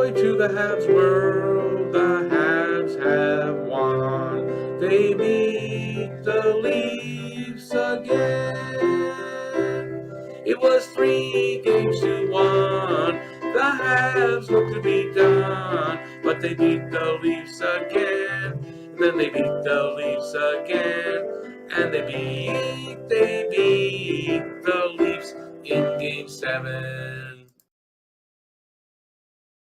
Joy to the Habs world, the Habs have won. They beat the Leafs again. It was 3-1. The Habs look to be done, but they beat the Leafs again. Then they beat the Leafs again, and they beat the Leafs in Game 7.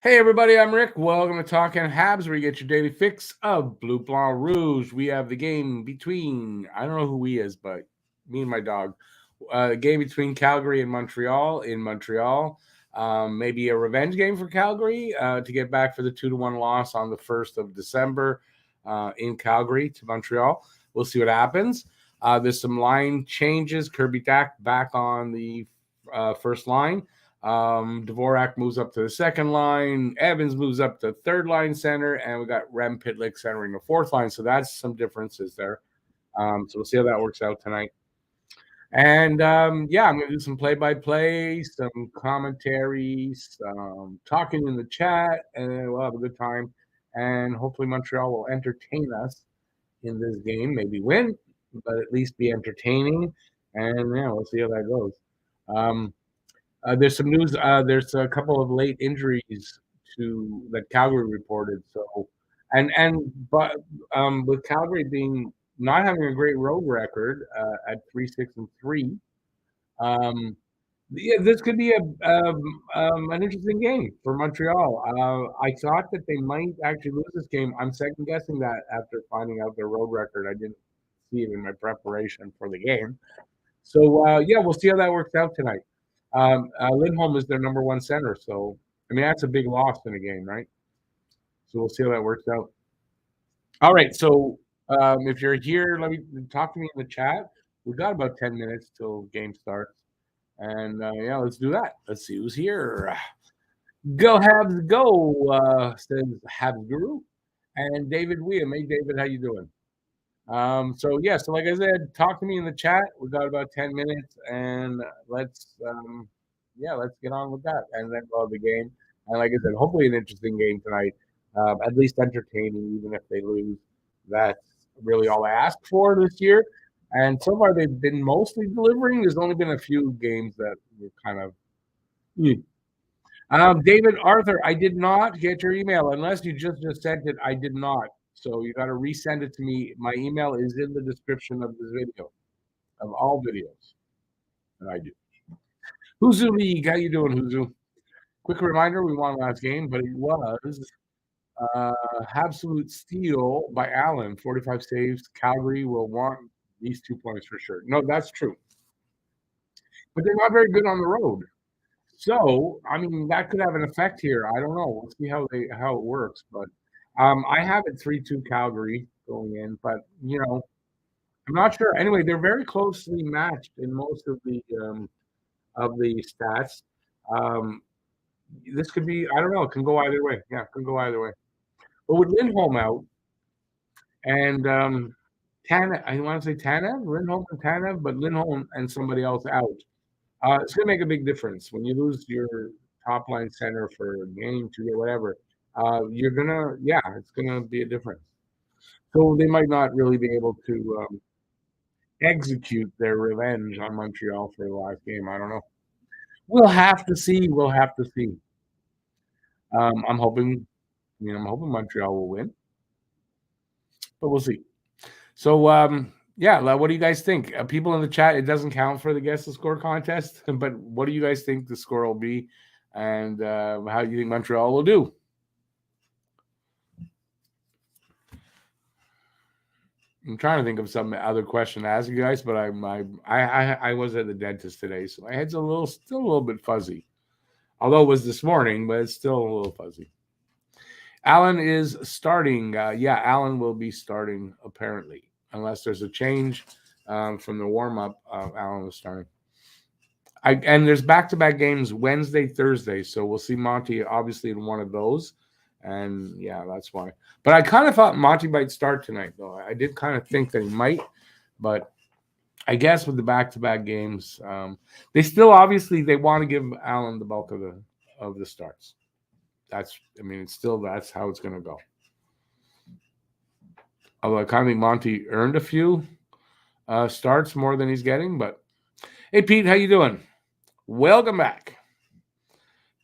Hey everybody, I'm Rick. Welcome to Talking Habs, where you get your daily fix of Bleu Blanc Rouge. We have the game between, I don't know who he is, but me and my dog. Game between Calgary and Montreal in Montreal. Maybe a revenge game for Calgary to get back for the 2-1 loss on the 1st of December in Calgary to Montreal. We'll see what happens. There's some line changes. Kirby Dack back on the first line. Dvorak moves up to the second line. Evans moves up to third line center, and we got Rem Pitlick centering the fourth line. So that's some differences there. So we'll see how that works out tonight. And I'm going to do some play-by-play, some commentary, some talking in the chat, and we'll have a good time. And hopefully Montreal will entertain us in this game. Maybe win, but at least be entertaining. And we'll see how that goes. There's some news. There's a couple of late injuries that Calgary reported. So, but with Calgary not having a great road record at 3-6-3, this could be an interesting game for Montreal. I thought that they might actually lose this game. I'm second guessing that after finding out their road record. I didn't see it in my preparation for the game. So we'll see how that works out tonight. Lindholm is their number one center, so that's a big loss in a game, right? So we'll see how that works out. All right, so if you're here, let me talk to me in the chat. We've got about 10 minutes till game starts, and let's do that. Let's see who's here. Go Habs, go! Says Habs Guru, and David William. Hey, David, how you doing? So like I said, talk to me in the chat. We've got about 10 minutes, and let's get on with that. And then we'll have the game. And like I said, hopefully an interesting game tonight, at least entertaining, even if they lose. That's really all I asked for this year. And so far, they've been mostly delivering. There's only been a few games that were kind of. David Arthur, I did not get your email. Unless you just sent it, I did not. So you got to resend it to me. My email is in the description of this video, of all videos that I do. Huzu League, how you doing, Huzu? Quick reminder, we won last game, but it was absolute steal by Allen, 45 saves. Calgary will want these 2 points for sure. No, that's true. But they're not very good on the road. So, that could have an effect here. I don't know. We'll see how it works, but I have it 3-2 Calgary going in, but I'm not sure. Anyway, they're very closely matched in most of the stats. This could be, I don't know, it can go either way. Yeah, it can go either way. But with Lindholm out and Tanev, I want to say Tanev, Lindholm and Tanev, but Lindholm and somebody else out. It's going to make a big difference when you lose your top line center for a game, 2 or whatever. It's going to be a difference. So they might not really be able to execute their revenge on Montreal for the last game. I don't know. We'll have to see. I'm hoping Montreal will win, but we'll see. So, what do you guys think? People in the chat, it doesn't count for the Guess the Score contest, but what do you guys think the score will be, and how do you think Montreal will do? I'm trying to think of some other question to ask you guys, but I was at the dentist today, so my head's still a little bit fuzzy. Although it was this morning, but it's still a little fuzzy. Allen is starting. Allen will be starting apparently, unless there's a change from the warm-up. Allen was starting. And there's back-to-back games Wednesday, Thursday, so we'll see Monty obviously in one of those. And that's why. But I kind of thought Monty might start tonight, though. I did kind of think that he might, but I guess with the back-to-back games, they still obviously they want to give Allen the bulk of the starts. it's still that's how it's going to go. Although I kind of think Monty earned a few starts more than he's getting, but hey, Pete, how you doing? Welcome back.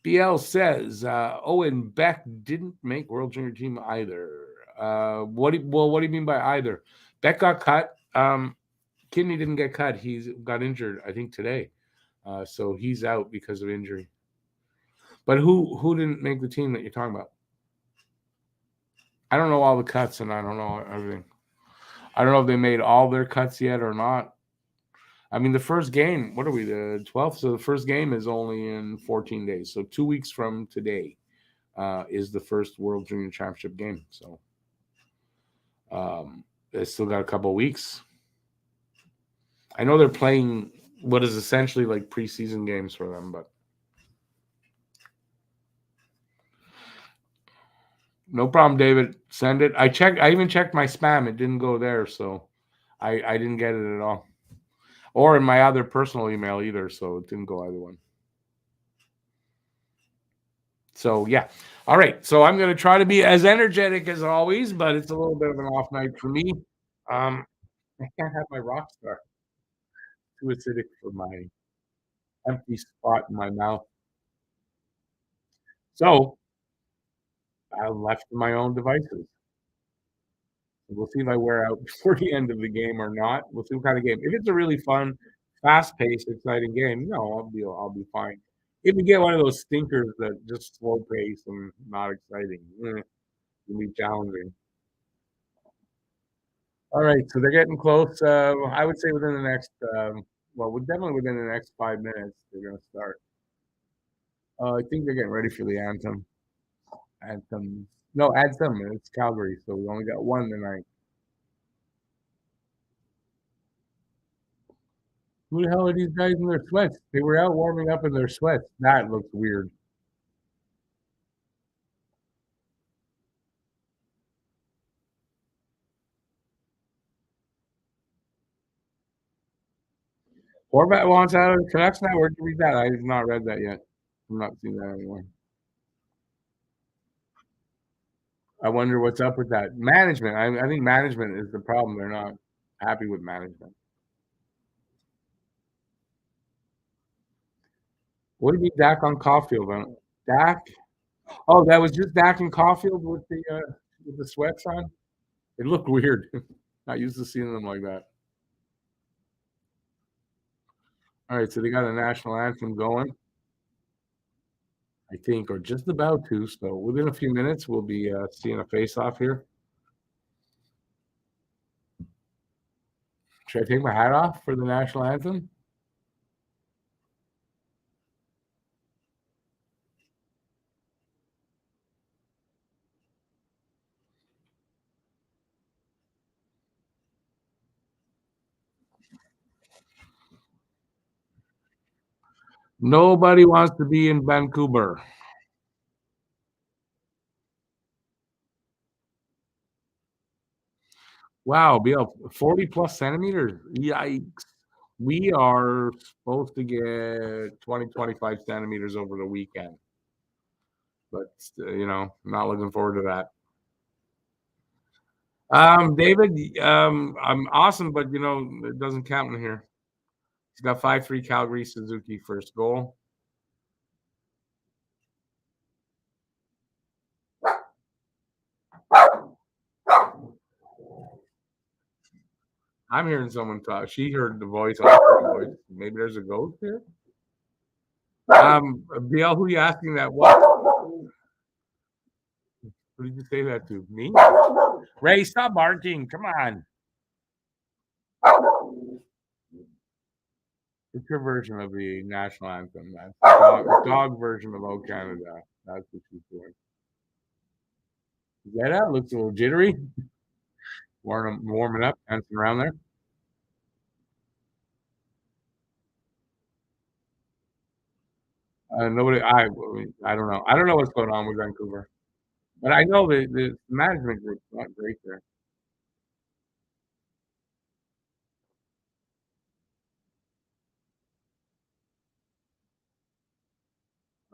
BL says Owen Beck didn't make World Junior team either. What do you mean by either? Beck got cut. Kidney didn't get cut. He's got injured, I think, today. So he's out because of injury. But who didn't make the team that you're talking about? I don't know all the cuts, and I don't know everything. I don't know if they made all their cuts yet or not. I mean, the first game, what are we, the 12th? So the first game is only in 14 days. So 2 weeks from today is the first World Junior Championship game. So they still got a couple of weeks. I know they're playing what is essentially like preseason games for them, but no problem, David. Send it. I even checked my spam. It didn't go there, so I didn't get it at all. Or in my other personal email either, so it didn't go either one. So yeah. All right. So I'm gonna try to be as energetic as always, but it's a little bit of an off night for me. I can't have my rock star. Too acidic for my empty spot in my mouth. So I'm left to my own devices. We'll see if I wear out before the end of the game or not. We'll see what kind of game. If it's a really fun, fast-paced, exciting game, no, I'll be fine. If we get one of those stinkers that just slow pace and not exciting, it'll be challenging. All right, so they're getting close. I would say within the next, definitely within the next 5 minutes, they're going to start. I think they're getting ready for the anthem. No, anthem. It's Calgary, so we only got one tonight. Who the hell are these guys in their sweats? They were out warming up in their sweats. That looks weird. Horvat wants out of the Canucks now. Where'd you read that? I have not read that yet. I'm not seeing that anymore. I wonder what's up with that. Management. I think management is the problem. They're not happy with management. What do you mean Dak on Caulfield? Dak? Oh, that was just Dak and Caulfield with the sweats on? It looked weird. Not used to seeing them like that. All right, so they got a national anthem going, I think, or just about to. So within a few minutes, we'll be seeing a face-off here. Should I take my hat off for the national anthem? Nobody wants to be in Vancouver. Wow, BL 40 plus centimeters. Yikes. We are supposed to get 20, 25 centimeters over the weekend. But, not looking forward to that. David, I'm awesome, but, it doesn't count in here. He's got 5-3 Calgary, Suzuki first goal. I'm hearing someone talk. She heard the voice. I heard the voice. Maybe there's a ghost here. BL, who are you asking that? What? Who did you say that to? Me? Ray, stop barking. Come on. It's your version of the national anthem. That's the dog version of "O Canada." That's what she's doing. Is that looks a little jittery. Warming up, dancing around there. Nobody. I don't know. I don't know what's going on with Vancouver, but I know the management group's not great there.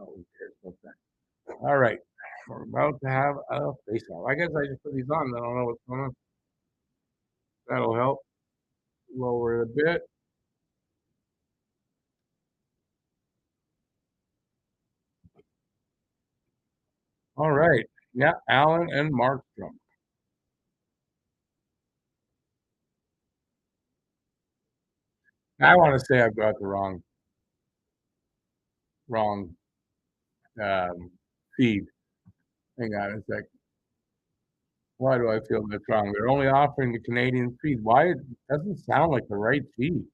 Oh, who cares about that? All right. We're about to have a face-off. I guess I just put these on. I don't know what's going on. That'll help lower it a bit. All right. Yeah, Allen and Markstrom. I want to say I've got the wrong feed. Hang on a sec. Why do I feel that's wrong? They're only offering the Canadian feed. Why? It doesn't sound like the right feed.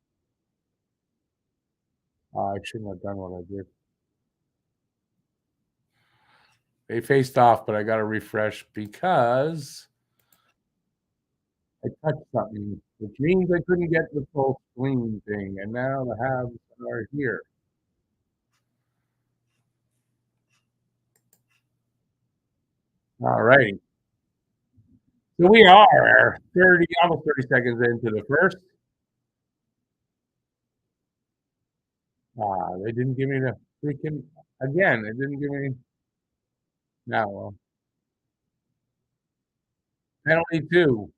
I shouldn't have done what I did. They faced off, but I got to refresh because I touched something, which means I couldn't get the full screen thing. And now the Habs are here. All righty. So we are 30, almost 30 seconds into the first. They didn't give me the freaking, again, they didn't give me, now, penalty two.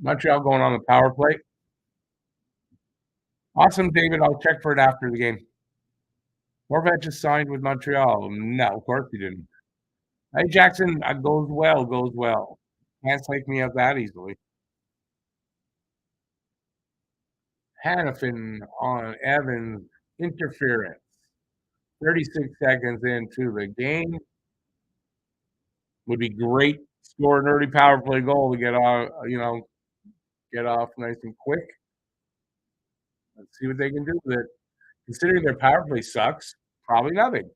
Montreal going on the power play. Awesome, David. I'll check for it after the game. Horvat just signed with Montreal. No, of course he didn't. Hey, Jackson, goes well, goes well. Can't take me up that easily. Hannafin on Evans, interference. 36 seconds into the game. Would be great. Score an early power play goal to get off, get off nice and quick. Let's see what they can do with it. Considering their power play sucks, probably nothing.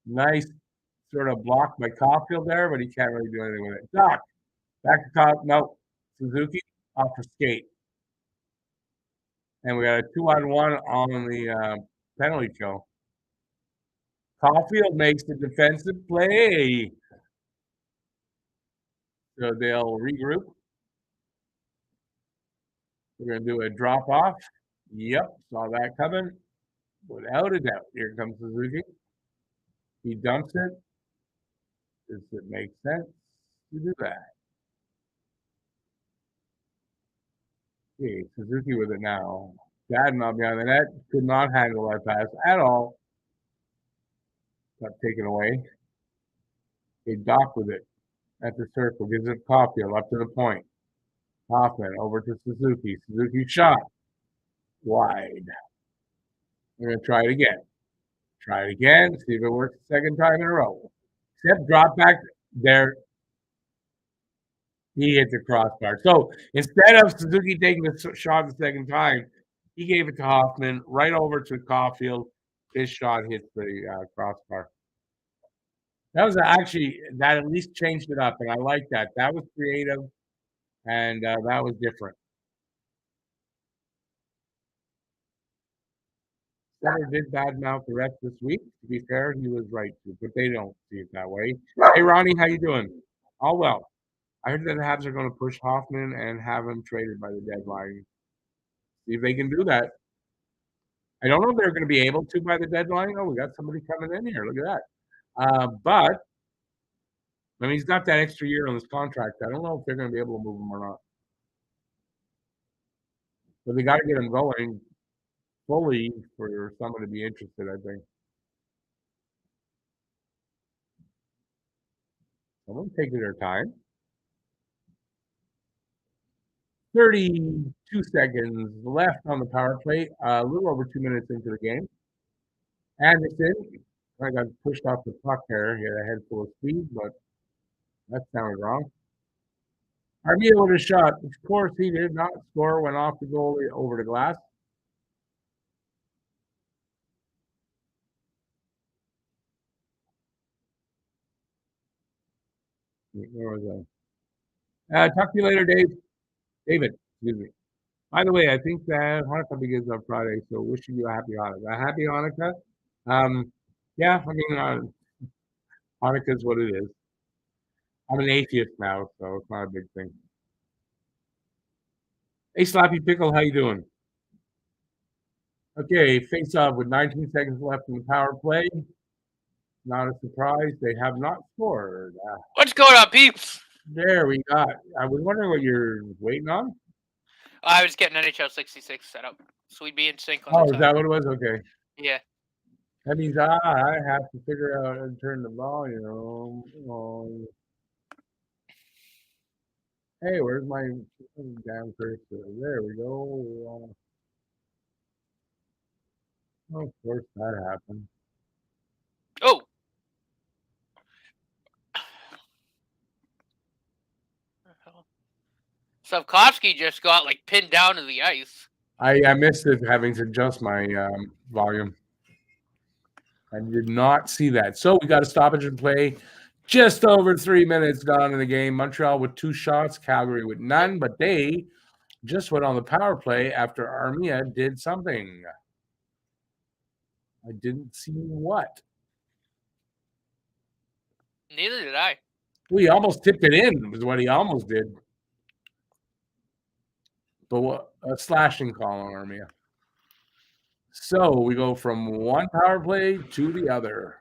Nice sort of block by Caulfield there, but he can't really do anything with it. Doc, back to top. No, Suzuki off for skate. And we got a 2-on-1 on the penalty kill. Caulfield makes the defensive play. So they'll regroup. We're going to do a drop off. Yep, saw that coming. Without a doubt. Here comes Suzuki. He dumps it. Does it make sense to do that? Okay, Suzuki with it now. Dadma behind the net. Could not handle that pass at all. Got taken away. A Doc with it at the circle. Gives it Caulfield up to the point. Hoffman over to Suzuki. Suzuki shot. Wide. We're going to try it again. Try it again. See if it works the second time in a row. Except drop back there. He hit the crossbar. So instead of Suzuki taking the shot the second time, he gave it to Hoffman right over to Caulfield. His shot hit the crossbar. That was actually, that at least changed it up, and I like that. That was creative, and that was different. Center did badmouth the rest this week. To be fair, he was right to, but they don't see it that way. Hey, Ronnie, how you doing? All well. I heard that the Habs are going to push Hoffman and have him traded by the deadline. See if they can do that. I don't know if they're going to be able to by the deadline. Oh, we got somebody coming in here. Look at that. But I mean, he's got that extra year on his contract. I don't know if they're going to be able to move him or not. But they got to get him going fully for someone to be interested, I think. Someone taking their time. 32 seconds left on the power play. A little over 2 minutes into the game. Anderson, I got pushed off the puck there. He had a head full of speed, but that sounded wrong. Armia with a shot. Of course, he did not score. Went off the goalie over the glass. Where was I? Talk to you later, Dave. David, excuse me. By the way, I think that Hanukkah begins on Friday, so wishing you a happy Hanukkah. A happy Hanukkah. Yeah, I mean, Hanukkah is what it is. I'm an atheist now, so it's not a big thing. Hey, Slappy Pickle, how you doing? Okay, face off with 19 seconds left in the power play. Not a surprise. They have not scored. What's going on, peeps? There we got. I was wondering what you're waiting on. I was getting NHL 66 set up, so we'd be in sync on Oh, the is time. that what it was? Okay. Yeah. That means I have to figure out and turn the volume on. Hey, where's my damn cursor? There we go. Of course, that happened. Oh. Slavkovsky just got like pinned down to the ice. I missed it having to adjust my volume. I did not see that. So we got a stoppage in play. Just over 3 minutes gone in the game. Montreal with 2 shots, Calgary with none, but they just went on the power play after Armia did something. I didn't see what. Neither did I. Well, he almost tipped it in, was what he almost did. But what a slashing call on Armia. So we go from one power play to the other.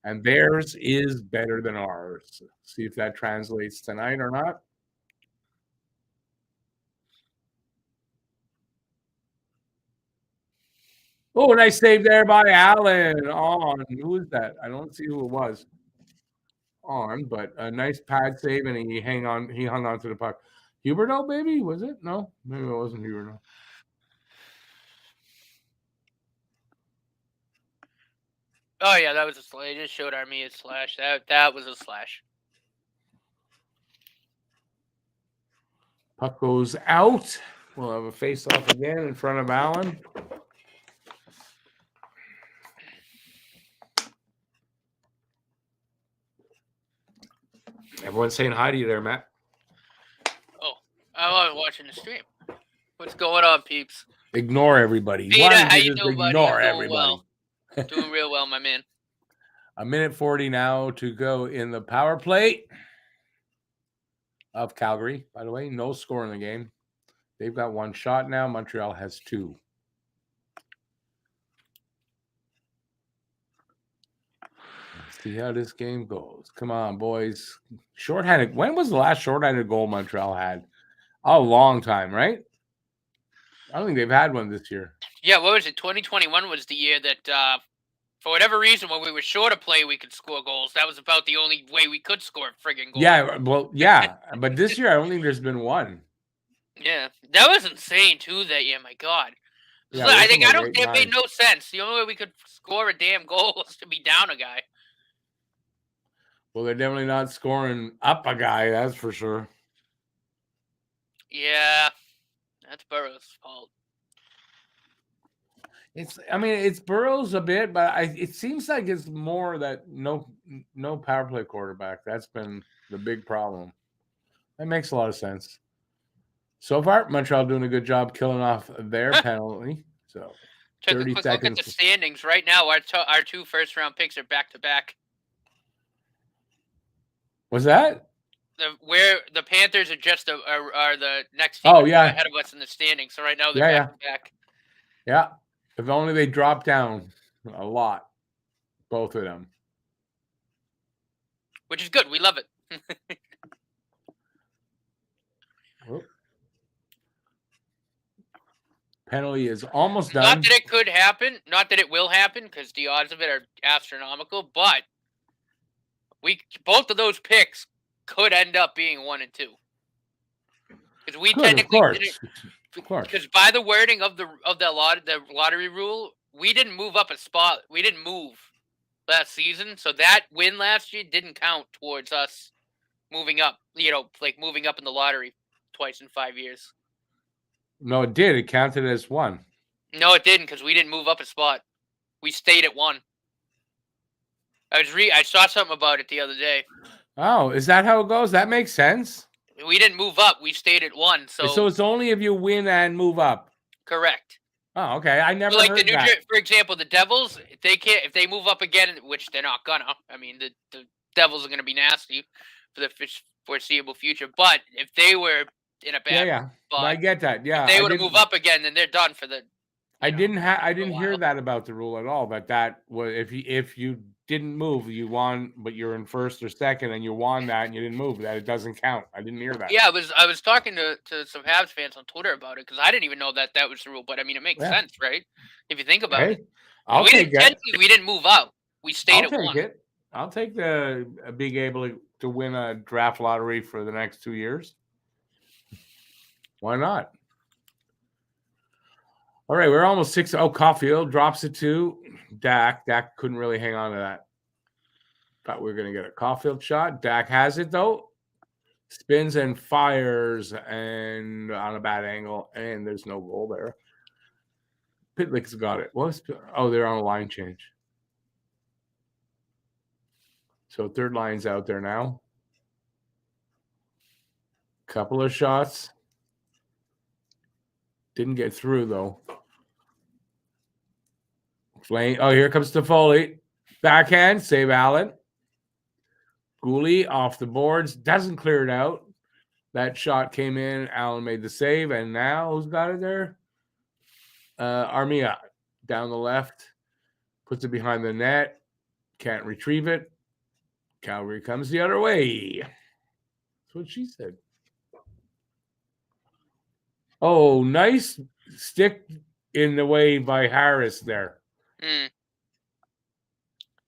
And theirs is better than ours. See if that translates tonight or not. Oh, nice save there by Allen. On. Who is that? I don't see who it was. On, but a nice pad save, and he hung on to the puck. Huberto, maybe? Was it? No, maybe it wasn't Huberto. Oh yeah, that was a slash. It just showed Armia slash. That was a slash. Puck goes out. We'll have a face-off again in front of Allen. Everyone's saying hi to you there, Matt. Oh, I was watching the stream. What's going on, peeps? Ignore everybody. Peter, how you doing, buddy? Ignore Doing everybody. well. Doing real well, my man. A minute 40 now to go in the power play of Calgary. By the way, no score in the game. They've got 1 shot now. Montreal has 2. Let's see how this game goes. Come on, boys. Shorthanded. When was the last shorthanded goal Montreal had? A long time, right? I don't think they've had one this year. Yeah, what was it? 2021 was the year that, for whatever reason, when we were short of play, we could score goals. That was about the only way we could score friggin' goals. Yeah, well, yeah. But this year, I don't think there's been one. Yeah, that was insane too. That year, my God. Yeah, I think it made no sense. The only way we could score a damn goal was to be down a guy. Well, they're definitely not scoring up a guy, that's for sure. Yeah, that's Burrow's fault. It's Burrows a bit, but it seems like it's more that no power play quarterback. That's been the big problem. That makes a lot of sense. So far, Montreal doing a good job killing off their penalty. So, took a quick look at the standings right now. Our 2 first-round picks are back-to-back. Was that? Where the Panthers are just are the next team ahead of us in the standings. So right now they're back-to-back. Yeah. If only they dropped down a lot, both of them. Which is good. We love it. Penalty is almost done. Not that it could happen. Not that it will happen, because the odds of it are astronomical. But both of those picks could end up being 1 and 2. Because we technically didn't. Of course. Because by the wording of the lottery rule, we didn't move up a spot. We didn't move last season, so that win last year didn't count towards us moving up. Moving up in the lottery twice in 5 years. No, it did. It counted as 1. No, it didn't, because we didn't move up a spot. We stayed at 1. I saw something about it the other day. Oh, is that how it goes? That makes sense. We didn't move up. We stayed at 1. So it's only if you win and move up. Correct. Oh, okay. I never heard that. For example, the Devils, if they move up again, which they're not gonna. I mean, the Devils are gonna be nasty for the foreseeable future. But if they were in a bad spot, I get that. Yeah, if they were to move up again, then they're done for the I didn't a hear while. that about the rule at all. That was if you didn't move, you won, but you're in first or second, and you won that, and you didn't move, that it doesn't count. I didn't hear that. Yeah, I was talking to some Habs fans on Twitter about it because I didn't even know that was the rule. But I mean, it makes sense, right? If you think about it. I'll take it. Technically, we didn't move out. We stayed at I'll one. take it. I'll take the being able to win a draft lottery for the next 2 years. Why not? All right, we're almost 6. Oh, Caulfield drops it to Dak. Dak couldn't really hang on to that. Thought we were going to get a Caulfield shot. Dak has it, though. Spins and fires and on a bad angle, and there's no goal there. Pitlick's got it. They're on a line change. So third line's out there now. Couple of shots. Didn't get through, though. Flame. Oh, here comes Toffoli. Backhand. Save Allen. Gooley off the boards. Doesn't clear it out. That shot came in. Allen made the save. And now who's got it there? Armia down the left. Puts it behind the net. Can't retrieve it. Calgary comes the other way. That's what she said. Oh, nice stick in the way by Harris there.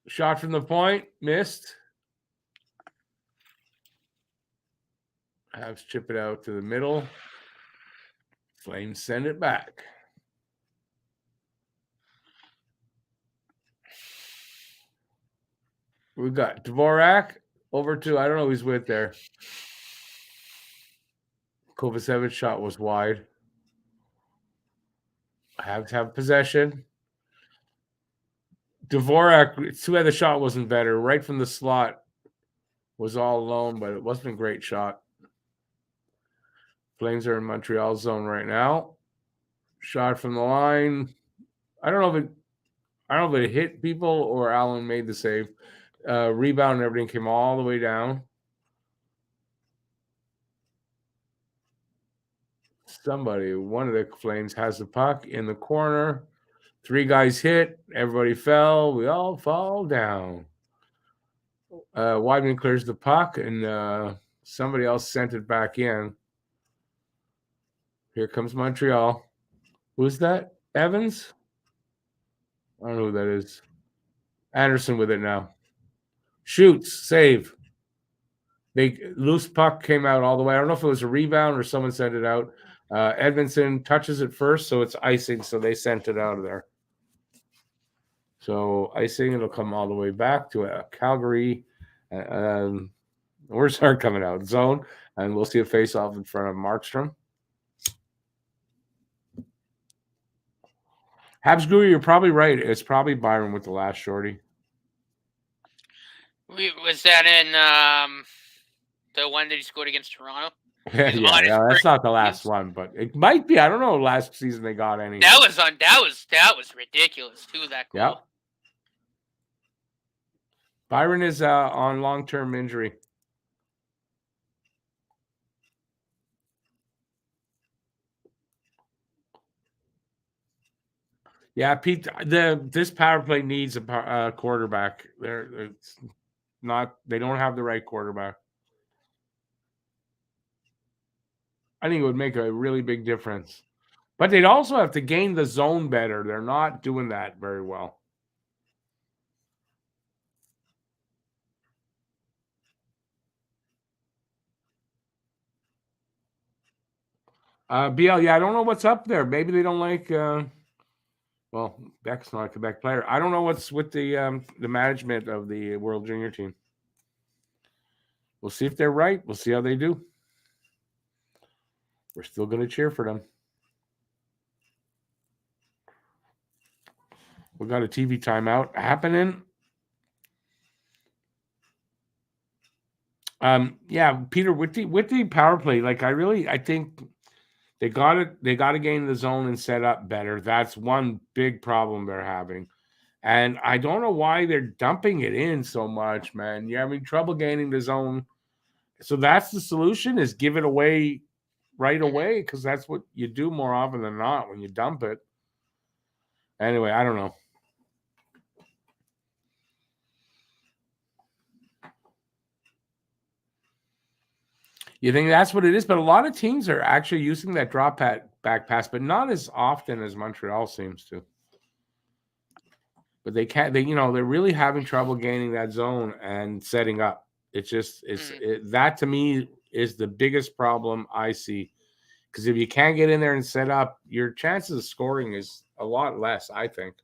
Shot from the point, missed. Habs chip it out to the middle. Flames send it back. We got Dvorak over to, I don't know who's with there. Kovacevic's shot was wide. Habs have possession. Dvorak, too bad the shot wasn't better. Right from the slot was all alone, but it wasn't a great shot. Flames are in Montreal zone right now. Shot from the line. I don't know if it hit people or Allen made the save. Rebound and everything came all the way down. One of the Flames has the puck in the corner. 3 guys hit. Everybody fell. We all fall down. Weidman clears the puck, and somebody else sent it back in. Here comes Montreal. Who's that? Evans? I don't know who that is. Anderson with it now. Shoots. Save. Loose puck came out all the way. I don't know if it was a rebound or someone sent it out. Edmondson touches it first, so it's icing, so they sent it out of there. So icing, it'll come all the way back to Calgary. Where's Hart coming out? Zone, and we'll see a face-off in front of Markstrom. Habs Guru, you're probably right. It's probably Byron with the last shorty. Was that in the one that he scored against Toronto? Yeah, that's not the last one, but it might be. I don't know. Last season they got any. That was ridiculous too. That goal. Yeah. Byron is on long-term injury. Yeah, Pete. This power play needs a quarterback. They don't have the right quarterback. I think it would make a really big difference. But they'd also have to gain the zone better. They're not doing that very well. BL, yeah, I don't know what's up there. Maybe they don't like. Well, Beck's not a Quebec player. I don't know what's with the management of the World Junior team. We'll see if they're right. We'll see how they do. We're still going to cheer for them. We got a TV timeout happening. Yeah, Peter, with the power play, I think they got to gain the zone and set up better. That's one big problem they're having. And I don't know why they're dumping it in so much, man. You're having trouble gaining the zone. So that's the solution, is give it away right away, because that's what you do more often than not when you dump it. Anyway, I don't know. You think that's what it is? But a lot of teams are actually using that drop back pass, but not as often as Montreal seems to. But they can't. They're really having trouble gaining that zone and setting up. It's just that to me is the biggest problem I see. Because if you can't get in there and set up, your chances of scoring is a lot less, I think.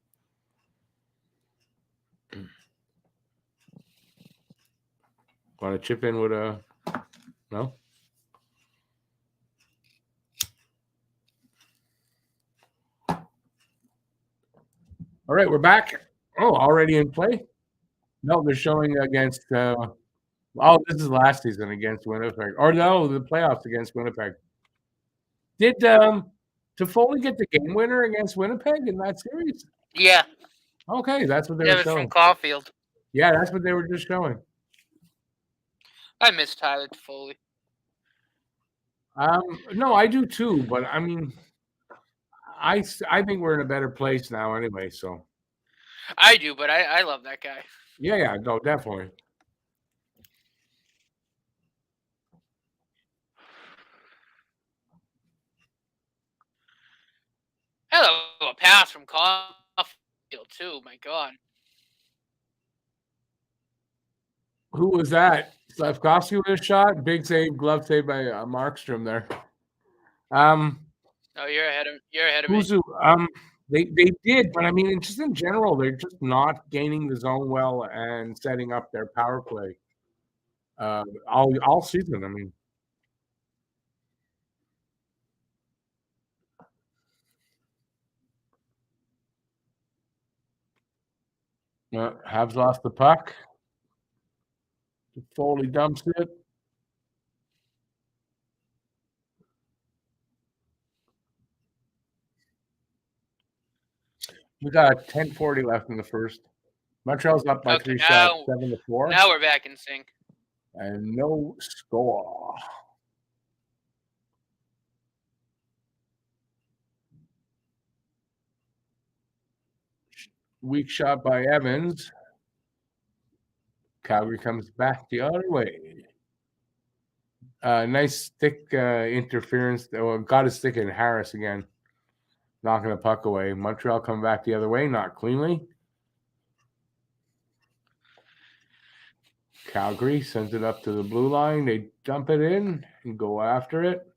Want to chip in with a no? All right, we're back. Oh, already in play? No, they're showing against. This is last season against Winnipeg, or no, the playoffs against Winnipeg. Did Toffoli get the game winner against Winnipeg in that series? Yeah. Okay, that's what they were showing. From Caulfield. Yeah, that's what they were just showing. I miss Tyler Toffoli. No, I do too, but I mean, I think we're in a better place now anyway. So I do, but I love that guy. Yeah, no, definitely. Hello, a pass from Caulfield too. My God. Who was that? Slavkovsky with a shot. Big save, glove save by Markstrom there. Oh, you're ahead of me. They did, but I mean, just in general, they're just not gaining the zone well and setting up their power play all season. I mean, Habs lost the puck. Foley dumps it. We got 10:40 left in the first. Montreal's up by 3 shots, 7-4. Now we're back in sync. And no score. Weak shot by Evans. Calgary comes back the other way. Nice stick interference. Got his stick in Harris again. Knocking the puck away. Montreal coming back the other way, not cleanly. Calgary sends it up to the blue line. They dump it in and go after it.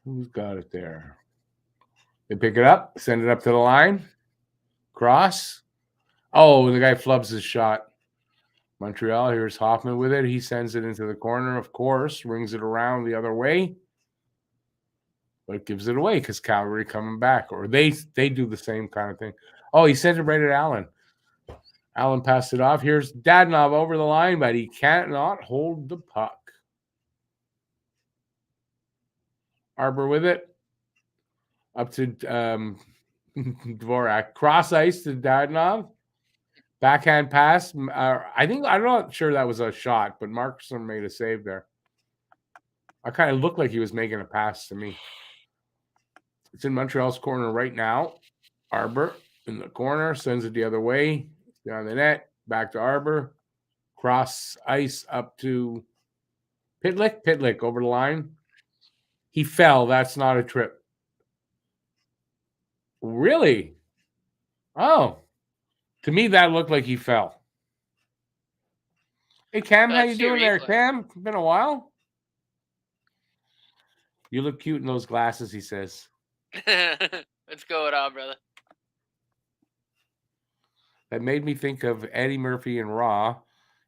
Who's got it there? They pick it up, send it up to the line. Cross. Oh, the guy flubs his shot. Montreal, here's Hoffman with it. He sends it into the corner, of course, rings it around the other way. But gives it away because Calgary coming back. Or they do the same kind of thing. Oh, he sends it right at Allen. Allen passed it off. Here's Dadonov over the line, but he cannot hold the puck. Arbor with it. Up to Dvorak. Cross ice to Dadonov. Backhand pass. I'm not sure that was a shot, but Markstrom made a save there. I kind of looked like he was making a pass to me. It's in Montreal's corner right now. Arbor in the corner, sends it the other way. Down the net, back to Arbor. Cross ice up to Pitlick. Pitlick over the line. He fell. That's not a trip. Really? Oh. To me, that looked like he fell. Hey, Cam, how you doing there, Cam? It's been a while. You look cute in those glasses, he says. What's going on, brother? That made me think of Eddie Murphy in Raw,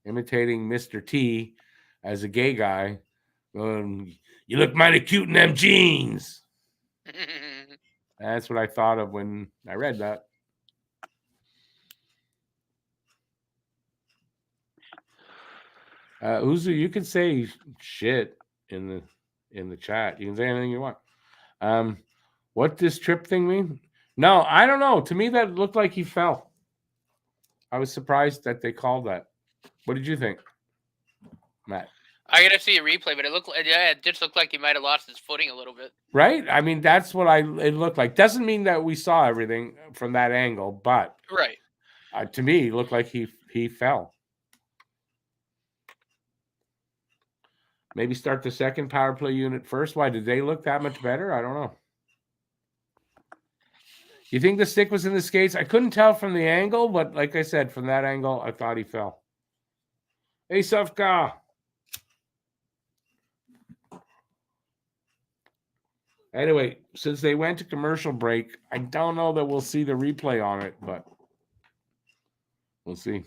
imitating Mr. T as a gay guy. You look mighty cute in them jeans. That's what I thought of when I read that. Uzu, you can say shit in the chat. You can say anything you want. What this trip thing mean? No, I don't know. To me, that looked like he fell. I was surprised that they called that. What did you think, Matt? I gotta see a replay, but it just looked like he might have lost his footing a little bit. Right? I mean, that's what it looked like. Doesn't mean that we saw everything from that angle, but Right. to me, it looked like he fell. Maybe start the second power play unit first. Why did they look that much better? I don't know. You think the stick was in the skates? I couldn't tell from the angle, but like I said, from that angle, I thought he fell. Hey, Sufka. Anyway, since they went to commercial break, I don't know that we'll see the replay on it, but we'll see.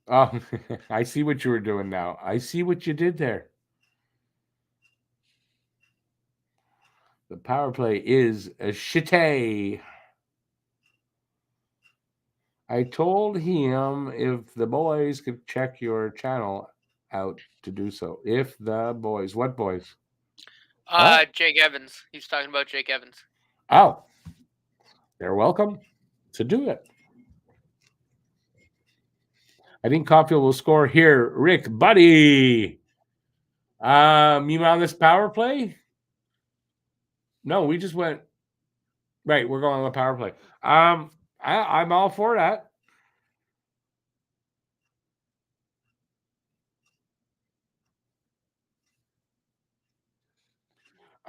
Oh, I see what you were doing now. I see what you did there. The power play is a shitty. I told him if the boys could check your channel out to do so. If the boys, what boys? What? Jake Evans. He's talking about Jake Evans. Oh, they're welcome to do it. I think Caulfield will score here. Rick, buddy. You on this power play? No, we just went. Right, we're going on the power play. I'm all for that.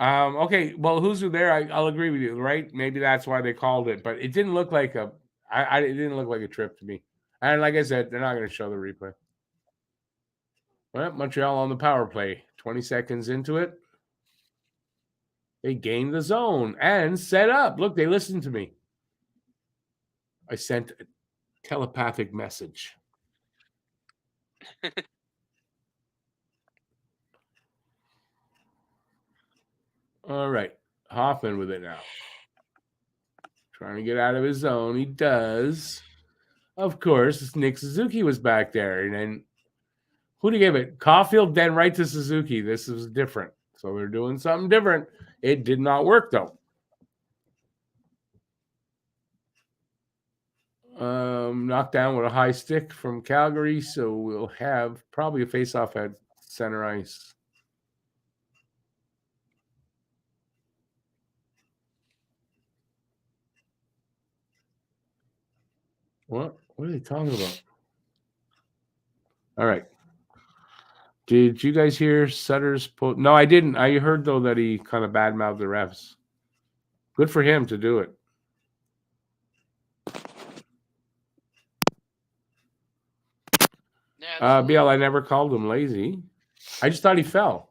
Okay, well, who's there? I'll agree with you, right? Maybe that's why they called it, but it didn't look like it didn't look like a trip to me. And like I said, they're not going to show the replay. Well, Montreal on the power play. 20 seconds into it. They gained the zone and set up. Look, they listened to me. I sent a telepathic message. All right. Hoffman with it now. Trying to get out of his zone. He does. Of course, Nick Suzuki was back there. And then who to give it? Caulfield, then right to Suzuki. This is different. So they're doing something different. It did not work, though. Knocked down with a high stick from Calgary. So we'll have probably a face-off at center ice. What are they talking about? All right. Did you guys hear Sutter's post? No, I didn't. I heard, though, that he kind of badmouthed the refs. Good for him to do it. BL, I never called him lazy. I just thought he fell.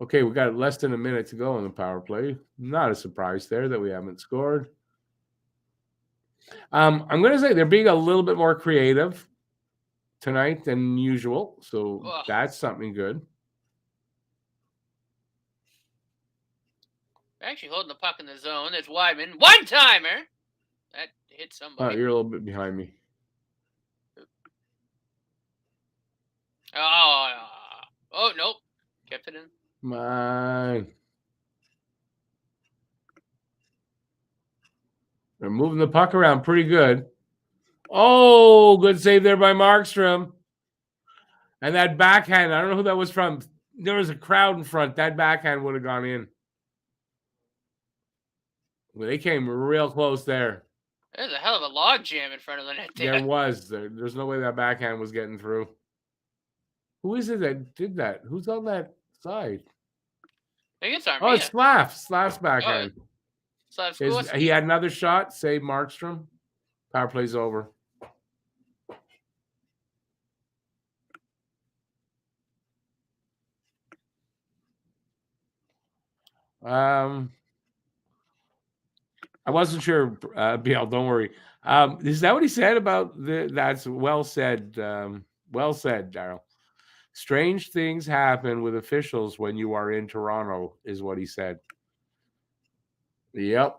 Okay, we got less than a minute to go in the power play. Not a surprise there that we haven't scored. I'm going to say they're being a little bit more creative tonight than usual, so that's something good. Actually holding the puck in the zone. There's Wyman. One-timer! That hit somebody. Oh, you're a little bit behind me. Oh, nope. Kept it in. Come on. They're moving the puck around pretty good. Oh, good save there by Markstrom. And that backhand, I don't know who that was from. There was a crowd in front. That backhand would have gone in. Well, they came real close there. There's a hell of a log jam in front of the net. There was. There's no way that backhand was getting through. Who is it that did that? Who's on that side? I think it's Armia. Oh, it's Slav. Slav's backhand. He had another shot. Save Markstrom. Power play's over. I wasn't sure, BL, don't worry. Is that what he said about that's well said. Well said, Daryl. Strange things happen with officials when you are in Toronto, is what he said. Yep.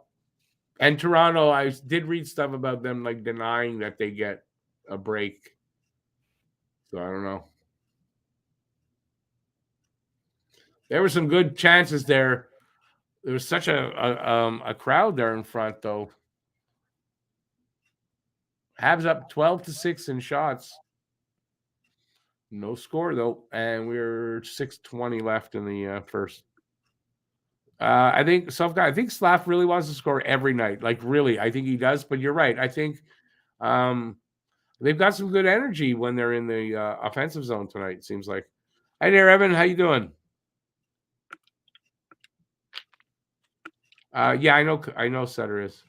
And Toronto, I did read stuff about them like denying that they get a break. So I don't know. There were some good chances there. There was such a crowd there in front, though. Habs up 12-6 in shots. No score though, and we're 6:20 left in the first. I think Slav really wants to score every night. Like really, I think he does. But you're right. I think they've got some good energy when they're in the offensive zone tonight. It seems like. Hi there, Evan. How you doing? Yeah, I know Sutter is.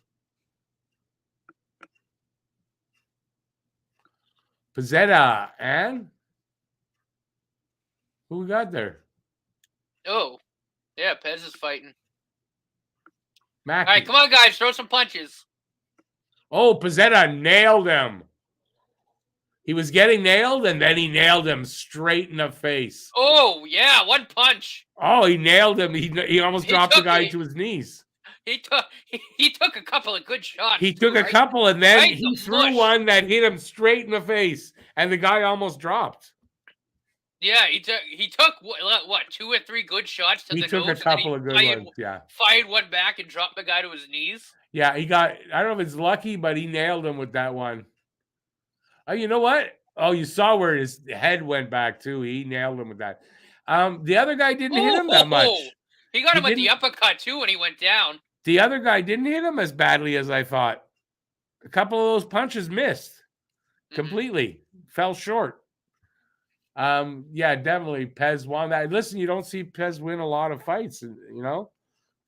Pizzetta and who we got there? Oh, yeah, Pez is fighting. Mackie. All right, come on, guys, throw some punches. Oh, Pizzetta nailed him. He was getting nailed, and then he nailed him straight in the face. Oh, yeah, one punch. Oh, he nailed him. He almost dropped the guy to his knees. He took a couple of good shots. He took a couple, and then he threw one that hit him straight in the face, and the guy almost dropped. Yeah, he took what 2 or 3 good shots to the nose. He took a couple of good ones. Yeah, fired one back and dropped the guy to his knees. Yeah, he got. I don't know if it's lucky, but he nailed him with that one. Oh, you know what? Oh, you saw where his head went back too. He nailed him with that. The other guy didn't hit him that much. He got him with the uppercut too when he went down. The other guy didn't hit him as badly as I thought. A couple of those punches missed completely. Fell short. Yeah, definitely. Pez won that. Listen, you don't see Pez win a lot of fights, you know?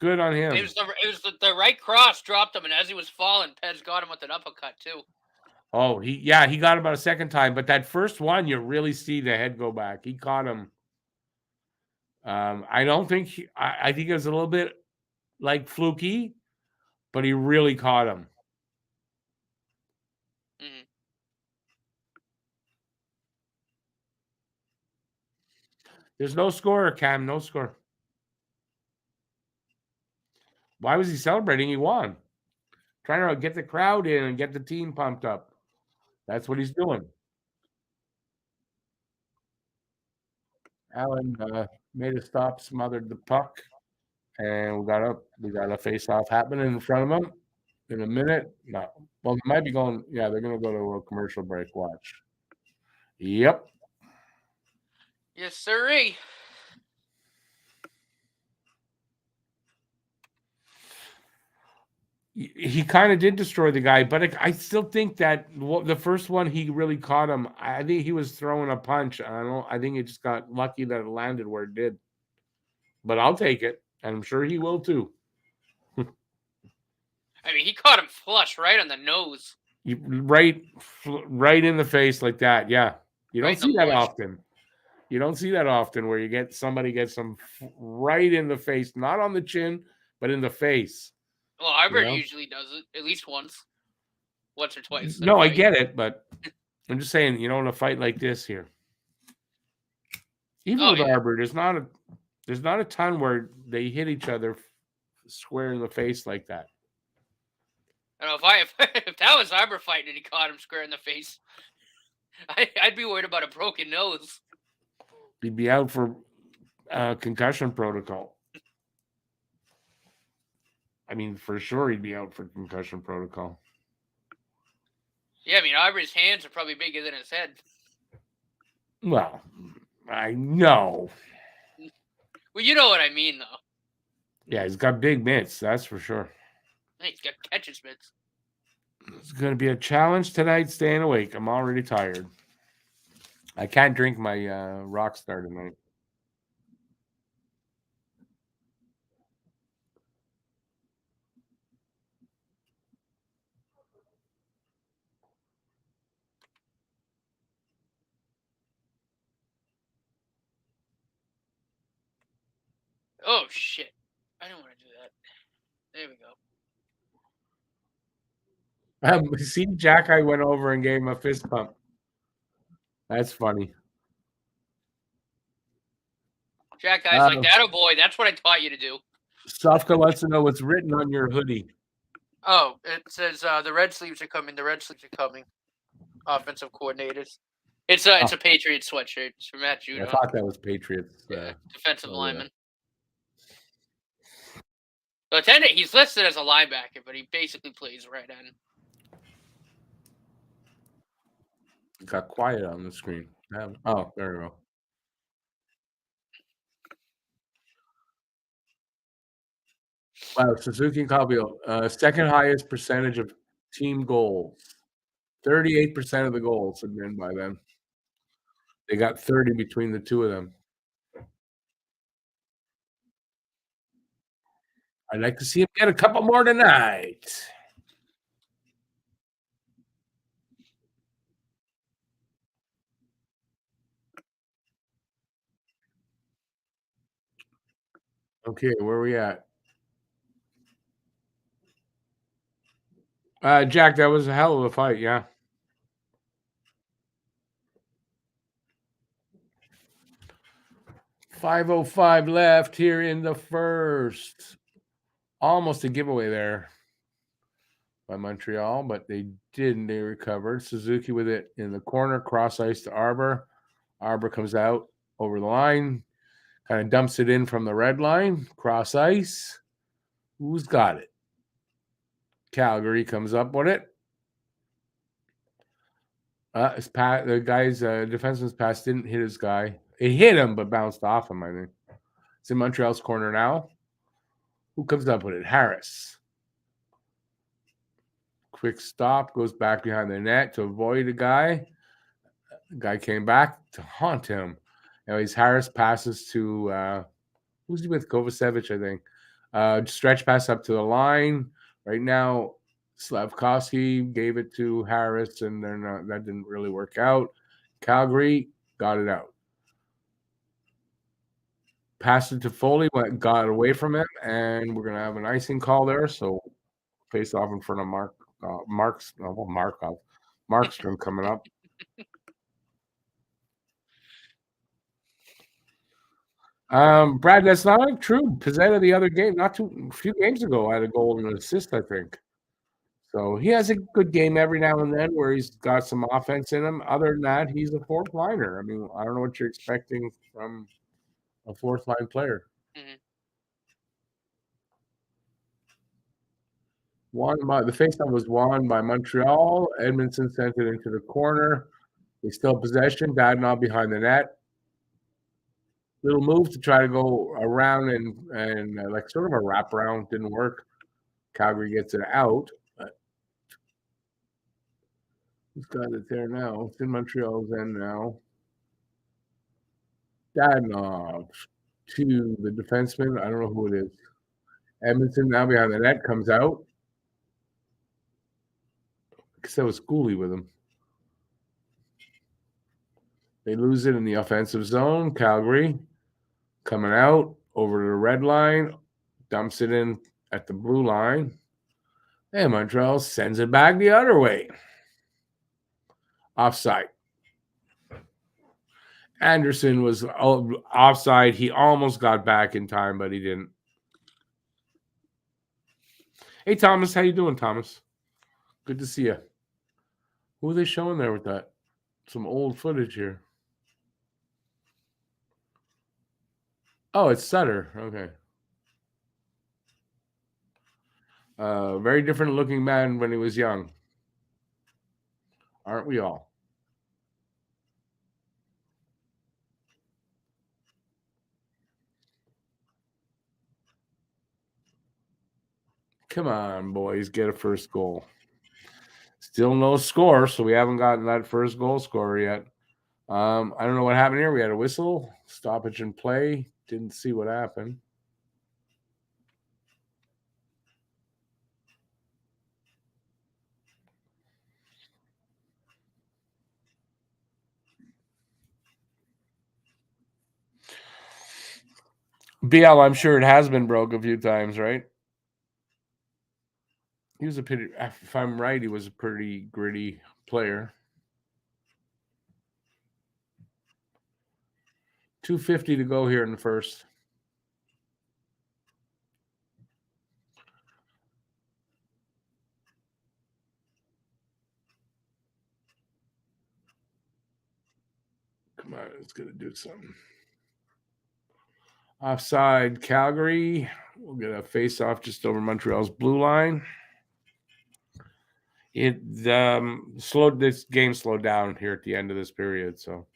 Good on him. It was the right cross dropped him, and as he was falling, Pez got him with an uppercut too. Oh, he got him about a second time, but that first one, you really see the head go back. He caught him. I don't think I think it was a little bit like fluky, but he really caught him. Mm-hmm. There's no score, Cam. No score. Why was he celebrating? He won. Trying to get the crowd in and get the team pumped up. That's what he's doing. Allen made a stop, smothered the puck, and we got a face-off happening in front of him in a minute. No, well, they might be going. Yeah, they're going to go to a commercial break. Watch. Yep. Yes, sirree. He kind of did destroy the guy, but I still think that the first one he really caught him. I think he was throwing a punch. I think it just got lucky that it landed where it did. But I'll take it, and I'm sure he will too. I mean, he caught him flush right on the nose. Right in the face like that. Yeah, you don't see that often. You don't see that often where you get somebody gets them right in the face, not on the chin, but in the face. Well, Arbor usually does it at least once or twice. No, I get it, but I'm just saying, in a fight like this here, even with Arbor, there's not a ton where they hit each other square in the face like that. I don't know if that was Arbor fighting and he caught him square in the face, I'd be worried about a broken nose. He'd be out for concussion protocol. I mean, for sure, he'd be out for concussion protocol. Yeah, I mean, Arbor's hands are probably bigger than his head. Well, I know. Well, you know what I mean, though. Yeah, he's got big mitts, that's for sure. He's got catcher's mitts. It's going to be a challenge tonight, staying awake. I'm already tired. I can't drink my Rockstar tonight. Oh, shit. I don't want to do that. There we go. See, Jack, I went over and gave him a fist pump. That's funny. Jack guy's like, that, oh boy, that's what I taught you to do. Sofka wants to know what's written on your hoodie. Oh, it says the red sleeves are coming. The red sleeves are coming. Offensive coordinators. It's a Patriots sweatshirt. It's from Matt Judo. I thought that was Patriots. Defensive lineman. So he's listed as a linebacker, but he basically plays right end. It got quiet on the screen. Oh, there we go. Wow, Suzuki and Calvillo, second highest percentage of team goals. 38% of the goals have been by them. They got 30 between the two of them. I'd like to see him get a couple more tonight. Okay, where are we at? Jack, that was a hell of a fight, yeah. 5:05 left here in the first. Almost a giveaway there by Montreal, but they didn't. They recovered. Suzuki with it in the corner, cross ice to Arbor. Arbor comes out over the line, kind of dumps it in from the red line, cross ice. Who's got it? Calgary comes up with it. The guy's defenseman's pass didn't hit his guy. It hit him, but bounced off him, I think. It's in Montreal's corner now. Who comes up with it? Harris. Quick stop, goes back behind the net to avoid a guy. The guy came back to haunt him. Anyways, Harris passes to who's he with? Kovacevic, I think. Stretch pass up to the line. Right now, Slavkovsky gave it to Harris, and that didn't really work out. Calgary got it out. Passed it to Foley, got it away from him, and we're gonna have an icing call there. So face off in front of Markstrom coming up. Brad, that's not true. Pizzetta the other game, a few games ago, had a goal and an assist, I think. So he has a good game every now and then where he's got some offense in him. Other than that, he's a fourth liner. I mean, I don't know what you're expecting from a fourth line player. The faceoff was won by Montreal. Edmondson sent it into the corner. They still have possession. Dadonov behind the net. Little move to try to go around and like sort of a wraparound. Didn't work. Calgary gets it out. Who's got it there now? It's in Montreal's end now. Dadonov to the defenseman. I don't know who it is. Edmondson now behind the net comes out. I guess that was Cooley with him. They lose it in the offensive zone. Calgary coming out over to the red line, dumps it in at the blue line, and Montreal sends it back the other way. Offside. Anderson was offside. He almost got back in time, but he didn't. Hey, Thomas. How you doing, Thomas? Good to see you. Who are they showing there with that? Some old footage here. Oh, it's Sutter. Okay. Very different looking man when he was young. Aren't we all? Come on, boys. Get a first goal. Still no score, so we haven't gotten that first goal scorer yet. I don't know what happened here. We had a whistle, stoppage in play. Didn't see what happened. BL, I'm sure it has been broke a few times, right? He was if I'm right, he was a pretty gritty player. 2:50 to go here in the first. Come on, it's going to do something. Offside, Calgary. We'll get a face-off just over Montreal's blue line. It this game slowed down here at the end of this period, so.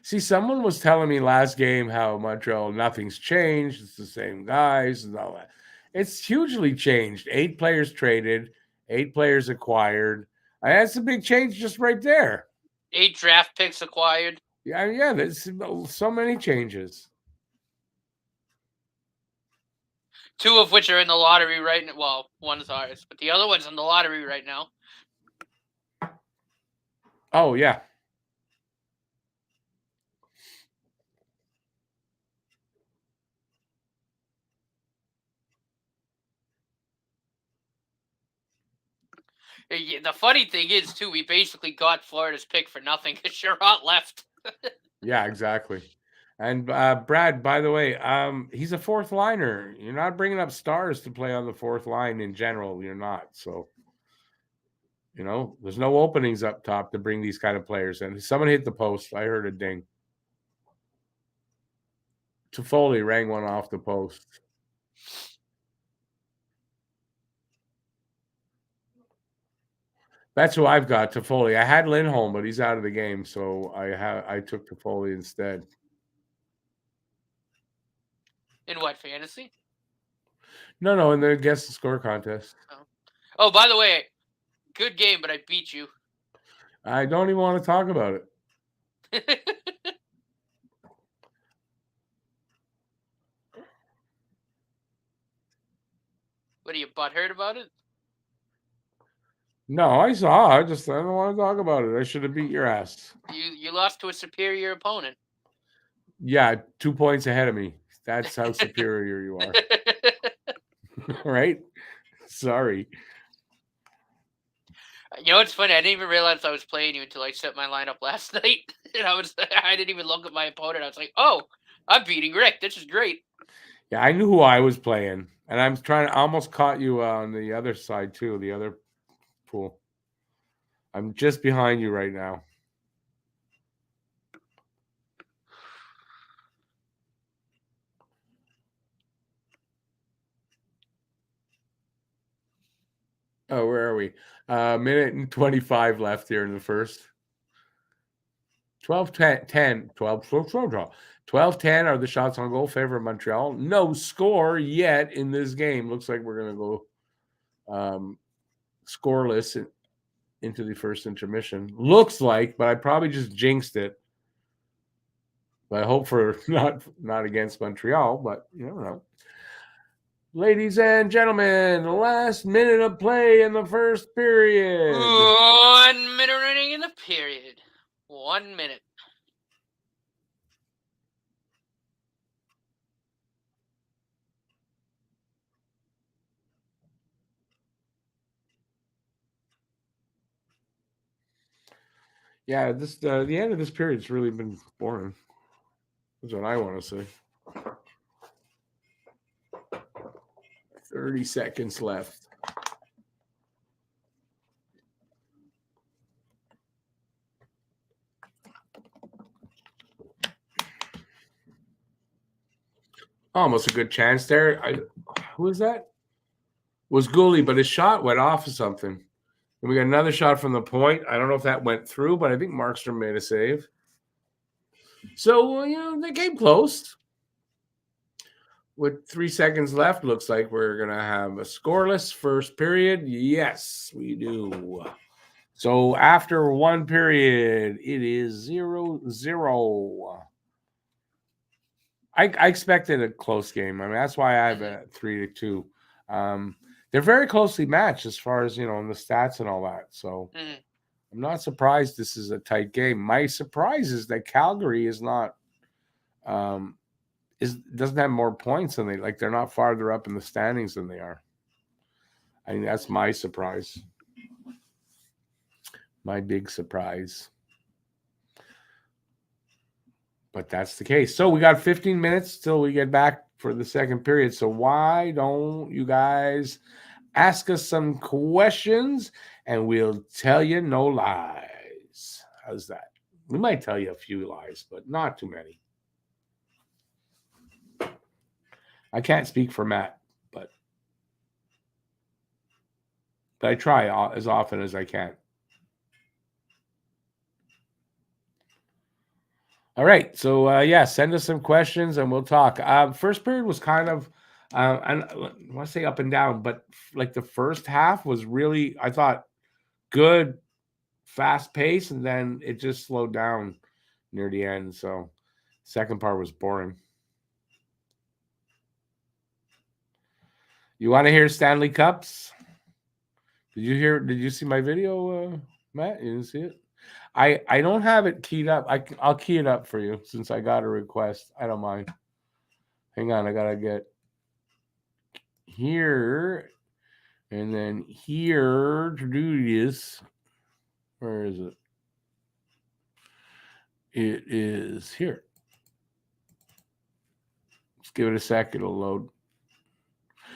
See, someone was telling me last game how Montreal, nothing's changed. It's the same guys and all that. It's hugely changed. 8 players traded, 8 players acquired. That's a big change just right there. 8 draft picks acquired. Yeah, there's so many changes. 2 of which are in the lottery right now. Well, one's ours, but the other one's in the lottery right now. Oh, yeah. The funny thing is, too, we basically got Florida's pick for nothing because Sherratt left. Yeah, exactly. And Brad, by the way, he's a fourth liner. You're not bringing up stars to play on the fourth line in general. You're not. So, there's no openings up top to bring these kind of players in. Someone hit the post. I heard a ding. Toffoli rang one off the post. That's who I've got, Toffoli. I had Lindholm, but he's out of the game, so I took Toffoli instead. In what, fantasy? No, in the guess the score contest. Oh, by the way, good game, but I beat you. I don't even want to talk about it. What, are you butthurt about it? No, I saw. I don't want to talk about it. I should have beat your ass. You lost to a superior opponent. Yeah, 2 points ahead of me. That's how superior you are. Right? Sorry. You know what's funny? I didn't even realize I was playing you until I set my lineup last night. And I didn't even look at my opponent. I was like, oh, I'm beating Rick. This is great. Yeah, I knew who I was playing. And I'm trying to almost caught you on the other side too, the other pool. I'm just behind you right now. Oh, where are we? Minute and 25 left here in the first. 12-10. 12-10 are the shots on goal favor of Montreal. No score yet in this game. Looks like we're going to go scoreless into the first intermission. Looks like, but I probably just jinxed it. But I hope for not against Montreal, but you never know. Ladies and gentlemen, the last minute of play in the first period. 1 minute running in the period. 1 minute. Yeah, the end of this period's really been boring. That's what I want to say. 30 seconds left. Almost a good chance there. Who was that? Was Gooley, but his shot went off of something. And we got another shot from the point. I don't know if that went through, but I think Markstrom made a save. So, they came close. With 3 seconds left, looks like we're going to have a scoreless first period. Yes, we do. So after one period, it is 0-0. I expected a close game. I mean, that's why I have a 3-2. They're very closely matched as far as, in the stats and all that. So I'm not surprised this is a tight game. My surprise is that Calgary is not doesn't have more points than they're not farther up in the standings than they are. I mean, that's my surprise. My big surprise. But that's the case. So we got 15 minutes till we get back for the second period. So why don't you guys ask us some questions and we'll tell you no lies. How's that? We might tell you a few lies, but not too many. I can't speak for Matt, but I try as often as I can. All right, so yeah, send us some questions and we'll talk. First period was kind of, I want to say up and down, but like the first half was really, I thought, good, fast pace, and then it just slowed down near the end. So second part was boring. You want to hear Stanley Cups? Did you see my video, Matt? You didn't see it? I don't have it keyed up. I'll key it up for you since I got a request. I don't mind. Hang on, I gotta get here and then here to do this. Where is it? It is here. Let's give it a sec. It'll load.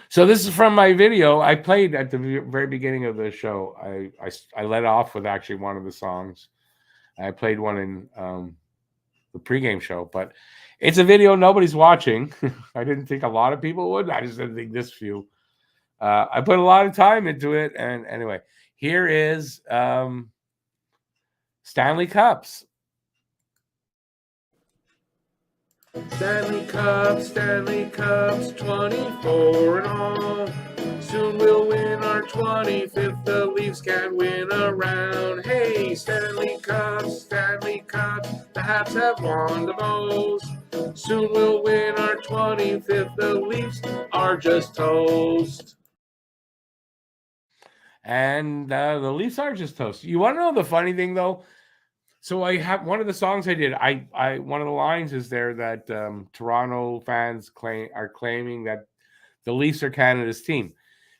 So this is from my video. I played at the very beginning of the show. I let off with actually one of the songs. I played one in the pregame show, but it's a video nobody's watching. I didn't think a lot of people would. I just didn't think this few. I put a lot of time into it, and anyway, here is Stanley Cups. Stanley Cups, 24 in all. Soon we'll win our 25th. The Leafs can win a round. Hey, Stanley Cups, the Habs have won the most. Soon we'll win our 25th. The Leafs are just toast. And the Leafs are just toast. You want to know the funny thing, though? So I have one of the songs I did. I one of the lines is there that Toronto fans are claiming that the Leafs are Canada's team.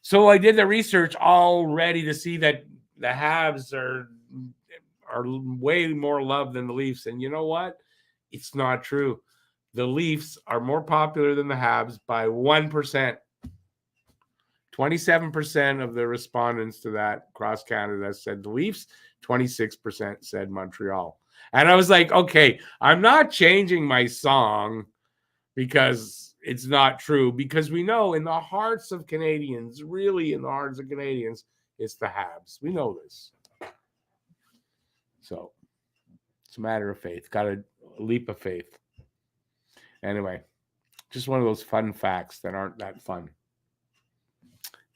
So I did the research all ready to see that the Habs are way more loved than the Leafs. And you know what? It's not true. The Leafs are more popular than the Habs by 1%. 27% of the respondents to that across Canada said the Leafs. 26% said Montreal. And I was like, okay, I'm not changing my song because it's not true, because we know in the hearts of Canadians, really in the hearts of Canadians, it's the Habs. We know this. So it's a matter of faith. Got a leap of faith. Anyway, just one of those fun facts that aren't that fun.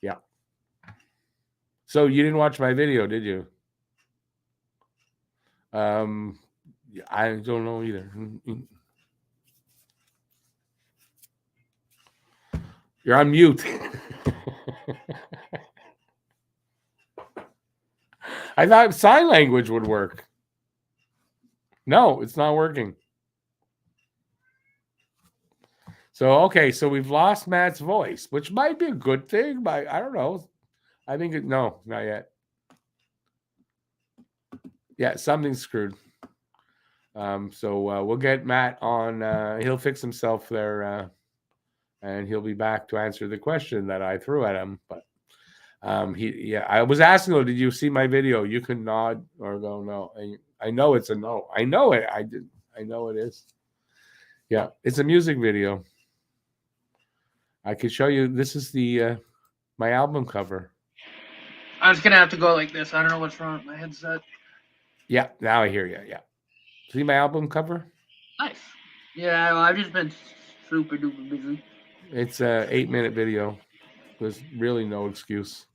Yeah. So you didn't watch my video, did you? I don't know either. You're on mute. I thought sign language would work. No, it's not working. So, okay, so we've lost Matt's voice, which might be a good thing, but I don't know. I think no, not yet. Yeah, something's screwed. So we'll get Matt on. He'll fix himself there, and he'll be back to answer the question that I threw at him. But I was asking him, did you see my video? You can nod or go no. I know it's a no. I know it. I know it is. Yeah, it's a music video. I could show you. This is the my album cover. I was gonna have to go like this. I don't know what's wrong with my headset. Yeah, now I hear you. Yeah, see my album cover? Nice. Yeah, well, I've just been super duper busy. It's a 8-minute video. There's really no excuse.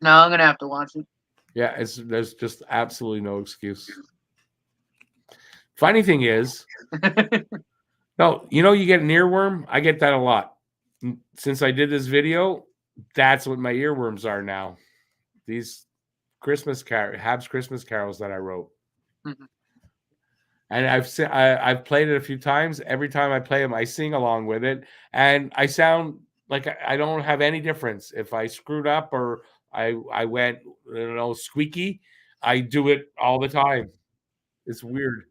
No, I'm gonna have to watch it. Yeah, there's just absolutely no excuse. Funny thing is, no, you get an earworm. I get that a lot. Since I did this video, that's what my earworms are now. These Habs Christmas carols that I wrote. Mm-hmm. And I've played it a few times. Every time I play them, I sing along with it, and I sound like I don't have any difference. If I screwed up or I went squeaky, I do it all the time. It's weird.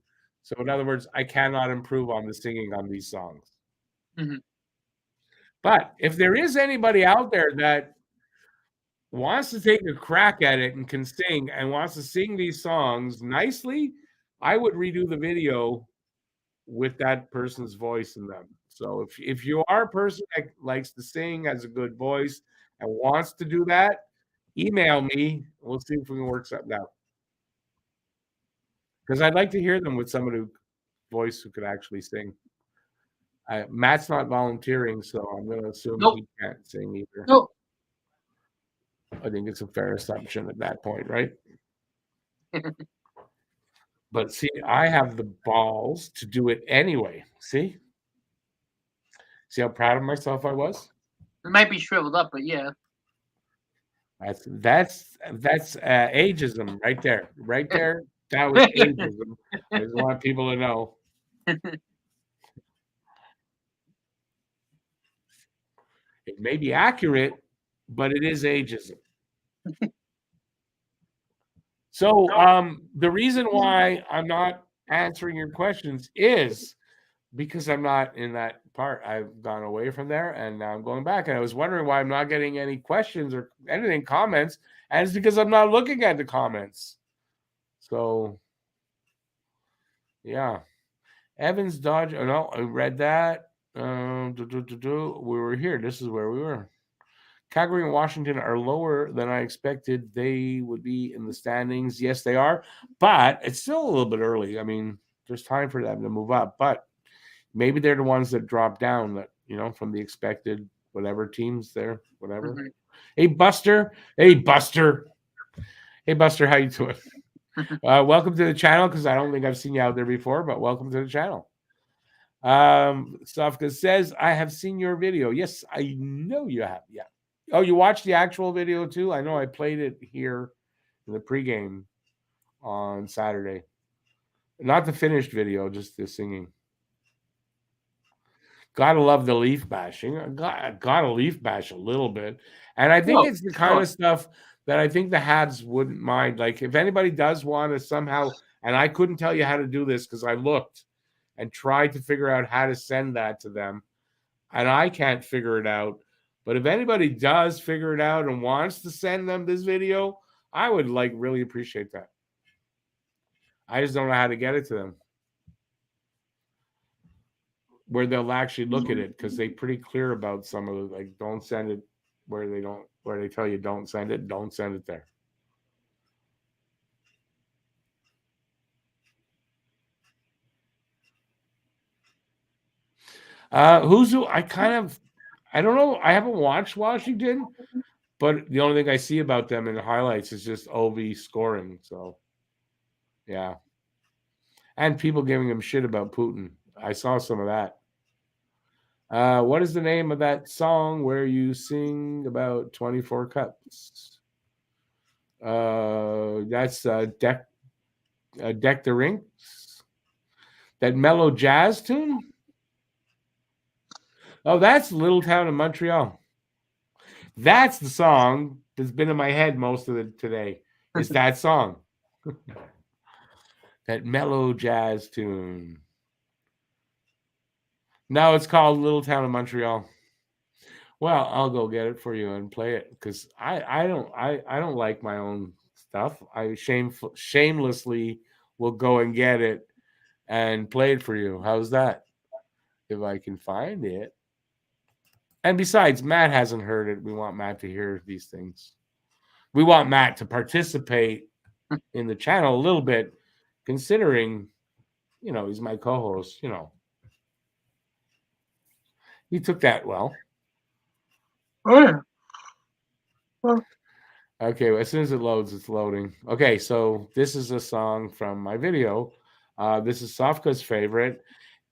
So in other words, I cannot improve on the singing on these songs. Mm-hmm. But if there is anybody out there that wants to take a crack at it and can sing and wants to sing these songs nicely, I would redo the video with that person's voice in them. So if you are a person that likes to sing, has a good voice, and wants to do that, email me. We'll see if we can work something out. Because I'd like to hear them with somebody voice who could actually sing. Matt's not volunteering, so I'm going to assume he can't sing either. Nope. I think it's a fair assumption at that point, right? But see, I have the balls to do it anyway. See how proud of myself I was? It might be shriveled up, but yeah. That's ageism right there. Right there. That was ageism. I just want people to know. It may be accurate, but it is ageism. So the reason why I'm not answering your questions is because I'm not in that part. I've gone away from there and now I'm going back. And I was wondering why I'm not getting any questions or anything, comments. And it's because I'm not looking at the comments. So, yeah. Evans Dodge. Oh, no, I read that. We were here. This is where we were. Calgary and Washington are lower than I expected they would be in the standings. Yes, they are. But it's still a little bit early. I mean, there's time for them to move up. But maybe they're the ones that drop down that, from the expected whatever teams there, whatever. Mm-hmm. Hey, Buster. Hey, Buster, how you doing? Welcome to the channel, because I don't think I've seen you out there before, but welcome to the channel. Sofka says, I have seen your video. Yes, I know you have. Yeah. Oh, you watched the actual video too? I know I played it here in the pregame on Saturday. Not the finished video, just the singing. Gotta love the leaf bashing. Gotta leaf bash a little bit. And I think it's the kind of stuff that I think the Habs wouldn't mind. Like, if anybody does want to somehow, and I couldn't tell you how to do this because I looked and tried to figure out how to send that to them, and I can't figure it out. But if anybody does figure it out and wants to send them this video, I would really appreciate that. I just don't know how to get it to them, where they'll actually look at it, because they're pretty clear about some of the, don't send it where they tell you don't send it there. I don't know. I haven't watched Washington, but the only thing I see about them in the highlights is just OV scoring. So, yeah. And people giving him shit about Putin. I saw some of that. What is the name of that song where you sing about 24 cups? That's Deck the Rinks. That mellow jazz tune? Oh, that's Little Town in Montreal. That's the song that's been in my head most of it today. It's that song. That mellow jazz tune. No, it's called Little Town in Montreal. Well, I'll go get it for you and play it, because I don't like my own stuff. I shamelessly will go and get it and play it for you. How's that? If I can find it. And besides, Matt hasn't heard it. We want Matt to hear these things. We want Matt to participate in the channel a little bit, considering, he's my co-host, He took that well. Oh, yeah. Well. Okay, well, as soon as it loads, it's loading. Okay, so this is a song from my video. This is Sofka's favorite.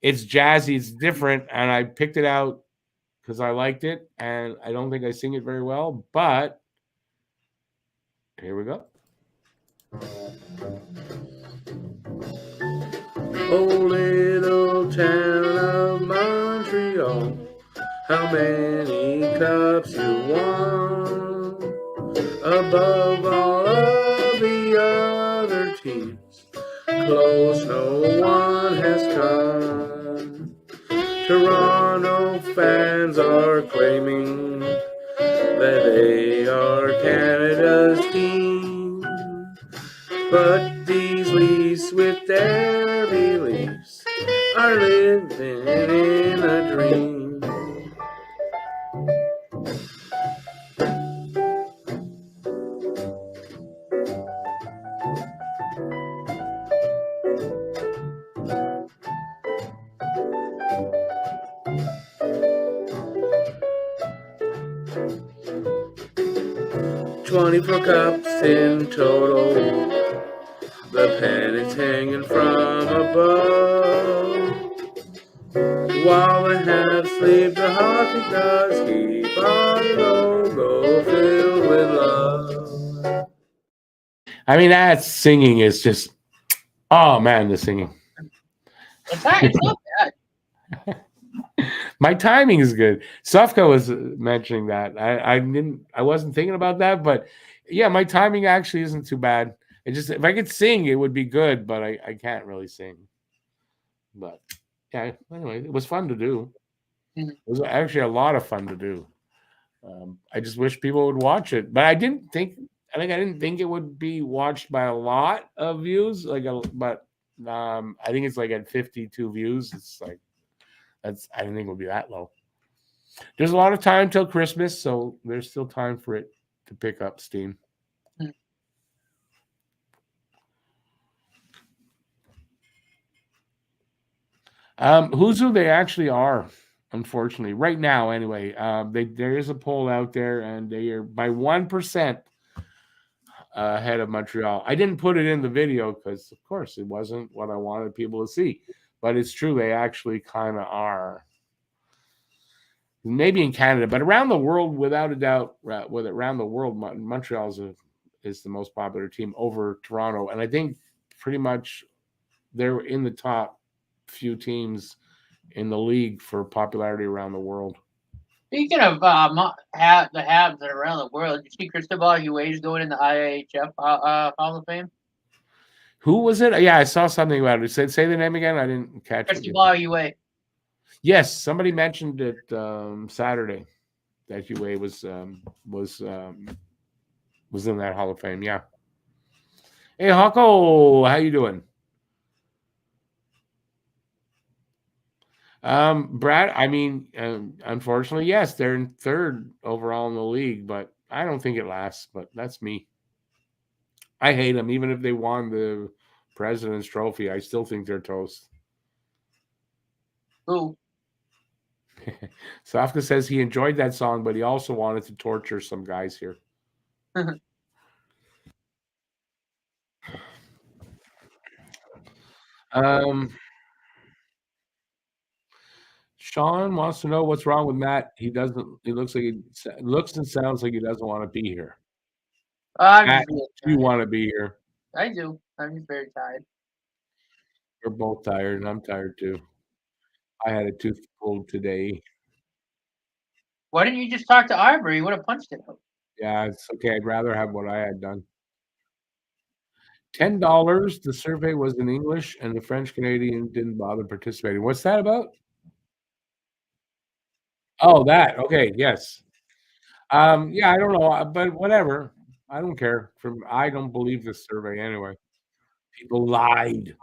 It's jazzy, it's different, and I picked it out because I liked it, and I don't think I sing it very well, but here we go. Oh, little town of Montreal, how many cups you won? Above all of the other teams, close no one has come. Toronto fans are claiming that they are Canada's team, but these Leafs with their 24 cups in total. The pennant's hanging from above. While the Habs sleep, the hockey gods keep on logo filled with love. I mean, that singing is just, oh man, the singing. It's not bad. My timing is good. Sufka was mentioning that. I wasn't thinking about that, but yeah, my timing actually isn't too bad. It just, if I could sing, it would be good, but I can't really sing. But yeah, anyway, it was fun to do. Mhm. It was actually a lot of fun to do. I just wish people would watch it, but I didn't think it would be watched by a lot of views. But I think it's like at 52 views. It's like I didn't think it would be that low. There's a lot of time till Christmas, so there's still time for it to pick up steam. Who's who they actually are, unfortunately, right now. Anyway, there is a poll out there, and they are by 1% ahead of Montreal. I didn't put it in the video because, of course, it wasn't what I wanted people to see. But it's true; they actually kind of are. Maybe in Canada, but around the world, without a doubt, around the world, Montreal is the most popular team over Toronto, and I think pretty much they're in the top few teams in the league for popularity around the world. Speaking of the Habs that are around the world, did you see Cristobal Huez going in the IIHF Hall of Fame? Who was it? Yeah, I saw something about it. Say the name again. I didn't catch it. Cristobal Huez. Yes, somebody mentioned it Saturday that Huey was in that Hall of Fame. Yeah. Hey, Hawko, how you doing? Brad, I mean, unfortunately, yes, they're in third overall in the league, but I don't think it lasts. But that's me. I hate them. Even if they won the President's Trophy, I still think they're toast. Who? Safka says he enjoyed that song, but he also wanted to torture some guys here. Sean wants to know what's wrong with Matt. He doesn't. He looks and sounds like he doesn't want to be here. Matt, you want to be here? I do. I'm just very tired. We're both tired, and I'm tired too. I had a tooth pulled today. Why didn't you just talk to Arbor? He would have punched it out. Yeah, it's okay. I'd rather have what I had done. $10. The survey was in English, and the French Canadian didn't bother participating. What's that about? Oh, that. Okay, yes. Yeah, I don't know, but whatever. I don't care. I don't believe this survey anyway. People lied.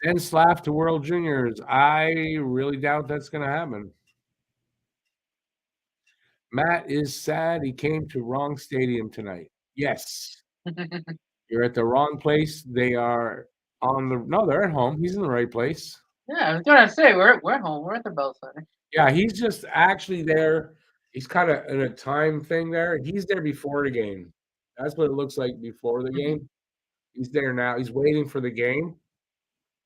Send Slav to World Juniors. I really doubt that's going to happen. Matt is sad he came to wrong stadium tonight. Yes. You're at the wrong place. They are they're at home. He's in the right place. Yeah, I was gonna say we're home. We're at the Bell Center. Yeah, he's just actually there. He's kind of in a time thing there. He's there before the game. That's what it looks like before the game. He's there now. He's waiting for the game.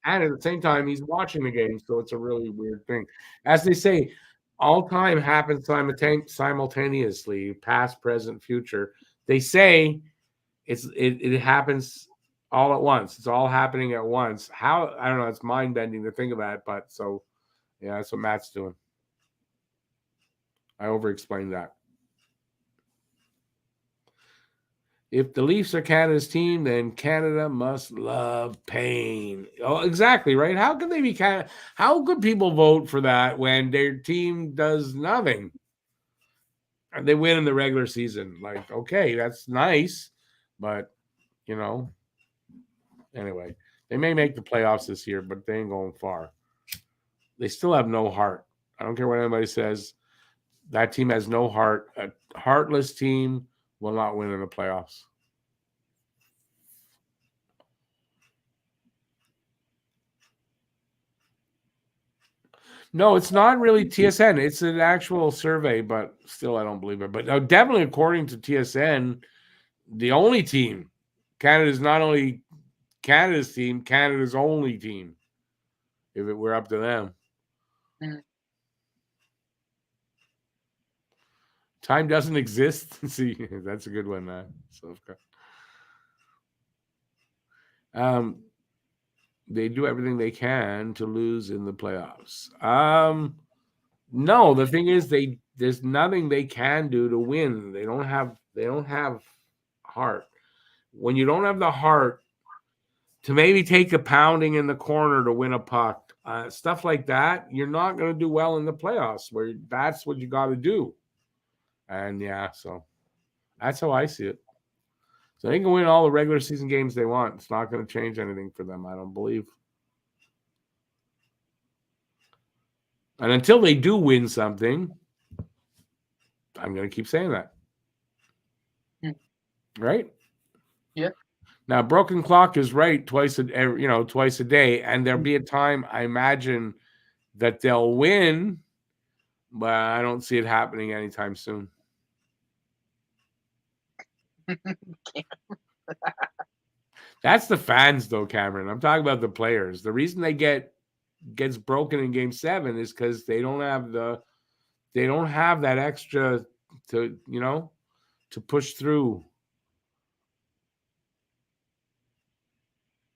And at the same time, he's watching the game. So it's a really weird thing. As they say, all time happens simultaneously, past, present, future. They say it happens all at once. It's all happening at once. How, I don't know, it's mind bending to think about it, but so yeah, that's what Matt's doing. I over explained that. If the Leafs are Canada's team, then Canada must love pain. Oh, exactly, right? How can they be Canada? How could people vote for that when their team does nothing? And they win in the regular season. Like, okay, that's nice, but anyway, they may make the playoffs this year, but they ain't going far. They still have no heart. I don't care what anybody says. That team has no heart. A heartless team will not win in the playoffs. No, it's not really TSN. It's an actual survey, but still, I don't believe it. But definitely, according to TSN, the only team, Canada's not only Canada's team, Canada's only team. If it were up to them. Mm. Time doesn't exist. See, that's a good one, man. So, they do everything they can to lose in the playoffs. No, the thing is, there's nothing they can do to win. They don't have heart. When you don't have the heart to maybe take a pounding in the corner to win a puck, stuff like that, you're not going to do well in the playoffs. Where that's what you got to do. And yeah, so that's how I see it. So they can win all the regular season games they want. It's not going to change anything for them, I don't believe. And until they do win something, I'm going to keep saying that. Right? Yeah. Now, broken clock is right twice a day, and there'll be a time I imagine that they'll win, but I don't see it happening anytime soon. That's the fans, though, Cameron. I'm talking about the players. The reason they gets broken in Game 7 is because they don't have that extra to push through.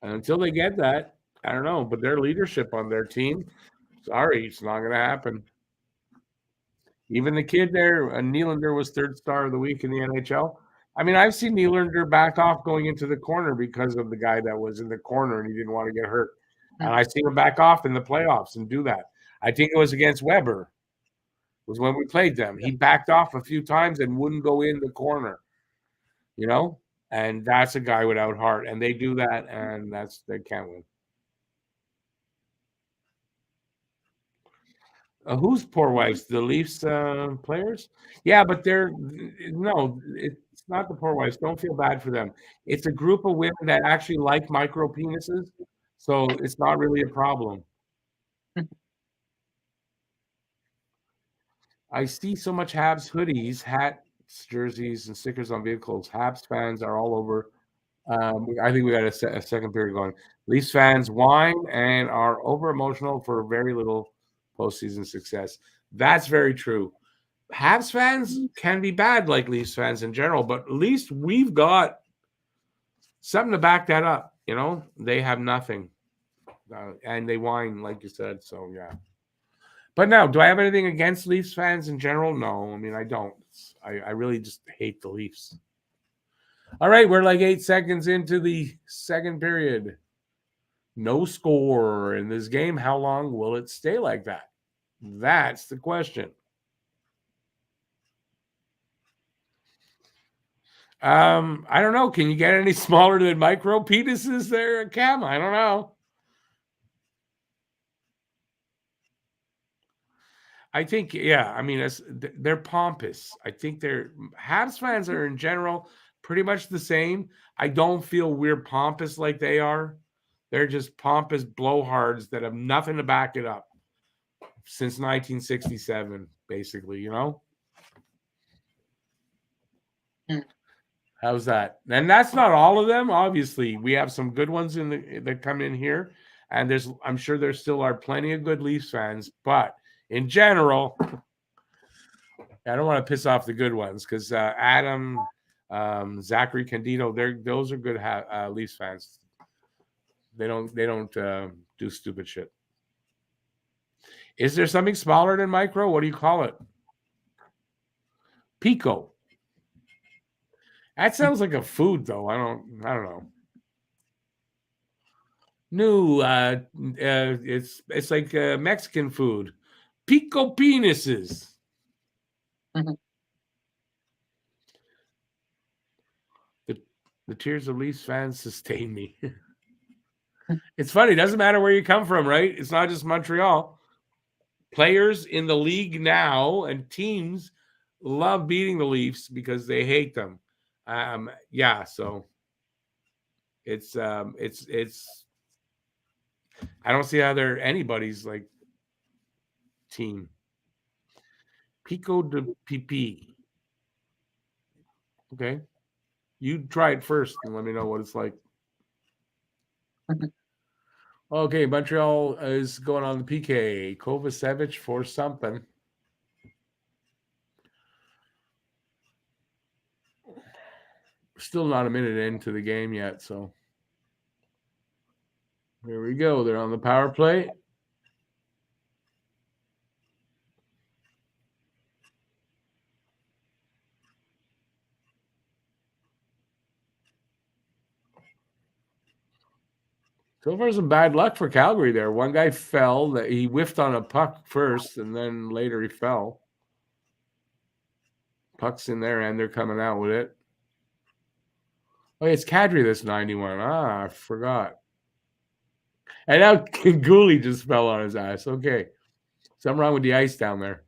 And until they get that, I don't know. But their leadership on their team, sorry, it's not going to happen. Even the kid there, Nylander, was third star of the week in the NHL. I mean, I've seen Nylander back off going into the corner because of the guy that was in the corner and he didn't want to get hurt. And I've seen him back off in the playoffs and do that. I think it was against Weber. Was when we played them. He backed off a few times and wouldn't go in the corner. And that's a guy without heart. And they do that, and they can't win. Who's poor wives? The Leafs players? Yeah, but it's not the poor wives. Don't feel bad for them. It's a group of women that actually like micro penises, so it's not really a problem. I see so much Habs hoodies, hats, jerseys, and stickers on vehicles. Habs fans are all over. I think we got a second period going. Leafs fans whine and are over emotional for very little postseason success. That's very true. Habs fans can be bad like Leafs fans in general, but at least we've got something to back that up. They have nothing, and they whine like you said. So yeah. But now, do I have anything against Leafs fans in general? No, I mean I don't. I really just hate the Leafs. All right, we're like 8 seconds into the second period. No score in this game. How long will it stay like that? That's the question. I don't know. Can you get any smaller than micro penises there, Cam? I don't know. I think, yeah. I mean, they're pompous. I think Habs fans are in general pretty much the same. I don't feel we're pompous like they are. They're just pompous blowhards that have nothing to back it up since 1967, basically, How's that? And that's not all of them. Obviously, we have some good ones that come in here, and I'm sure there still are plenty of good Leafs fans. But in general, I don't want to piss off the good ones because Adam, Zachary Candido, those are good Leafs fans. They don't do stupid shit. Is there something smaller than micro? What do you call it? Pico. That sounds like a food, though. I don't know. No, it's like Mexican food. Pico penises. The tears of Leafs fans sustain me. It's funny. It doesn't matter where you come from, right? It's not just Montreal. Players in the league now and teams love beating the Leafs because they hate them. Yeah, so it's I don't see how anybody's like team. Pico de PP. Okay. You try it first and let me know what it's like. Okay, Montreal is going on the PK. Kovacevic for something. Still not a minute into the game yet, so here we go. They're on the power play. So far, some bad luck for Calgary there. One guy fell. That he whiffed on a puck first, and then later he fell. Puck's in there, and they're coming out with it. Oh, it's Kadri that's 91. I forgot. And now Gooley just fell on his ass. Okay. Something wrong with the ice down there.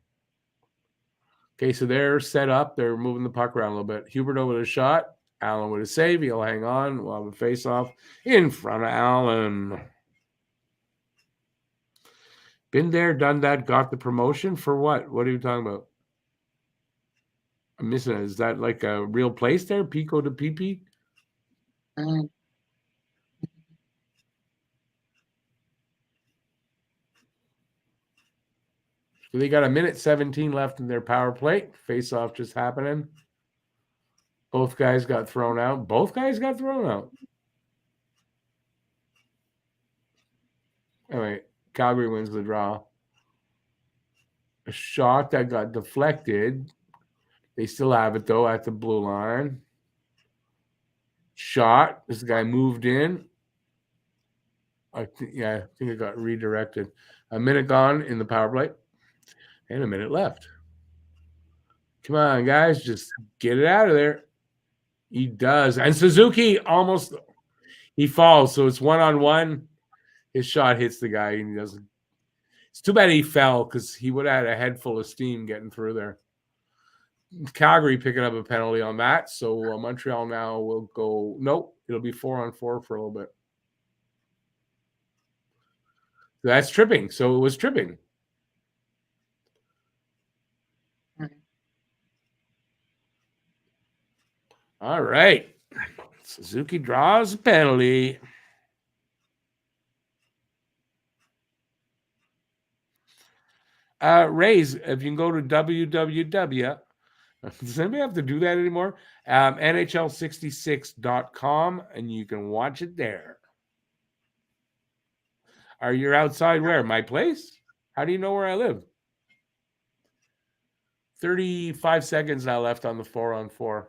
Okay, so they're set up. They're moving the puck around a little bit. Huberdeau with a shot. Allen with a save. He'll hang on. We'll have a face-off in front of Allen. Been there, done that, got the promotion for what? What are you talking about? I'm missing it. Is that like a real place there? Pico de PP? Mm-hmm. So they got a minute 17 left in their power play. Face-off just happening. Both guys got thrown out. Both guys got thrown out. Anyway, Calgary wins the draw. A shot that got deflected. They still have it, though, at the blue line. Shot. This guy moved in. I think it got redirected. A minute gone in the power play. And a minute left. Come on, guys. Just get it out of there. He does. And Suzuki almost – he falls. So it's one-on-one. His shot hits the guy, and he doesn't – it's too bad he fell because he would have had a head full of steam getting through there. Calgary picking up a penalty on that. So Montreal now will go – nope. It'll be 4-on-4 for a little bit. That's tripping. So it was tripping. All right. Suzuki draws a penalty. Rays, if you can go to www. Does anybody have to do that anymore? NHL66.com, and you can watch it there. Are you outside where? My place? How do you know where I live? 35 seconds now left on the 4-on-4.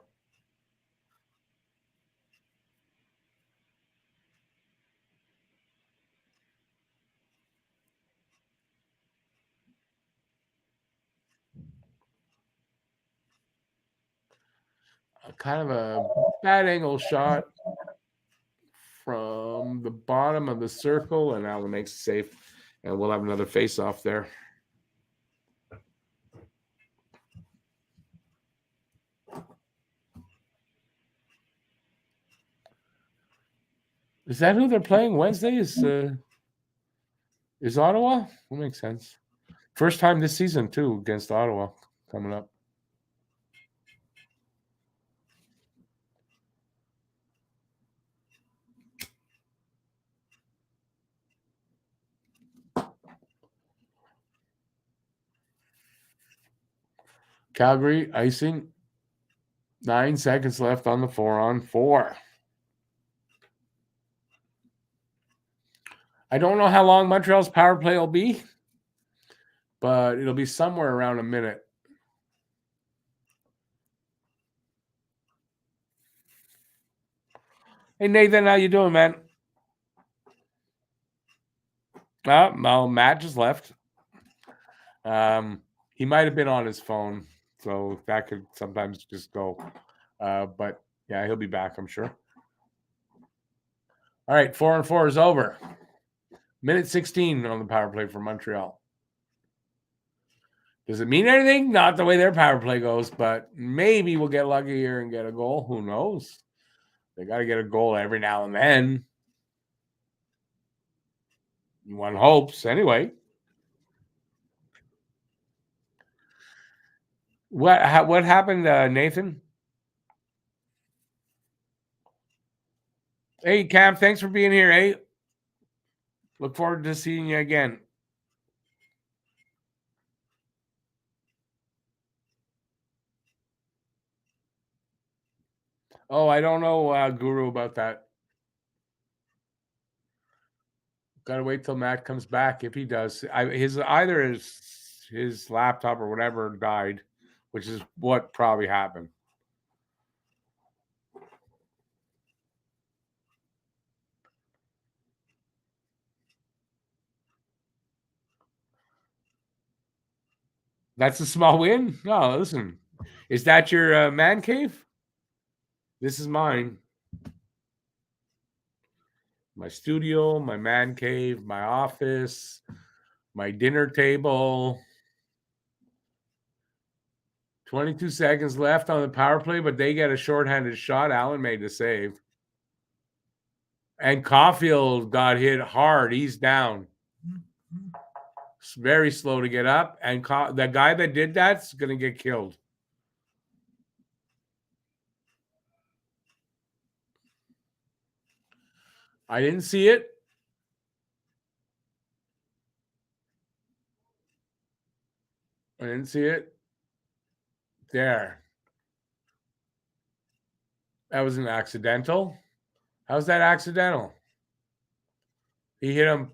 Kind of a bad angle shot from the bottom of the circle, and Allen makes it safe, and we'll have another face-off there. Is that who they're playing Wednesday? Is Ottawa? That makes sense. First time this season, too, against Ottawa coming up. Calgary icing. 9 seconds left on the 4-on-4. I don't know how long Montreal's power play will be, but it'll be somewhere around a minute. Hey, Nathan, how you doing, man? Well, Matt just left. He might have been on his phone, so that could sometimes just go. But, yeah, he'll be back, I'm sure. All right, 4-on-4 is over. Minute 16 on the power play for Montreal. Does it mean anything? Not the way their power play goes, but maybe we'll get lucky here and get a goal. Who knows? They got to get a goal every now and then. One hopes, anyway. What happened, Nathan? Hey, Cam, thanks for being here. Hey, look forward to seeing you again. Oh, I don't know, Guru, about that. Gotta wait till Matt comes back. If he does, either his laptop or whatever died, which is what probably happened. That's a small win. No, listen, is that your man cave? This is mine. My studio, my man cave, my office, my dinner table. 22 seconds left on the power play, but they get a shorthanded shot. Allen made the save. And Caulfield got hit hard. He's down. It's very slow to get up. And the guy that did that's going to get killed. I didn't see it. I didn't see it. There. That was an accidental. How's that accidental? He hit him.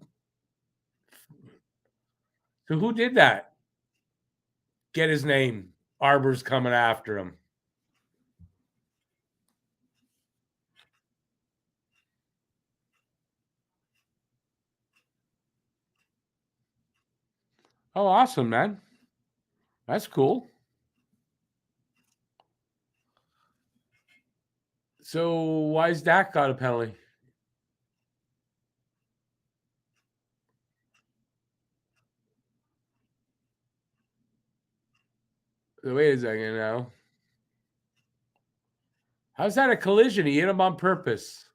So who did that? Get his name. Arbor's coming after him. Oh, awesome, man. That's cool. So why's Dak got a penalty? Wait a second now. How's that a collision? He hit him on purpose.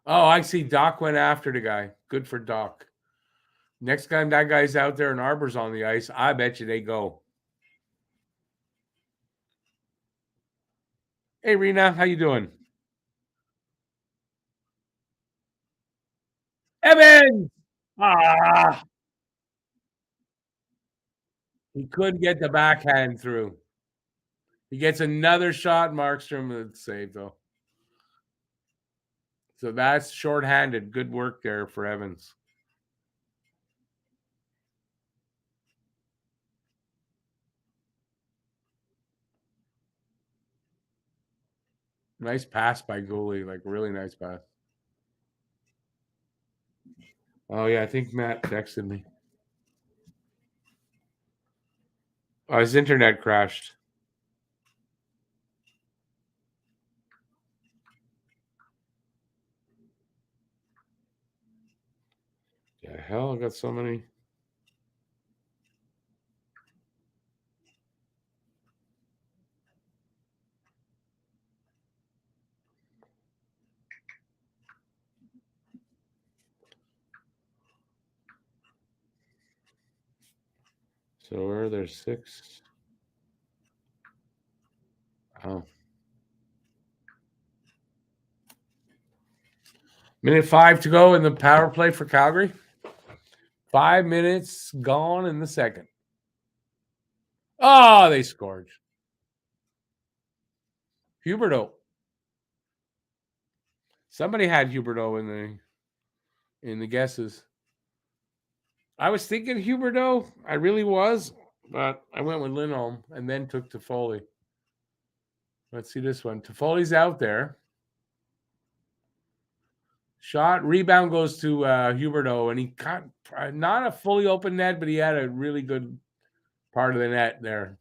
Oh, I see. Doc went after the guy. Good for Doc. Next time that guy's out there and Arbor's on the ice, I bet you they go. Hey, Rena, how you doing? Evans! Ah! He couldn't get the backhand through. He gets another shot. Markstrom would save, though. So that's shorthanded. Good work there for Evans. Nice pass by goalie. Like, really nice pass. Oh, yeah. I think Matt texted me. Oh, his internet crashed. The hell? I got so many. So where are there 6? Oh. Minute 5 to go in the power play for Calgary. 5 minutes gone in the second. Oh, they scored. Huberdeau. Somebody had Huberdeau in the guesses. I was thinking Huberdeau. I really was, but I went with Lindholm and then took Toffoli. Let's see this one. Toffoli's out there. Shot, rebound goes to Huberdeau, and he got not a fully open net, but he had a really good part of the net there.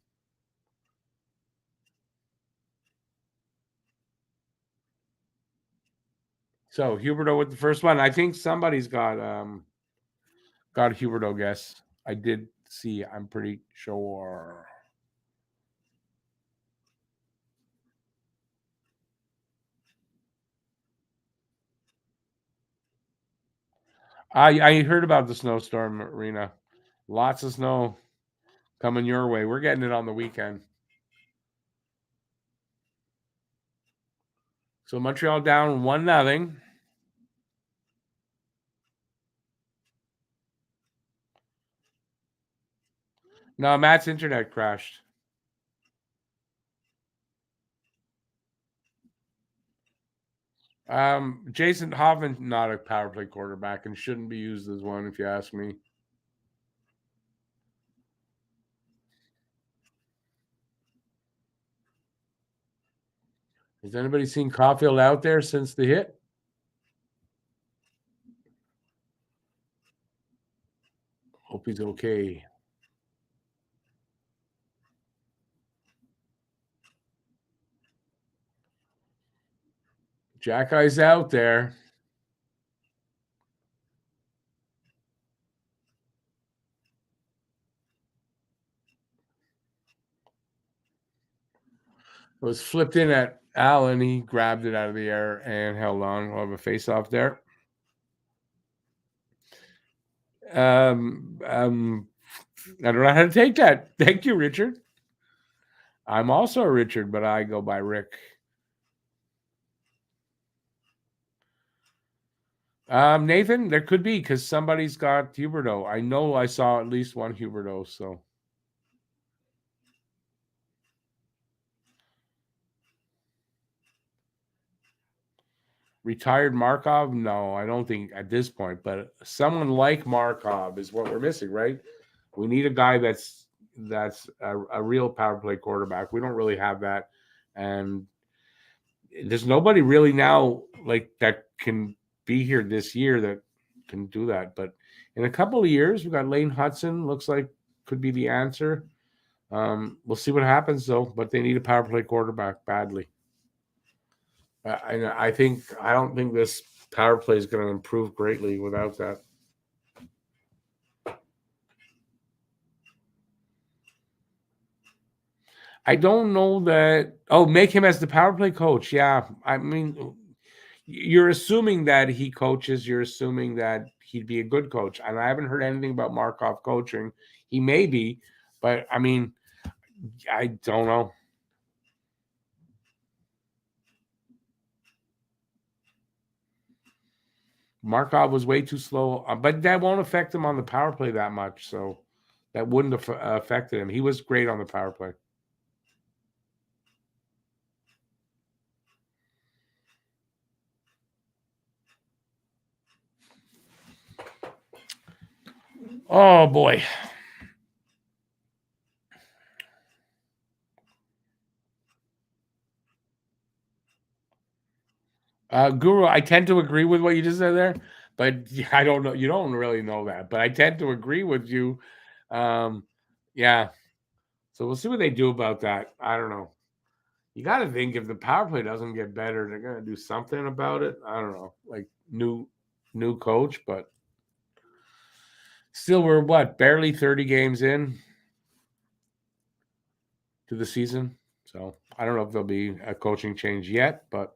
So Huberdeau with the first one. I think somebody's got Huberdeau guess. I did see. I'm pretty sure. I heard about the snowstorm, Arena. Lots of snow coming your way. We're getting it on the weekend. So Montreal down 1-0. No, Matt's internet crashed. Jason Hoffman, not a power play quarterback and shouldn't be used as one, if you ask me. Has anybody seen Caulfield out there since the hit? Hope he's okay. Jack Eye's out there. It was flipped in at Allen. He grabbed it out of the air and held on. We'll have a face-off there. I don't know how to take that. Thank you, Richard. I'm also a Richard, but I go by Rick. Nathan, there could be because somebody's got Huberdeau. I know I saw at least one Huberdeau, so. Retired Markov? No, I don't think at this point, but someone like Markov is what we're missing, right? We need a guy that's a real power play quarterback. We don't really have that. And there's nobody really now like that can be here this year that can do that. But in a couple of years, we've got Lane Hudson, looks like could be the answer. We'll see what happens though, but they need a power play quarterback badly. I don't think this power play is going to improve greatly without that. I don't know that. Oh, make him as the power play coach. Yeah. I mean, you're assuming that he coaches. You're assuming that he'd be a good coach. And I haven't heard anything about Markov coaching. He may be, but I mean, I don't know. Markov was way too slow, but that won't affect him on the power play that much. So that wouldn't have affected him. He was great on the power play. Oh, boy. Guru, I tend to agree with what you just said there, but I don't know. You don't really know that, but I tend to agree with you. Yeah. So we'll see what they do about that. I don't know. You got to think if the power play doesn't get better, they're going to do something about it. I don't know, like new coach, but still, we're barely 30 games in to the season. So I don't know if there'll be a coaching change yet, but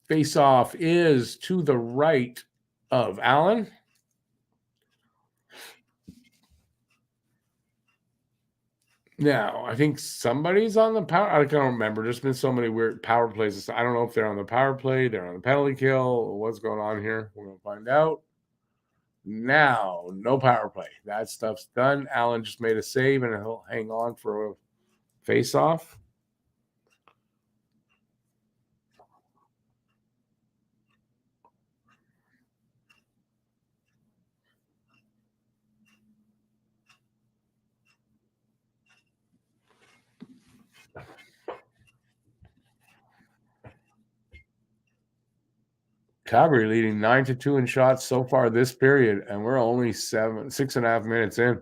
face-off is to the right of Allen. Now, I think somebody's on the power. I don't remember. There's been so many weird power plays. I don't know if they're on the power play, they're on the penalty kill. What's going on here? We're going to find out. Now, no power play. That stuff's done. Allen just made a save, and he'll hang on for a face-off. Calgary leading 9-2 in shots so far this period, and we're only 6.5 minutes in.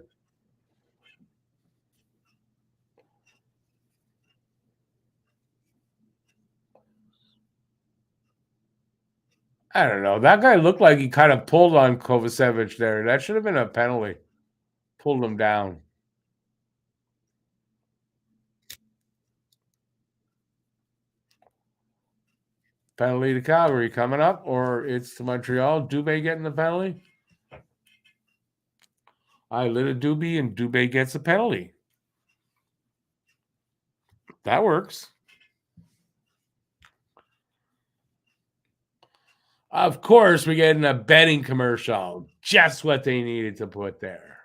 I don't know. That guy looked like he kind of pulled on Kovacevic there. That should have been a penalty. Pulled him down. Penalty to Calgary coming up, or it's to Montreal. Dubé getting the penalty? I lit a doobie and Dubé gets a penalty. That works. Of course, we're getting a betting commercial. Just what they needed to put there.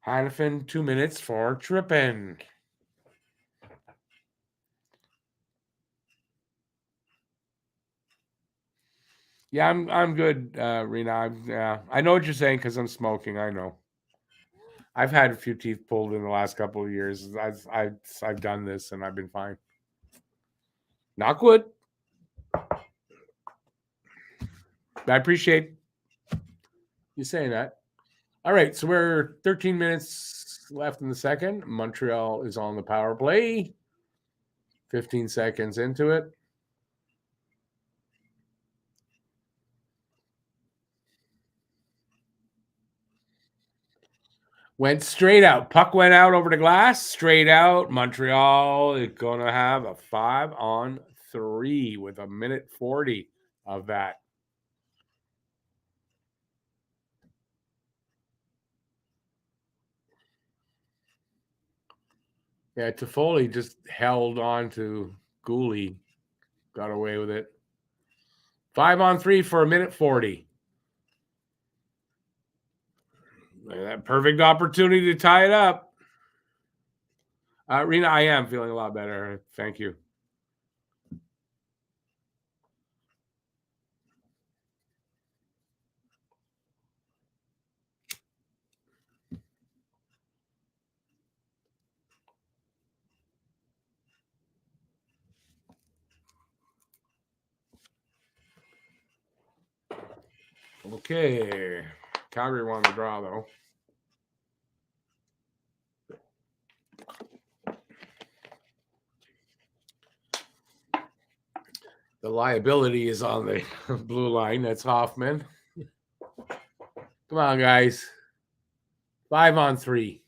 Hannafin, 2 minutes for tripping. Yeah, I'm good, Rena. I know what you're saying because I'm smoking. I know. I've had a few teeth pulled in the last couple of years. I've done this and I've been fine. Knock wood. I appreciate you saying that. All right, so we're 13 minutes left in the second. Montreal is on the power play. 15 seconds into it. Went straight out. Puck went out over the glass. Straight out. Montreal is going to have a 5-on-3 with 1:40 of that. Yeah, Toffoli just held on to Gooley. Got away with it. 5-on-3 for 1:40. That perfect opportunity to tie it up. Rena, I am feeling a lot better. Thank you. Okay. Calgary won the draw, though. The liability is on the blue line. That's Hoffman. Come on, guys. 5-on-3.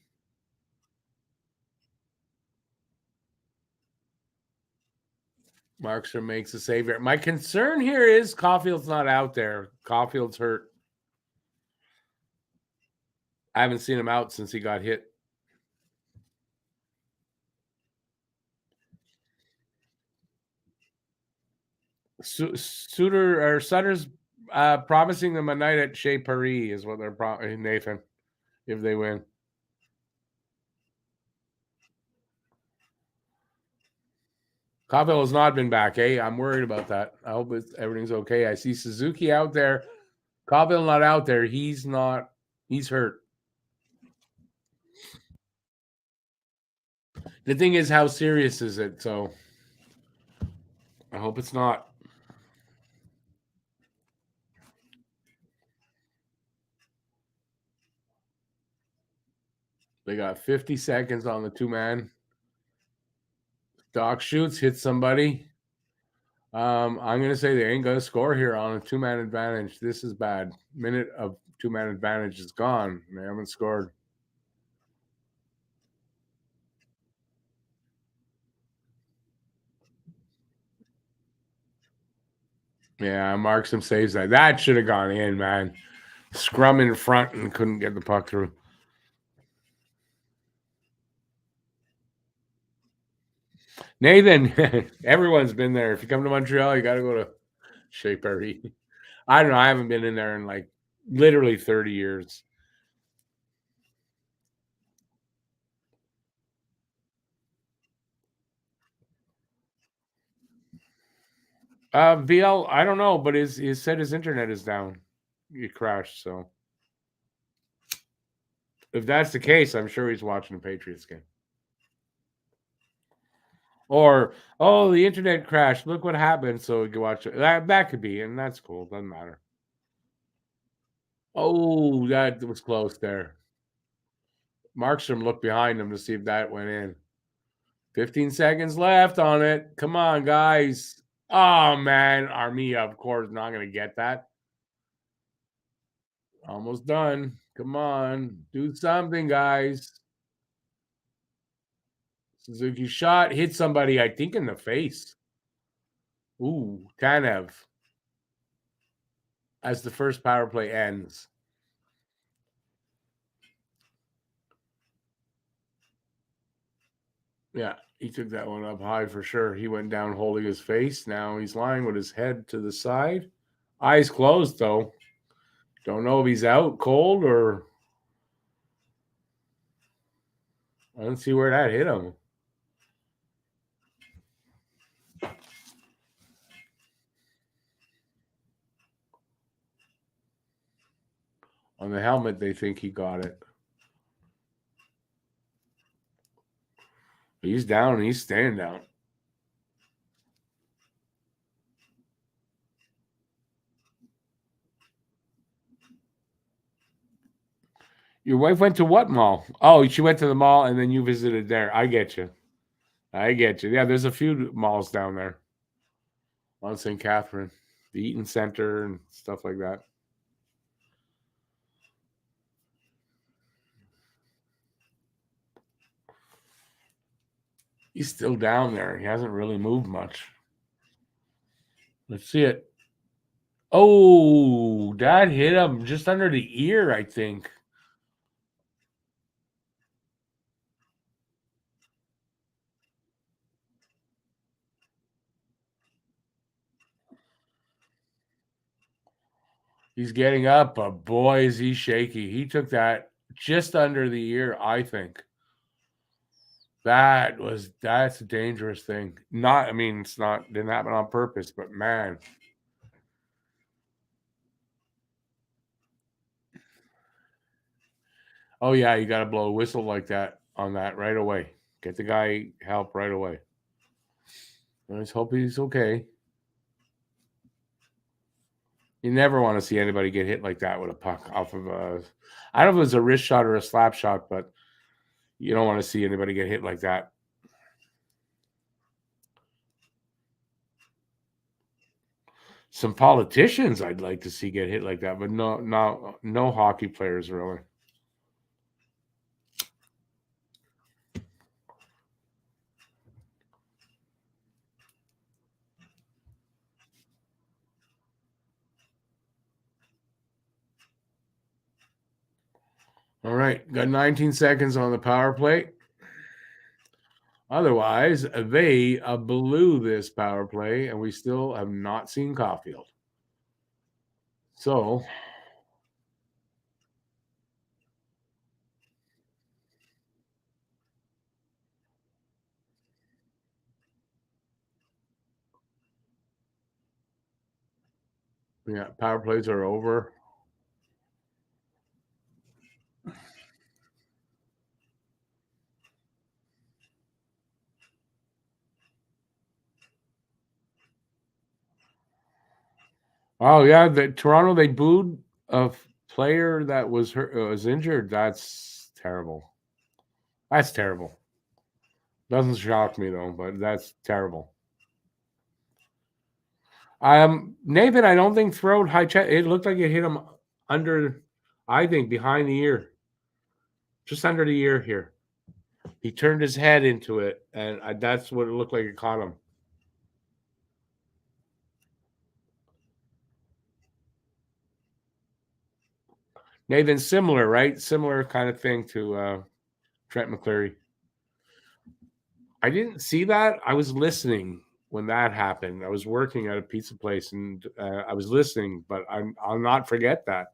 Markstrom makes a save here. My concern here is Caulfield's not out there. Caulfield's hurt. I haven't seen him out since he got hit. Sutter's promising them a night at Chez Paris is what they're Nathan, if they win. Caulfield has not been back, eh? I'm worried about that. I hope everything's okay. I see Suzuki out there. Caulfield not out there. He's hurt. The thing is, how serious is it? So I hope it's not. They got 50 seconds on the 2-man. Doc shoots, hits somebody. I'm going to say they ain't going to score here on a 2-man advantage. This is bad. Minute of 2-man advantage is gone. They haven't scored. Yeah, Markstrom saves that. That should have gone in, man. Scrum in front and couldn't get the puck through. Nathan, everyone's been there. If you come to Montreal, you got to go to Chez Paris. I don't know. I haven't been in there in like literally 30 years. VL, I don't know, but he said his internet is down. It crashed, so if that's the case, I'm sure he's watching the Patriots game. Or, oh, the internet crashed. Look what happened. So we can watch it. That could be, and that's cool. Doesn't matter. Oh, that was close there. Markstrom looked behind him to see if that went in. 15 seconds left on it. Come on, guys. Oh, man. Armia, of course, not going to get that. Almost done. Come on. Do something, guys. Suzuki shot. Hit somebody, I think, in the face. Ooh, Tanev. as the first power play ends. Yeah, he took that one up high for sure. He went down holding his face. Now he's lying with his head to the side. Eyes closed, though. Don't know if he's out cold or... I don't see where that hit him. On the helmet, they think he got it. He's down and he's staying down. Your wife went to what mall? Oh, she went to the mall and then you visited there. I get you. Yeah, there's a few malls down there on St. Catherine, the Eaton Center and stuff like that. He's still down there. He hasn't really moved much. Let's see it. Oh, that hit him just under the ear, I think. He's getting up, but boy, is he shaky. He took that just under the ear, I think. That's a dangerous thing. Didn't happen on purpose, but man. Oh yeah, you gotta blow a whistle like that on that right away. Get the guy help right away. Let's hope he's okay. You never want to see anybody get hit like that with a puck off of a... I don't know if it was a wrist shot or a slap shot, but you don't want to see anybody get hit like that. Some politicians I'd like to see get hit like that, but no hockey players really. All right, got 19 seconds on the power play. Otherwise, they blew this power play, and we still have not seen Caulfield. So, yeah, power plays are over. Oh yeah, Toronto, they booed a player that was injured. That's terrible. That's terrible. Doesn't shock me though, but that's terrible. Nathan, I don't think throwed high chest. It looked like it hit him under, I think, behind the ear, just under the ear here. He turned his head into it, and that's what it looked like. It caught him. Nathan, similar, right? Similar kind of thing to Trent McCleary. I didn't see that. I was listening when that happened. I was working at a pizza place, and I was listening, but I'll not forget that.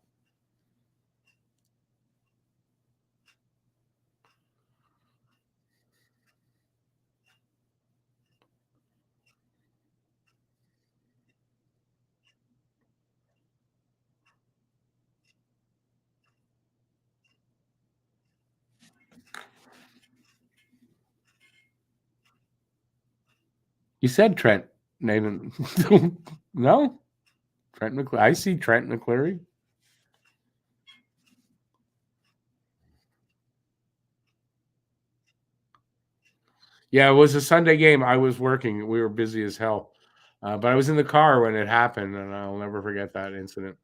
You said Trent, Nathan. No? Trent McCleary. I see Trent McCleary. Yeah, it was a Sunday game. I was working. We were busy as hell. But I was in the car when it happened, and I'll never forget that incident.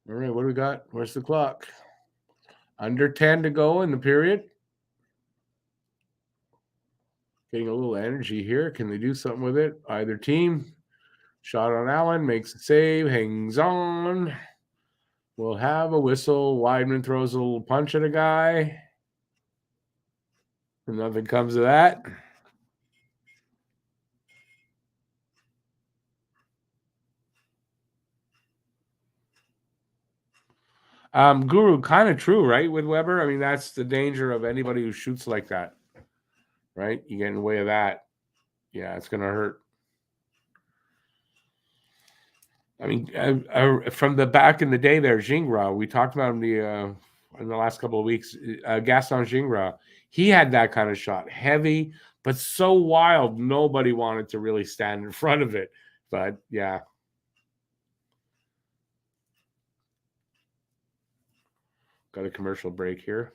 All right, what do we got? Where's the clock? Under 10 to go in the period. Getting a little energy here. Can they do something with it? Either team. Shot on Allen, makes a save, hangs on. We'll have a whistle. Weidman throws a little punch at a guy. And nothing comes of that. Guru, kind of true, right, with Weber? I mean, that's the danger of anybody who shoots like that, right? You get in the way of that. Yeah, it's going to hurt. I mean, from the back in the day there, Gingras, we talked about him in the last couple of weeks, Gaston Gingras, he had that kind of shot. Heavy, but so wild, nobody wanted to really stand in front of it. But, yeah. Got a commercial break here.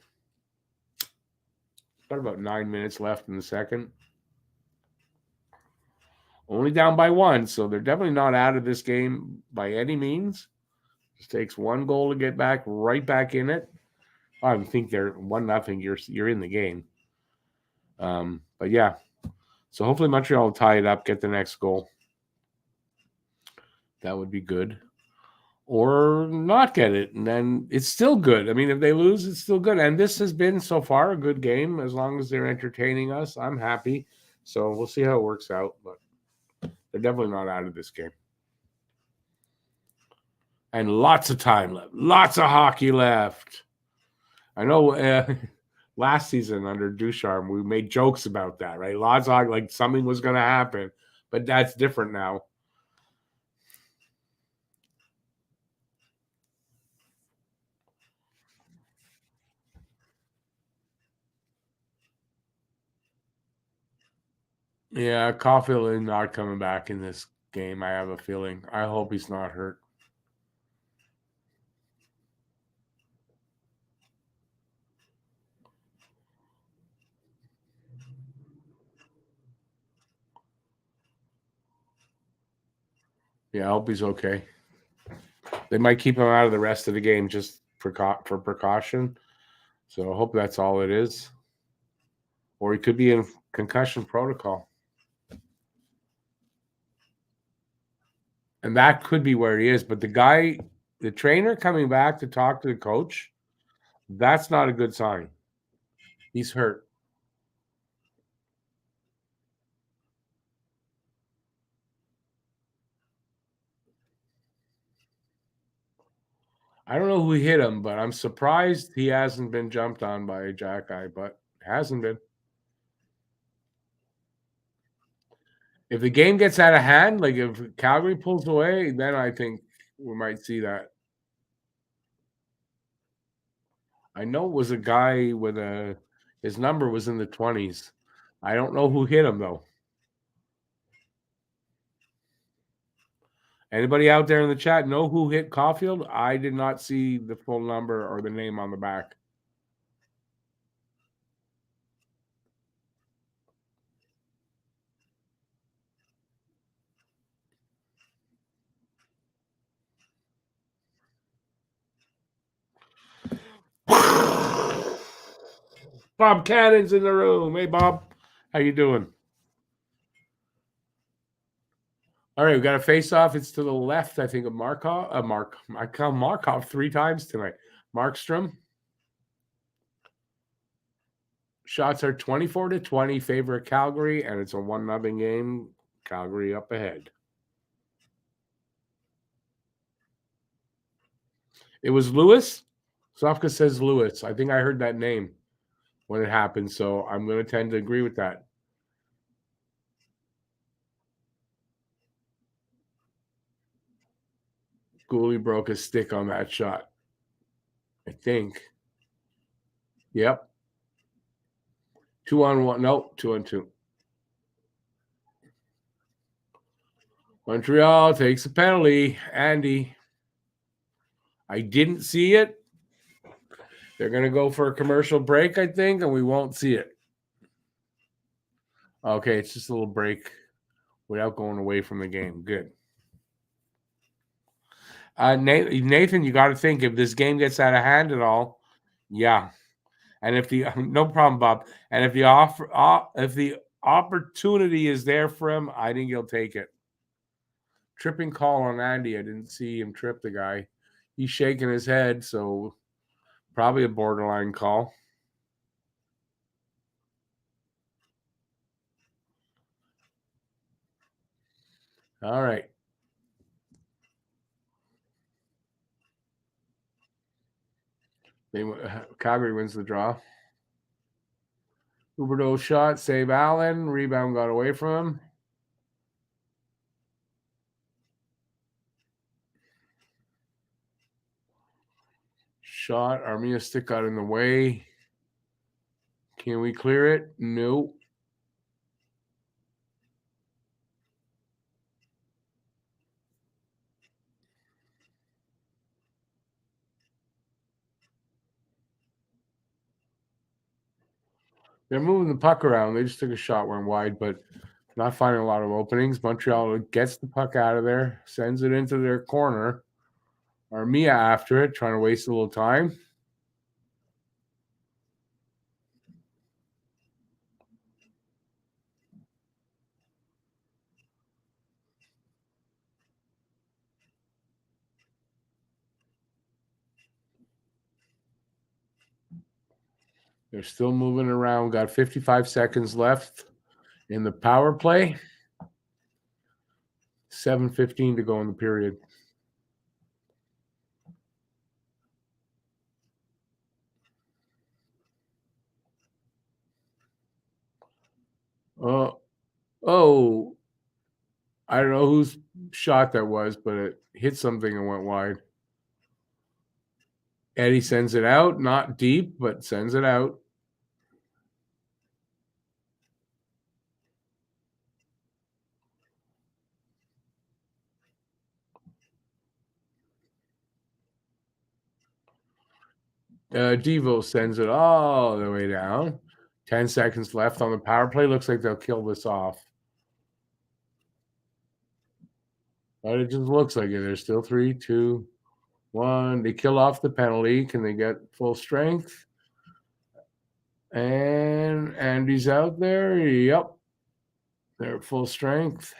Got about 9 minutes left in the second. Only down by 1, so they're definitely not out of this game by any means. Just takes 1 goal to get back, right back in it. I think they're 1-0. You're in the game. But yeah, so hopefully Montreal will tie it up, get the next goal. That would be good. Or not get it, and then it's still good. I mean, if they lose, it's still good. And this has been so far a good game. As long as they're entertaining us, I'm happy. So we'll see how it works out. But they're definitely not out of this game. And lots of time left. Lots of hockey left. I know last season under Ducharme, we made jokes about that, right? Lots of hockey, like something was going to happen. But that's different now. Yeah, Caulfield is not coming back in this game. I have a feeling. I hope he's not hurt. Yeah, I hope he's okay. They might keep him out of the rest of the game just for precaution. So I hope that's all it is. Or he could be in concussion protocol. And that could be where he is. But the trainer coming back to talk to the coach, that's not a good sign. He's hurt. I don't know who hit him, but I'm surprised he hasn't been jumped on by a jack guy, but hasn't been. If the game gets out of hand, like if Calgary pulls away, then I think we might see that. I know it was a guy with his number was in the 20s. I don't know who hit him, though. Anybody out there in the chat know who hit Caulfield? I did not see the full number or the name on the back. Bob Cannon's in the room. Hey, Bob. How you doing? All right, we got a face-off. It's to the left, I think, of Markov. I call Markov 3 times tonight. Markstrom. Shots are 24-20, favor of Calgary, and it's a 1-0 game. Calgary up ahead. It was Lewis. Sofka says Lewis. I think I heard that name when it happened, so I'm going to tend to agree with that. Gooley broke his stick on that shot, I think. Yep. 2-on-1. Nope, 2-on-2. Montreal takes a penalty. Andy. I didn't see it. They're going to go for a commercial break, I think, and we won't see it. Okay, it's just a little break without going away from the game. Good. Nathan, you got to think if this game gets out of hand at all, yeah. And if the no problem, Bob. And if the Opportunity is there for him. I think he'll take it. Tripping call on Andy. I didn't see him trip the guy. He's shaking his head, so probably a borderline call. All right. Calgary wins the draw. Huberdeau shot, save Allen. Rebound got away from him. Shot. Armia stick got in the way. Can we clear it? No. They're moving the puck around. They just took a shot, went wide, but not finding a lot of openings. Montreal gets the puck out of there, sends it into their corner. Armia after it, trying to waste a little time. They're still moving around. Got 55 seconds left in the power play. 7:15 to go in the period. Oh, I don't know whose shot that was, but it hit something and went wide. Eddie sends it out, not deep, but sends it out. Devo sends it all the way down. 10 seconds left on the power play. Looks like they'll kill this off. But it just looks like it. There's still 3, 2, 1. They kill off the penalty. Can they get full strength? And Andy's out there. Yep. They're at full strength.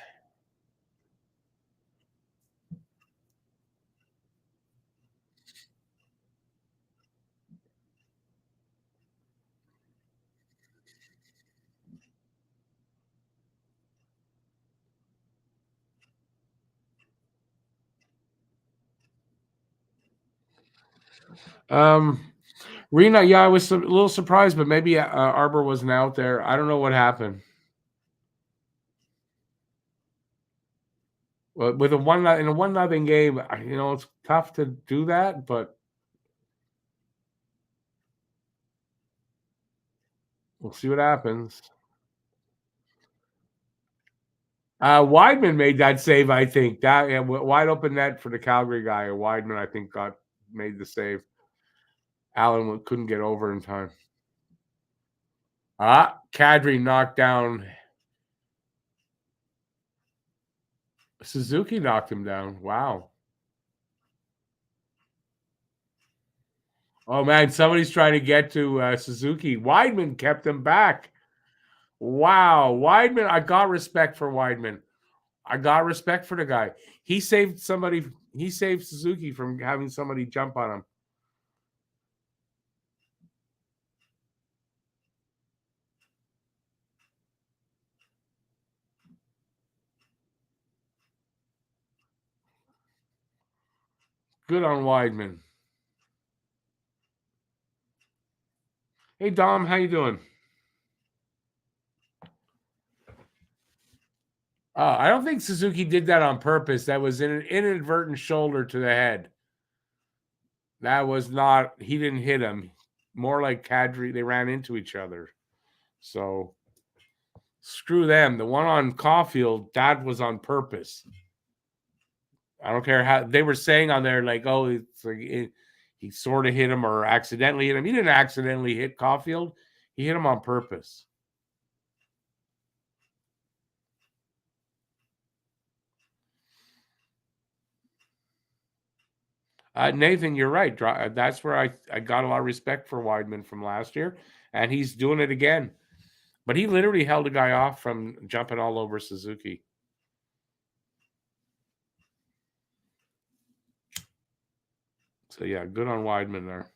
Rena, yeah, I was a little surprised, but maybe Arbor wasn't out there. I don't know what happened. Well, with a 1-0 game, it's tough to do that, but we'll see what happens. Weidman made that save, I think. That wide open net for the Calgary guy. Weidman, I think, made the save. Allen couldn't get over in time. Kadri knocked down. Suzuki knocked him down. Wow. Oh, man, somebody's trying to get to Suzuki. Weidman kept him back. Wow. Weidman, I got respect for Weidman. I got respect for the guy. He saved somebody. He saved Suzuki from having somebody jump on him. Good on Weidman. Hey, Dom, how you doing? I don't think Suzuki did that on purpose. That was an inadvertent shoulder to the head. That was not, he didn't hit him. More like Kadri, they ran into each other. So, screw them. The one on Caulfield, that was on purpose. I don't care how, they were saying on there, like, oh, it's like he sort of hit him or accidentally hit him. He didn't accidentally hit Caulfield. He hit him on purpose. Nathan, you're right. That's where I got a lot of respect for Weidman from last year, and he's doing it again. But he literally held a guy off from jumping all over Suzuki. So, yeah, good on Weidman there.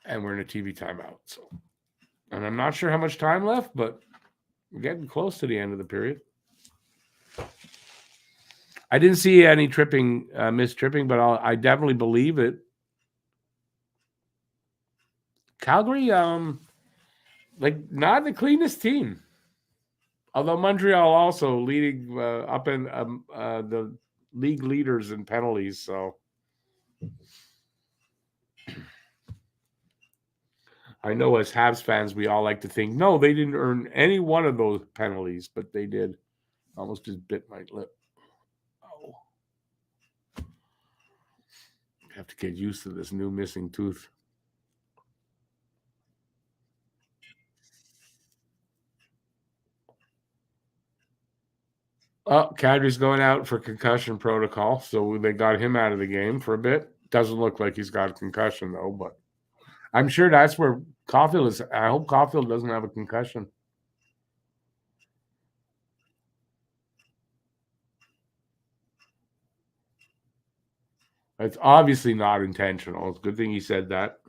And we're in a TV timeout. So, and I'm not sure how much time left, but we're getting close to the end of the period. I didn't see any tripping, missed tripping, but I definitely believe it. Calgary, like not the cleanest team. Although Montreal also leading up in the league leaders in penalties. So I know as Habs fans, we all like to think, no, they didn't earn any one of those penalties, but they did. Almost just bit my lip. Oh. I have to get used to this new missing tooth. Oh, Kadri's going out for concussion protocol, so they got him out of the game for a bit. Doesn't look like he's got a concussion, though, but I'm sure that's where Caulfield is. I hope Caulfield doesn't have a concussion. It's obviously not intentional. It's a good thing he said that.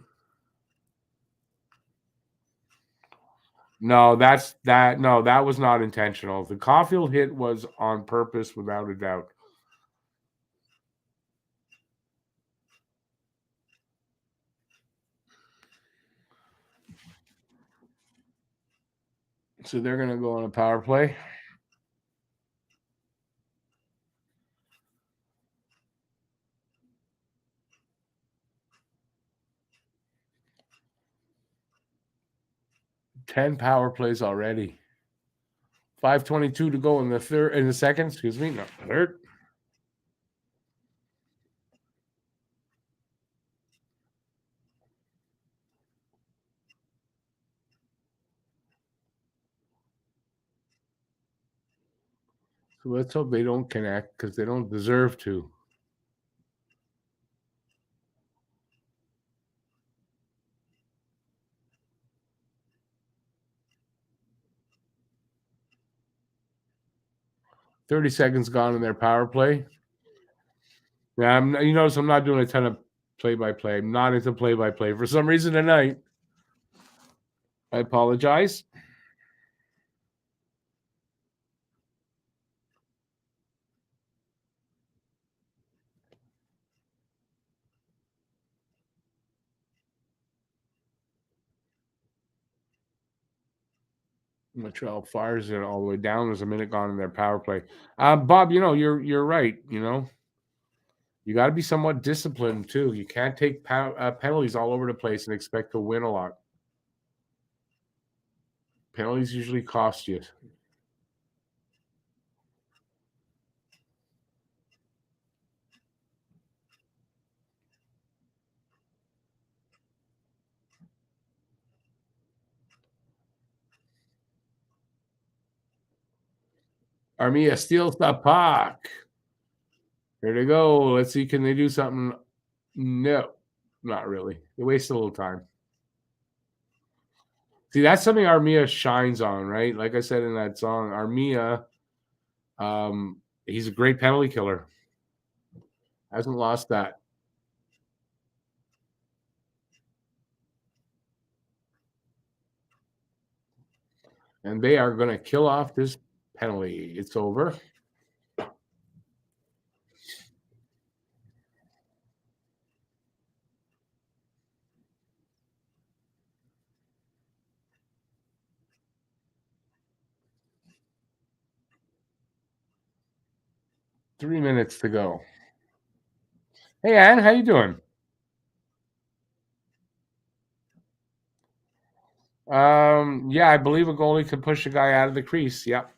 No, that was not intentional. The Caulfield hit was on purpose, without a doubt. So they're going to go on a power play. Ten power plays already. 5:22 to go in the second. Excuse me, not third. So let's hope they don't connect because they don't deserve to. "30 seconds gone in their power play." Yeah, you notice I'm not doing a ton of play-by-play. I'm not into play-by-play for some reason tonight. I apologize. Montreal fires it all the way down. There's a minute gone in their power play. Bob, you're right. You got to be somewhat disciplined too. You can't take penalties all over the place and expect to win a lot. Penalties usually cost you. Armia steals the puck. Here they go. Let's see. Can they do something? No, not really. They waste a little time. See, that's something Armia shines on, right? Like I said in that song, Armia, he's a great penalty killer. Hasn't lost that. And they are going to kill off this penalty. It's over. Three minutes to go. Hey, Ann, how you doing? Yeah, I believe a goalie could push a guy out of the crease. Yep.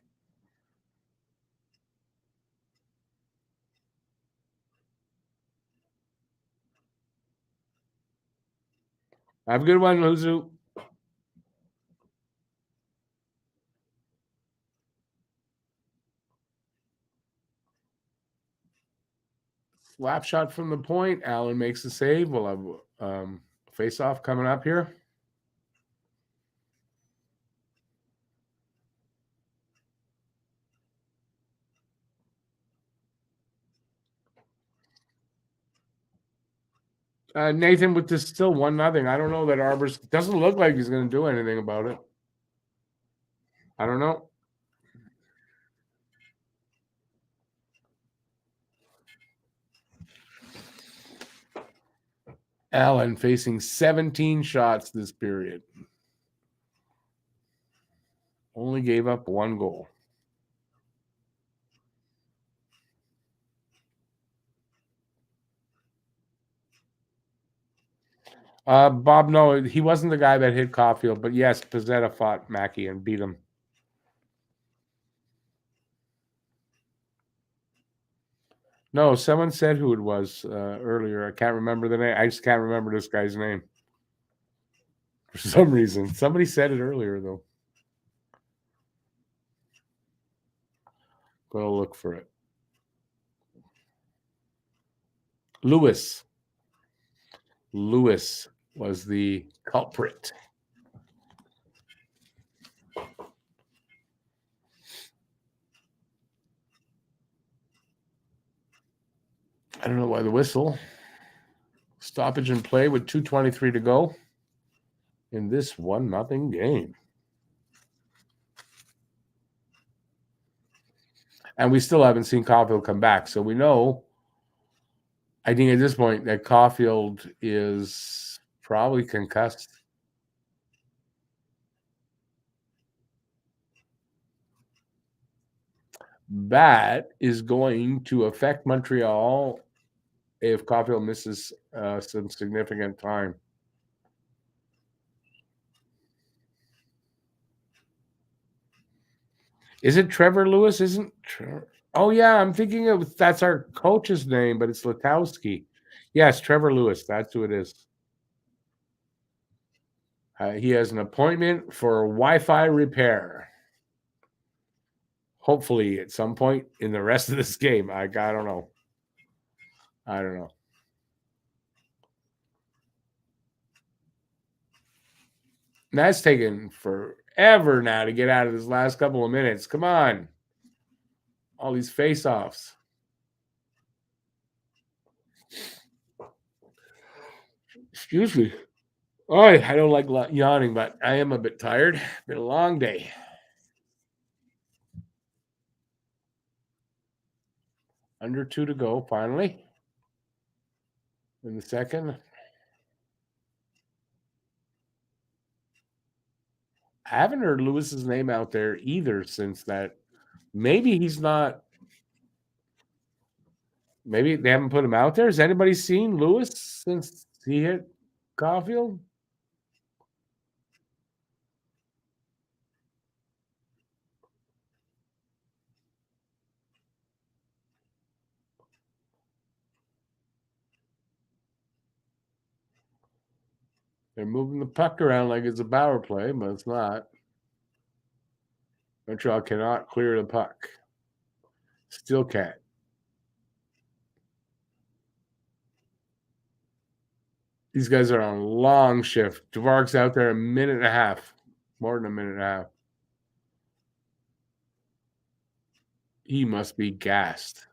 Have a good one, Luzu. slap shot from the point. Allen makes the save. We'll have face-off coming up here. Nathan, with this still 1-0, I don't know that Arbors doesn't look like he's going to do anything about it. I don't know. Allen facing 17 shots this period. Only gave up 1 goal. Bob, no, he wasn't the guy that hit Caulfield, but yes, Pizzetta fought Mackey and beat him. No, someone said who it was earlier. I can't remember the name. I just can't remember this guy's name for some reason. Somebody said it earlier, though. Gonna look for it. Lewis was the culprit. I don't know why the whistle. Stoppage in play with 2:23 to go in this 1-0 game. And we still haven't seen Caulfield come back. So we know, I think at this point, that Caulfield is probably concussed. That is going to affect Montreal if Caulfield misses some significant time. Is it Trevor Lewis? Isn't Trevor? Oh, yeah, I'm thinking that's our coach's name, but it's Latowski. Yes, Trevor Lewis. That's who it is. He has an appointment for Wi-Fi repair. Hopefully at some point in the rest of this game. I don't know. I don't know. That's taken forever now to get out of this last couple of minutes. Come on. All these face-offs. Excuse me. Oh, I don't like yawning, but I am a bit tired. Been a long day. Under 2 to go, finally. In the second. I haven't heard Lewis's name out there either since that. Maybe he's not. Maybe they haven't put him out there. Has anybody seen Lewis since he hit Caulfield? They're moving the puck around like it's a power play, but it's not. Montreal cannot clear the puck. Still can't. These guys are on a long shift. Dvorak's out there a minute and a half. More than a minute and a half. He must be gassed.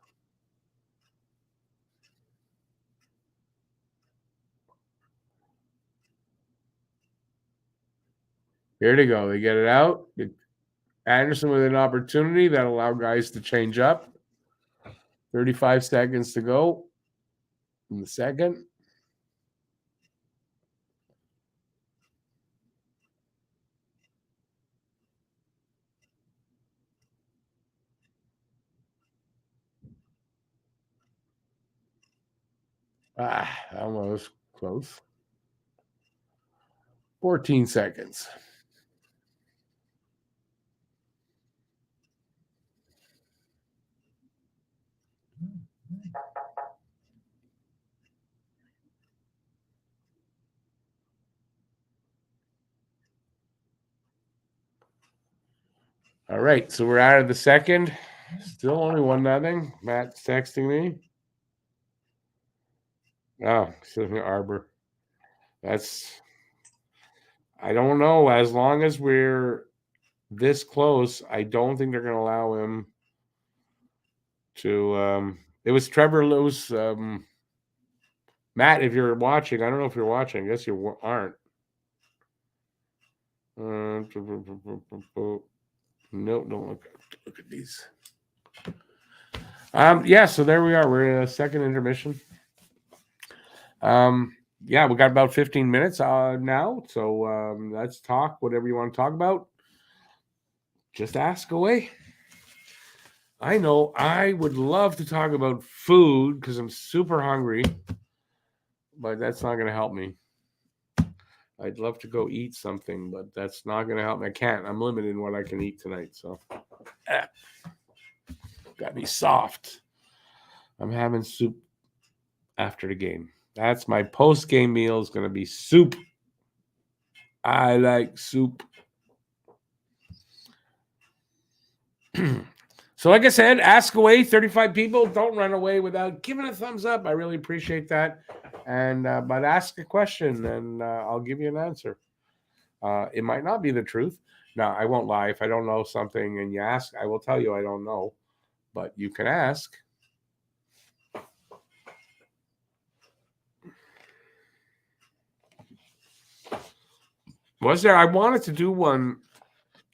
Here they go. They get it out. Anderson with an opportunity that allow guys to change up. 35 seconds to go in the second. Almost close. 14 seconds. All right, so we're out of the second. Still only 1-0. Matt's texting me. Oh, Pacific Arbor. I don't know. As long as we're this close, I don't think they're going to allow him to. It was Trevor Lewis. Matt, if you're watching, I don't know if you're watching. I guess you aren't. Nope, don't look at these. Yeah, so there we are. We're in a second intermission. Yeah, we got about 15 minutes now, so let's talk whatever you want to talk about. Just ask away. I know I would love to talk about food because I'm super hungry, but that's not going to help me. I'd love to go eat something, but that's not going to help me. I can't. I'm limited in what I can eat tonight, so got to be soft. I'm having soup after the game. That's my post-game meal is going to be soup. I like soup. So like I said, ask away. 35 people. Don't run away without giving a thumbs up. I really appreciate that. And but ask a question, and I'll give you an answer. It might not be the truth. Now, I won't lie. If I don't know something and you ask, I will tell you I don't know. But you can ask. Was there? I wanted to do one.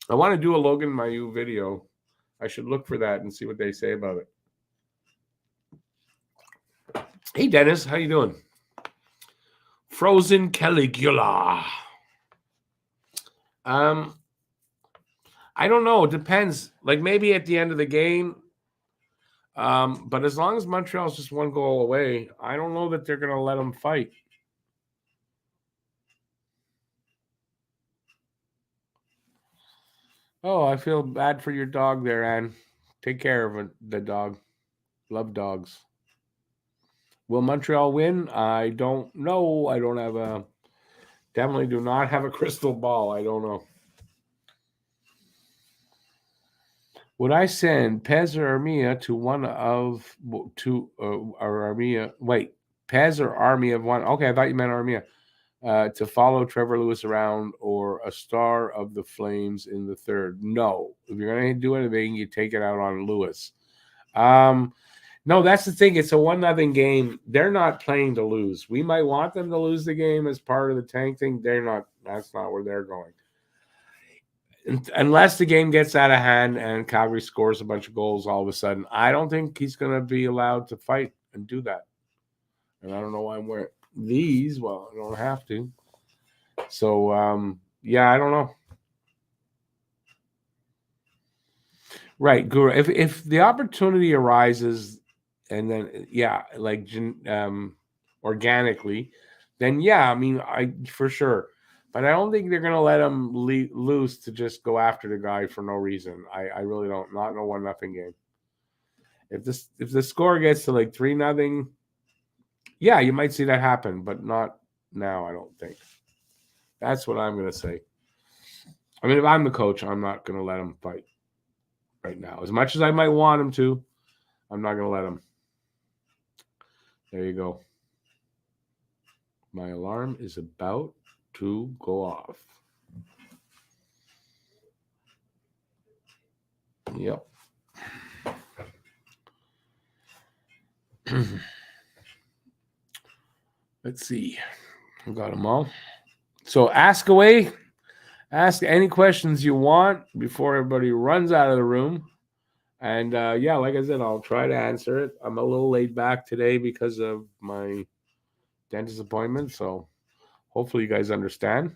I want to do a Logan Mayu video. I should look for that and see what they say about it. Hey, Dennis, how you doing? Frozen Caligula. I don't know. It depends. Like maybe at the end of the game. But as long as Montreal's just one goal away, I don't know that they're going to let them fight. Oh, I feel bad for your dog there, Anne. Take care of the dog. Love dogs. Will Montreal win? I don't know. I don't have definitely do not have a crystal ball. I don't know. Would I send Pez or Armia to one of two or Armia? Wait, Pez or Army of one? Okay, I thought you meant Armia. To follow Trevor Lewis around or a star of the Flames in the third. No. If you're going to do anything, you take it out on Lewis. No, that's the thing. It's a 1-0 game. They're not playing to lose. We might want them to lose the game as part of the tank thing. They're not. That's not where they're going. Unless the game gets out of hand and Calgary scores a bunch of goals all of a sudden, I don't think he's going to be allowed to fight and do that. And I don't know why I'm wearing these. Well, I don't have to. So, yeah, I don't know. Right, Guru. If the opportunity arises, and then like organically, then I mean, I for sure. But I don't think they're going to let him loose to just go after the guy for no reason. I really don't. Not in a 1-0 game. If the score gets to like 3-0, you might see that happen, but not now. I don't think. That's what I'm going to say. I mean, if I'm the coach, I'm not going to let him fight right now. As much as I might want him to, I'm not going to let him. There you go. My alarm is about to go off. Yep. Let's see. I've got them all. So ask away. Ask any questions you want before everybody runs out of the room. And like I said, I'll try to answer it. I'm a little laid back today because of my dentist appointment. So hopefully you guys understand.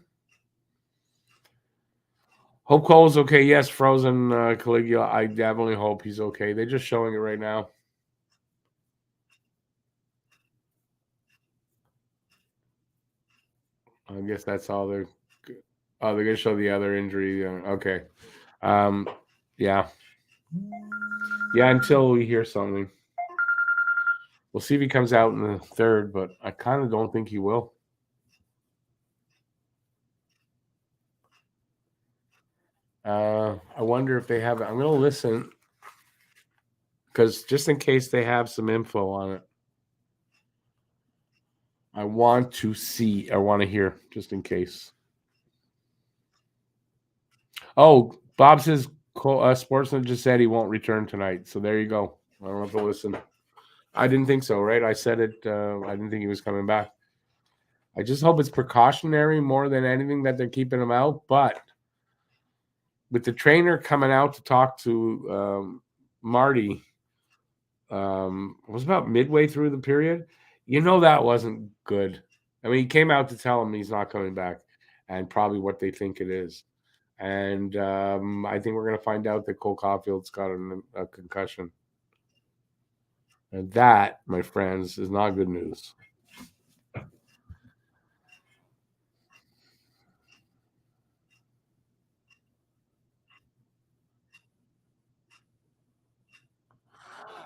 Hope Cole's okay. Yes, Frozen Caligula. I definitely hope he's okay. They're just showing it right now. I guess that's all they're. Oh, they're gonna show the other injury. Okay. Yeah. Until we hear something, we'll see if he comes out in the third. But I kind of don't think he will. I wonder if they have it. I'm gonna listen because just in case they have some info on it. I want to hear, just in case. Oh, Bob says Sportsman just said he won't return tonight. So there you go. I don't have to listen. I didn't think so, right? I said it. I didn't think he was coming back. I just hope it's precautionary more than anything that they're keeping him out. But with the trainer coming out to talk to Marty, it was about midway through the period. That wasn't good. I mean, he came out to tell him he's not coming back, and probably what they think it is. And I think we're going to find out that Cole Caulfield's got a concussion. And that, my friends, is not good news.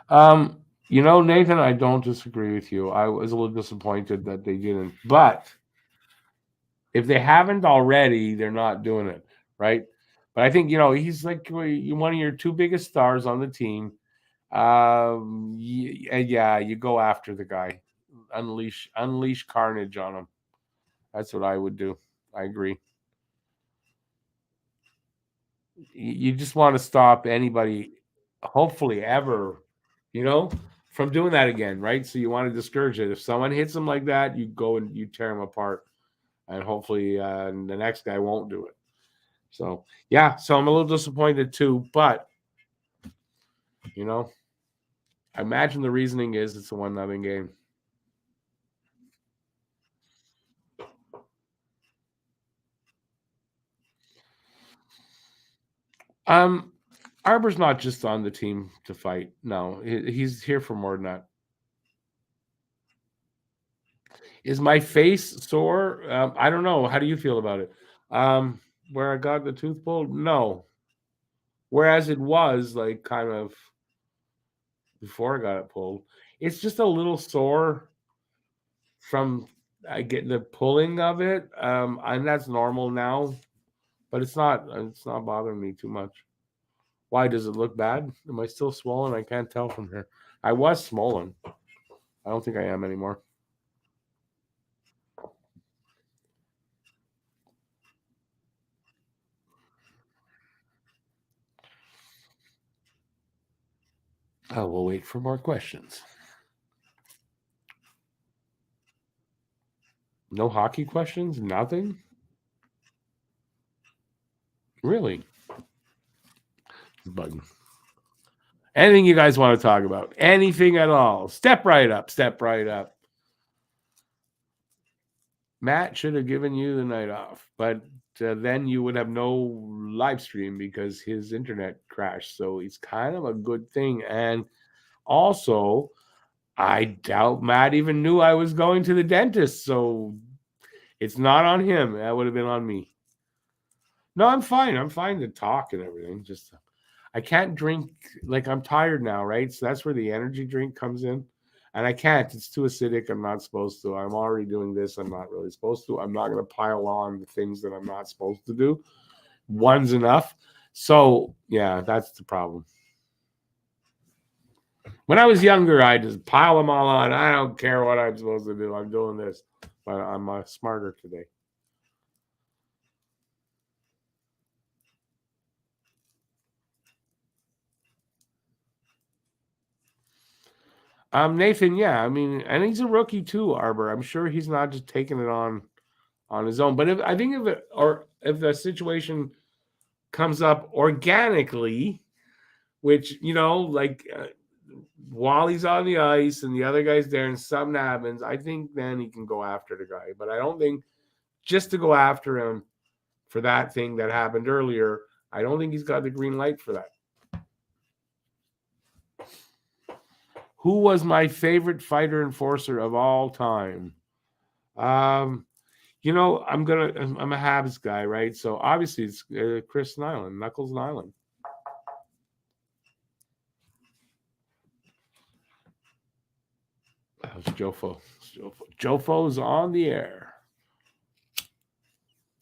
Nathan, I don't disagree with you. I was a little disappointed that they didn't. But if they haven't already, they're not doing it, right? But I think, he's like one of your two biggest stars on the team. You go after the guy. Unleash carnage on him. That's what I would do. I agree. You just want to stop anybody, hopefully ever, from doing that again, right? So you want to discourage it. If someone hits him like that, you go and you tear him apart, and hopefully the next guy won't do it. So yeah, so I'm a little disappointed too, but I imagine the reasoning is it's a 1-0 game. Arbor's not just on the team to fight. No, he's here for more than that. Is my face sore? I don't know. How do you feel about it? Where I got the tooth pulled? No. Whereas it was like kind of before I got it pulled. It's just a little sore from I get the pulling of it. And that's normal now. But it's not bothering me too much. Why does it look bad? Am I still swollen? I can't tell from here. I was swollen. I don't think I am anymore. Oh, we'll wait for more questions. No hockey questions? Nothing? Really? Bugging. Anything you guys want to talk about? Anything at all? Step right up. Step right up. Matt should have given you the night off, but then you would have no live stream because his internet crashed. So it's kind of a good thing. And also, I doubt Matt even knew I was going to the dentist. So it's not on him. That would have been on me. No, I'm fine. I'm fine to talk and everything. Just I can't drink. Like, I'm tired now, right? So that's where the energy drink comes in. And I can't. It's too acidic. I'm not supposed to. I'm already doing this. I'm not really supposed to. I'm not going to pile on the things that I'm not supposed to do. One's enough. So, yeah, that's the problem. When I was younger, I just pile them all on. I don't care what I'm supposed to do. I'm doing this. But I'm smarter today. Nathan, yeah, I mean, and he's a rookie too, Arbor. I'm sure he's not just taking it on his own. But if the situation comes up organically, which while he's on the ice and the other guy's there and something happens, I think then he can go after the guy. But I don't think just to go after him for that thing that happened earlier, I don't think he's got the green light for that. Who was my favorite fighter enforcer of all time? I'm a Habs guy, right? So obviously it's Chris Nyland, Knuckles Nyland. That was Jofo. Jofo's on the air.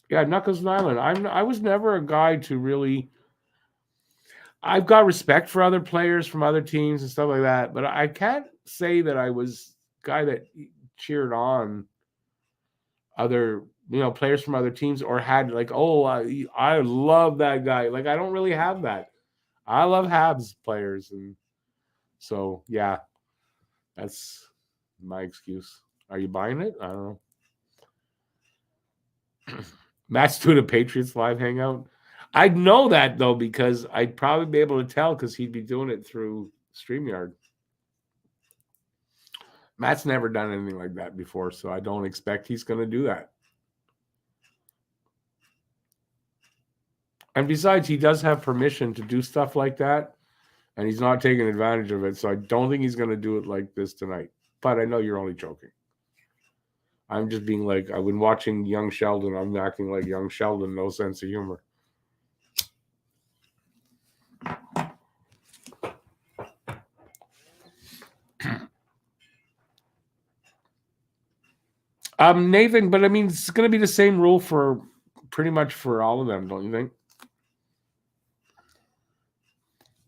Yeah, Knuckles Nyland. I was never a guy to really. I've got respect for other players from other teams and stuff like that, but I can't say that I was a guy that cheered on other players from other teams, or had like, oh, I love that guy. Like, I don't really have that. I love Habs players, and so yeah, that's my excuse. Are you buying it? I don't know. Matt's doing a Patriots live hangout. I'd know that though, because I'd probably be able to tell because he'd be doing it through StreamYard. Matt's never done anything like that before, so I don't expect he's going to do that. And besides, he does have permission to do stuff like that, and he's not taking advantage of it, so I don't think he's going to do it like this tonight. But I know you're only joking. I'm just being like, I've been watching young Sheldon. I'm acting like young Sheldon, no sense of humor. Nathan, but I mean, it's going to be the same rule for pretty much for all of them, don't you think?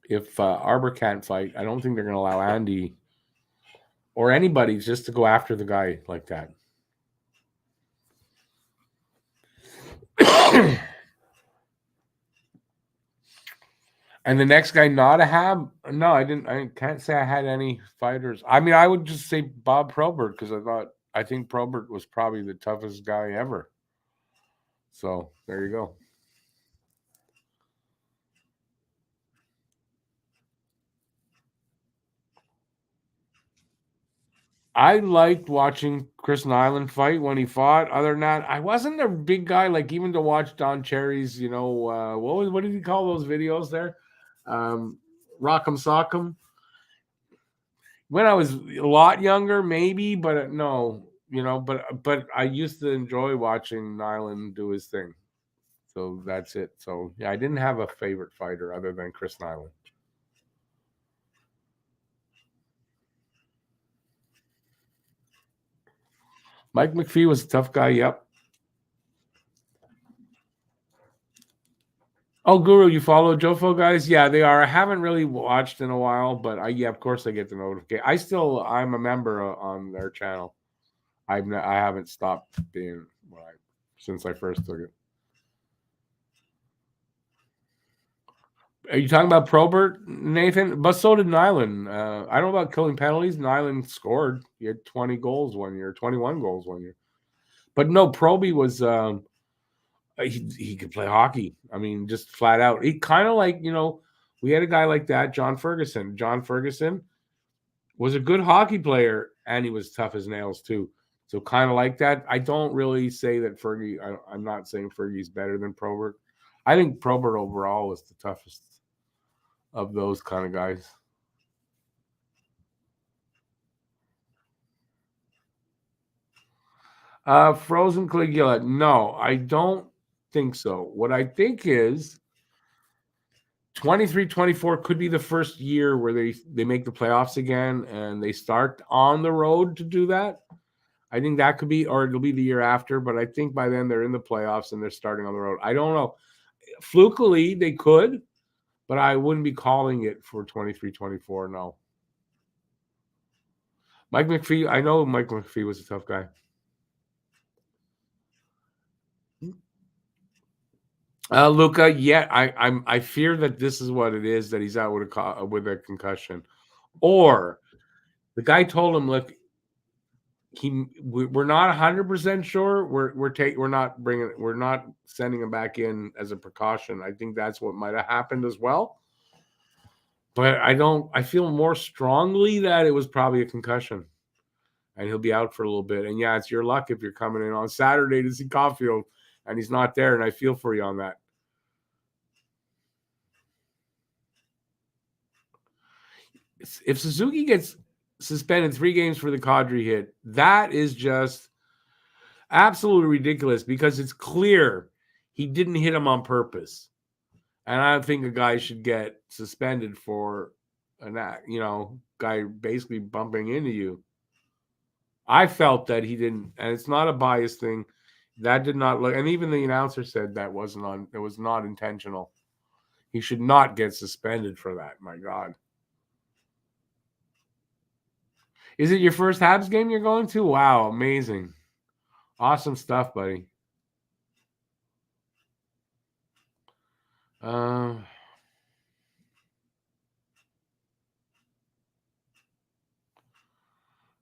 If Arbor can't fight, I don't think they're going to allow Andy or anybody just to go after the guy like that. And the next guy not a Hab? No, I can't say I had any fighters. I mean, I would just say Bob Probert because I think Probert was probably the toughest guy ever. So there you go. I liked watching Chris Nyland fight when he fought. Other than that, I wasn't a big guy, like even to watch Don Cherry's, what did he call those videos there? Rock'em Sock'em. When I was a lot younger, maybe, but no, but I used to enjoy watching Nyland do his thing. So that's it. So yeah, I didn't have a favorite fighter other than Chris Nyland. Mike McPhee was a tough guy. Yep. Oh, Guru, you follow JoFo guys? Yeah, they are. I haven't really watched in a while, but of course I get the notification. I'm a member on their channel. I haven't stopped being since I first took it. Are you talking about Probert, Nathan? But so did Nyland. I don't know about killing penalties. Nyland scored. He had 20 goals one year, 21 goals one year. But no, Proby was he could play hockey. I mean, just flat out. He kind of like, we had a guy like that, John Ferguson. John Ferguson was a good hockey player, and he was tough as nails too. So kind of like that. I don't really say that Fergie. I'm not saying Fergie's better than Probert. I think Probert overall was the toughest of those kind of guys. Frozen Caligula. No, I don't think so. What I think is 23-24 could be the first year where they make the playoffs again and they start on the road to do that. I think that could be, or it'll be the year after, but I think by then they're in the playoffs and they're starting on the road. I don't know. Flukily, they could, but I wouldn't be calling it for 23-24, no. Mike McPhee, I know Mike McPhee was a tough guy. Luca, yeah, I fear that this is what it is, that he's out with a concussion. Or the guy told him, look, we're not 100% sure. We're not sending him back in as a precaution. I think that's what might have happened as well. But I feel more strongly that it was probably a concussion. And he'll be out for a little bit. And yeah, it's your luck if you're coming in on Saturday to see Caulfield and he's not there. And I feel for you on that. If Suzuki gets suspended 3 games for the Kadri hit, that is just absolutely ridiculous because it's clear he didn't hit him on purpose. And I don't think a guy should get suspended for guy basically bumping into you. I felt that he didn't, and it's not a bias thing. That did not look, and even the announcer said it was not intentional. He should not get suspended for that. My God. Is it your first Habs game you're going to? Wow, amazing. Awesome stuff, buddy. I'm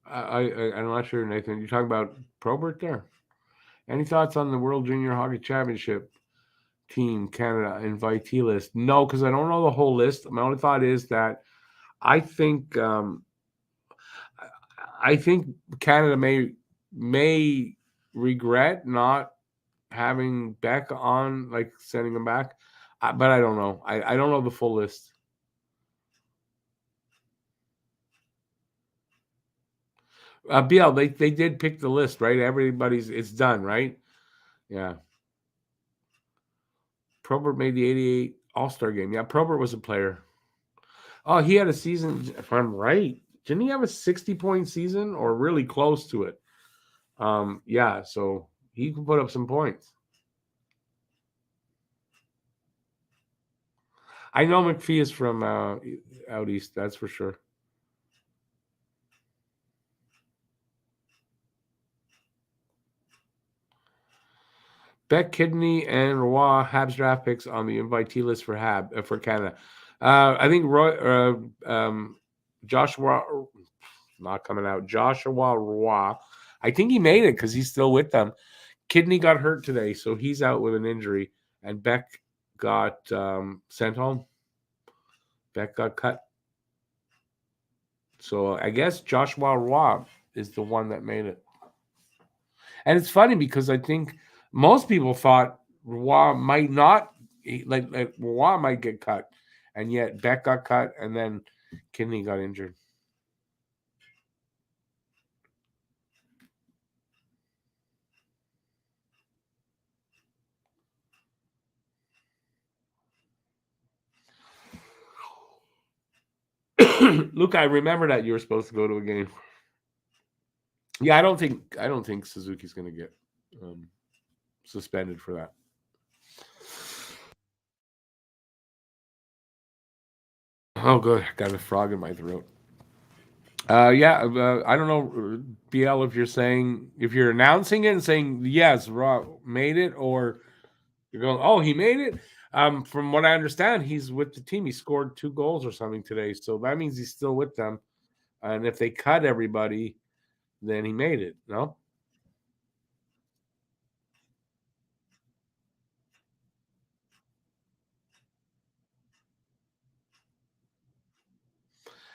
not sure, Nathan. You're talking about Probert there? Any thoughts on the World Junior Hockey Championship Team Canada invitee list? No, because I don't know the whole list. My only thought is that I think Canada may regret not having Beck on, like sending him back, but I don't know. I don't know the full list. BL, they did pick the list, right? It's done, right? Yeah. Probert made the 88 All-Star game. Yeah, Probert was a player. Oh, he had a season, if I'm right. Didn't he have a 60-point season or really close to it? Yeah, so he can put up some points. I know McPhee is from out east, that's for sure. Beck, Kidney, and Roy Habs draft picks on the invitee list for Canada. I think Joshua not coming out. Joshua Roy. I think he made it because he's still with them. Kidney got hurt today, so he's out with an injury, and Beck got sent home. Beck got cut. So I guess Joshua Roy is the one that made it. And it's funny because I think most people thought Roy might not, like Roy might get cut, and yet Beck got cut, and then Kidney got injured. Luke, I remember that you were supposed to go to a game. Yeah, I don't think Suzuki's going to get suspended for that. Oh, good. I got a frog in my throat. I don't know, BL, if you're announcing it and saying yes, Rob made it, or you're going, oh, he made it. From what I understand, he's with the team. He scored 2 goals or something today, so that means he's still with them. And if they cut everybody, then he made it. No.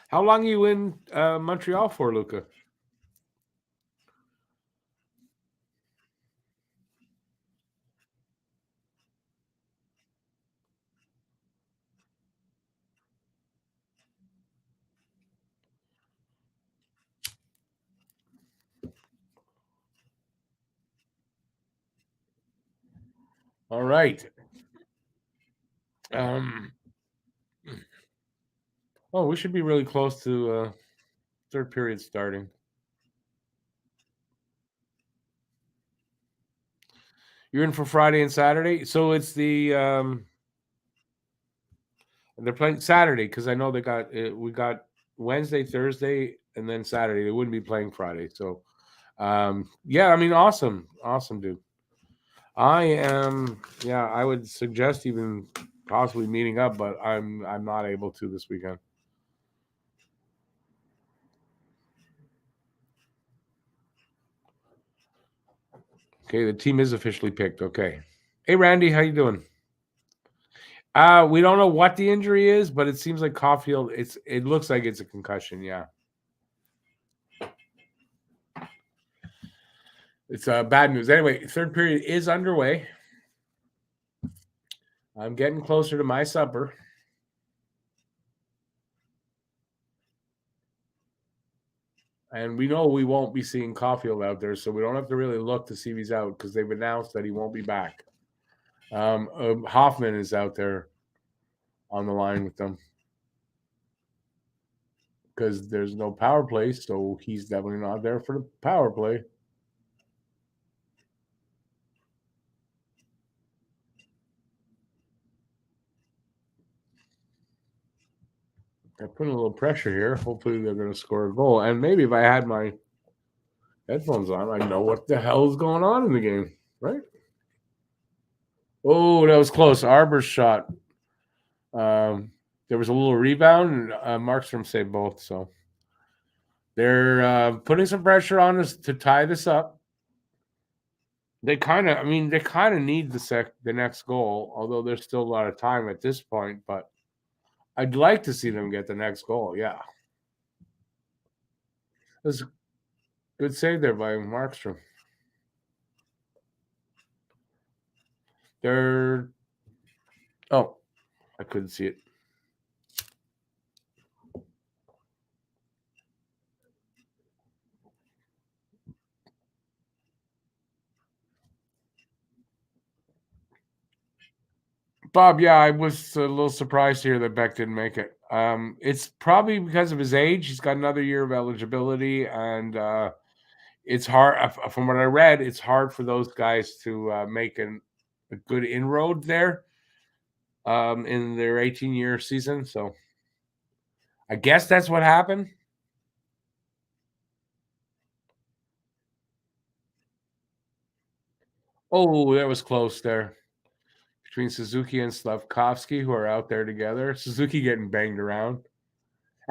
How long are you in Montreal for, Luca? All right. We should be really close to third period starting. You're in for Friday and Saturday, so it's the they're playing Saturday because I know we got Wednesday, Thursday, and then Saturday. They wouldn't be playing Friday, so yeah. I mean, awesome, dude. I would suggest even possibly meeting up, but I'm not able to this weekend. Okay, the team is officially picked. Okay. Hey, Randy, how you doing? We don't know what the injury is, but it seems like Caulfield. It looks like it's a concussion. Yeah. It's bad news. Anyway, third period is underway. I'm getting closer to my supper. And we know we won't be seeing Caulfield out there, so we don't have to really look to see if he's out because they've announced that he won't be back. Hoffman is out there on the line with them because there's no power play, so he's definitely not there for the power play. I put a little pressure here. Hopefully they're going to score a goal. And maybe if I had my headphones on, I know what the hell is going on in the game, right? Oh, that was close. Arbor's shot. There was a little rebound, and Markstrom saved both. So they're putting some pressure on us to tie this up. They kind of need the next goal, although there's still a lot of time at this point. But I'd like to see them get the next goal. Yeah, it was a good save there by Markstrom. I couldn't see it. Bob, yeah, I was a little surprised to hear that Beck didn't make it. It's probably because of his age. He's got another year of eligibility, and it's hard. From what I read, it's hard for those guys to make a good inroad there in their 18-year season. So I guess that's what happened. Oh, that was close there. Between Suzuki and Slavkovsky, who are out there together. Suzuki getting banged around.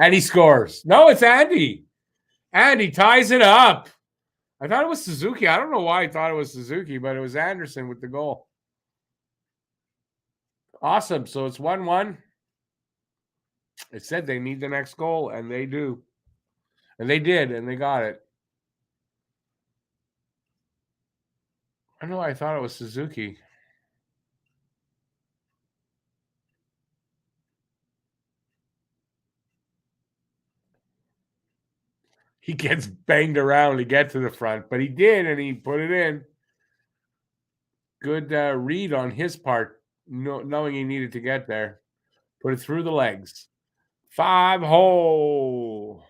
And he scores. No, it's Andy. Andy ties it up. I thought it was Suzuki. I don't know why I thought it was Suzuki, but it was Anderson with the goal. Awesome. So it's 1-1. It said they need the next goal, and they do. And they did, and they got it. I don't know why I thought it was Suzuki. He gets banged around to get to the front, but he did, and he put it in. Good read on his part, knowing he needed to get there. Put it through the legs. 5-hole.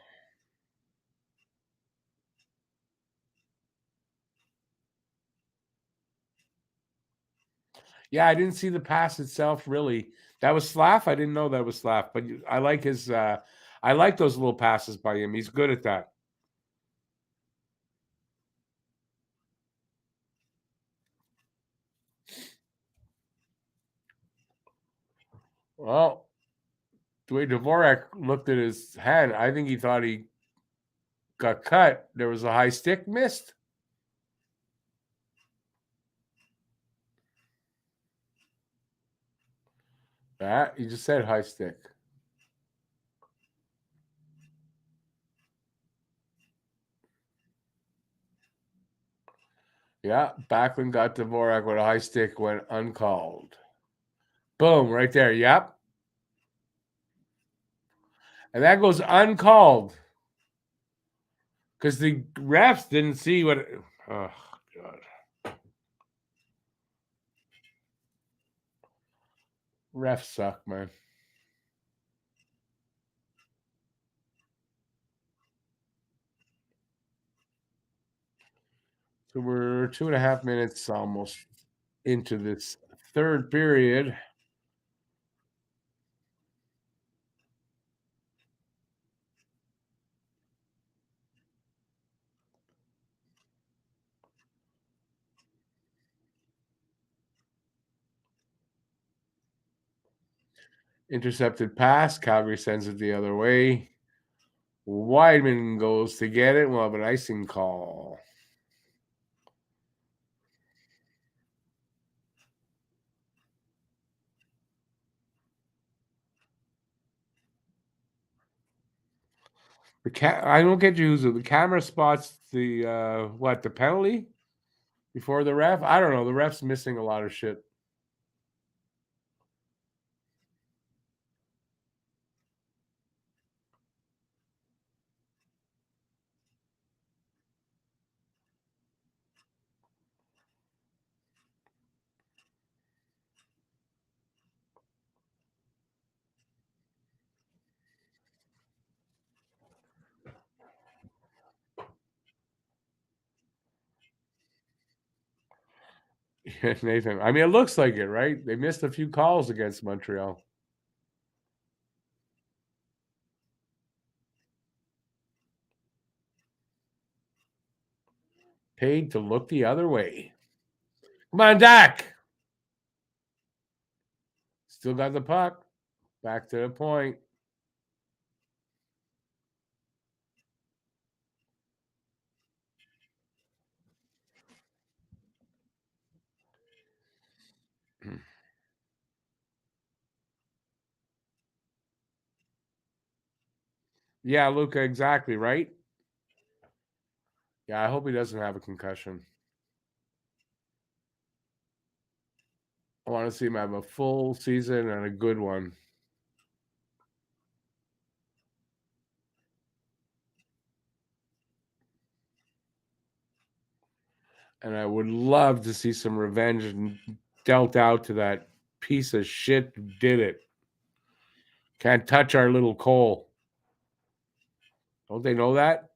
Yeah, I didn't see the pass itself, really. That was Slav? I didn't know that was Slav, but I like his I like those little passes by him. He's good at that. Well, the way Dvorak looked at his hand, I think he thought he got cut. There was a high stick missed. You just said high stick. Yeah, Backlund got Dvorak with a high stick when uncalled. Boom, right there. Yep. And that goes uncalled. Because the refs didn't see what. Oh, God. Refs suck, man. So we're 2.5 minutes almost into this third period. Intercepted pass. Calgary sends it the other way. Weidman goes to get it. We'll have an icing call. I don't get you. The camera spots the the penalty before the ref. I don't know. The ref's missing a lot of shit. Nathan, I mean, it looks like it, right? They missed a few calls against Montreal. paid to look the other way. Come on, Dak. Still got the puck. Back to the point. Yeah, Luca, exactly, right? Yeah, I hope he doesn't have a concussion. I want to see him have a full season and a good one. And I would love to see some revenge dealt out to that piece of shit who did it. Can't touch our little Cole. Don't they know that?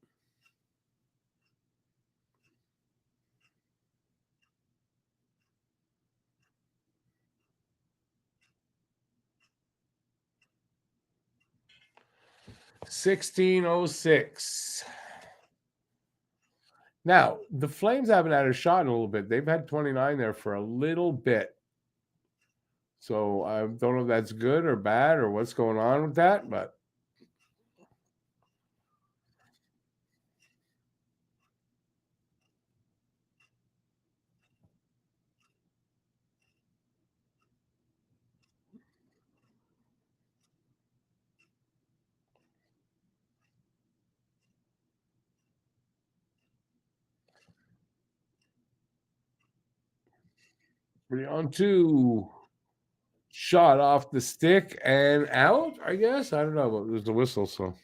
$16.06. Now, the Flames haven't had a shot in a little bit. They've had 29 there for a little bit. So I don't know if that's good or bad or what's going on with that, but we're on two. Shot off the stick and out, I guess. I don't know, but there's the whistle, so.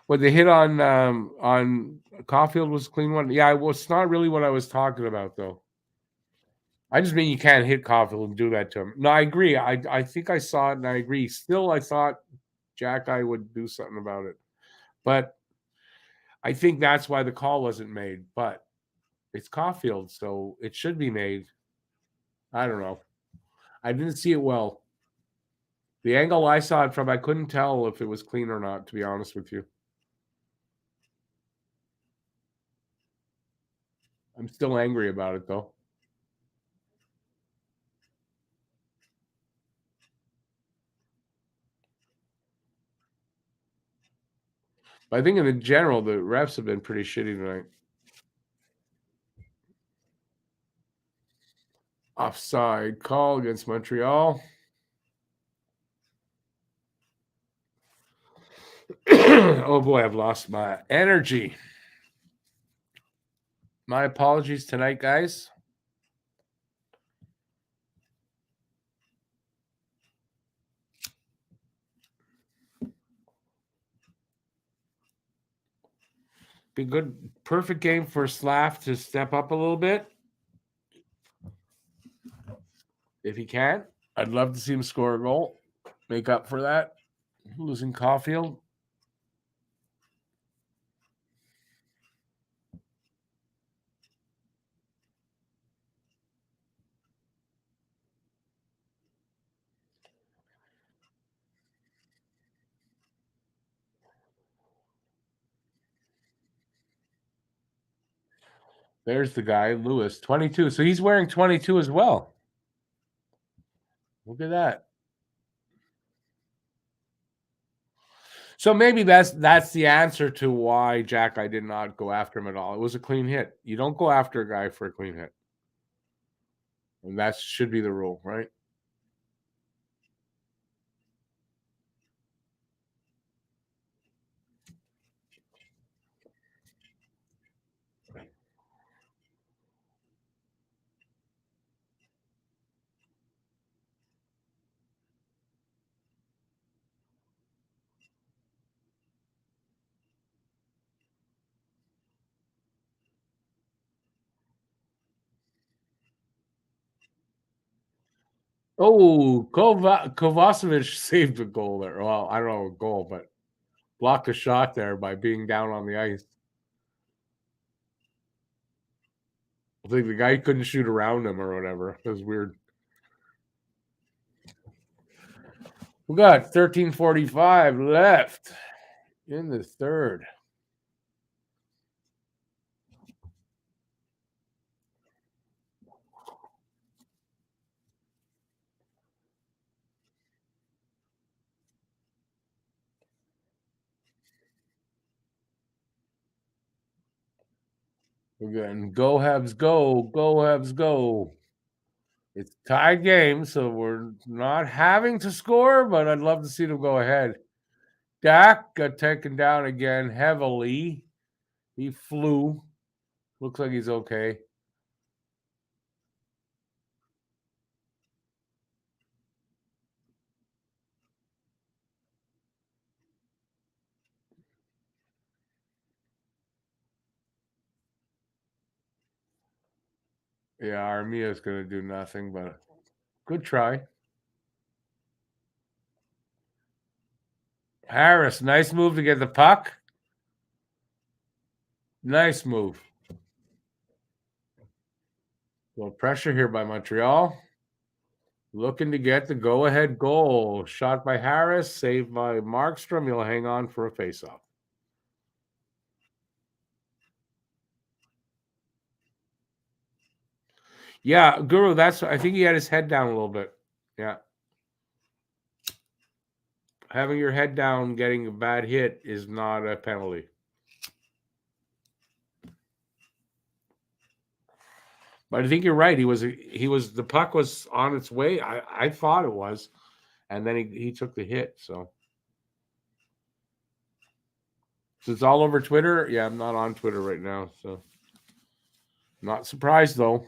What the hit on Caulfield was a clean one. Yeah, it was not really what I was talking about, though. I just mean you can't hit Caulfield and do that to him. No, I agree. I think I saw it and I agree. Still, I thought Jack I would do something about it. But I think that's why the call wasn't made. But it's Caulfield, so it should be made. I don't know. I didn't see it well. The angle I saw it from, I couldn't tell if it was clean or not, to be honest with you. I'm still angry about it, though. But I think in general, the refs have been pretty shitty tonight. Offside call against Montreal. Oh boy, I've lost my energy. My apologies tonight, guys. Be good, perfect game for Slav to step up a little bit. If he can, I'd love to see him score a goal. Make up for that. Losing Caulfield. There's the guy, Lewis, 22. So he's wearing 22 as well. Look at that. So maybe that's the answer to why Jack I did not go after him at all. It was a clean hit. You don't go after a guy for a clean hit. And that should be the rule, right? Oh, Kovacevic saved a goal there. Well, I don't know a goal, but blocked a shot there by being down on the ice. I think the guy couldn't shoot around him or whatever. It was weird. We got 13:45 left in the third. We're getting go Habs go, go Habs go. It's a tied game, so we're not having to score, but I'd love to see them go ahead. Dak got taken down again heavily. He flew. Looks like he's okay. Yeah, Armia's going to do nothing, but good try. Harris, nice move to get the puck. Nice move. A little pressure here by Montreal. Looking to get the go-ahead goal. Shot by Harris, saved by Markstrom. He'll hang on for a faceoff. Yeah, Guru, I think he had his head down a little bit. Yeah. Having your head down, getting a bad hit is not a penalty. But I think you're right. He was the puck was on its way. I thought it was. And then he took the hit. So it's all over Twitter. Yeah, I'm not on Twitter right now. So not surprised though.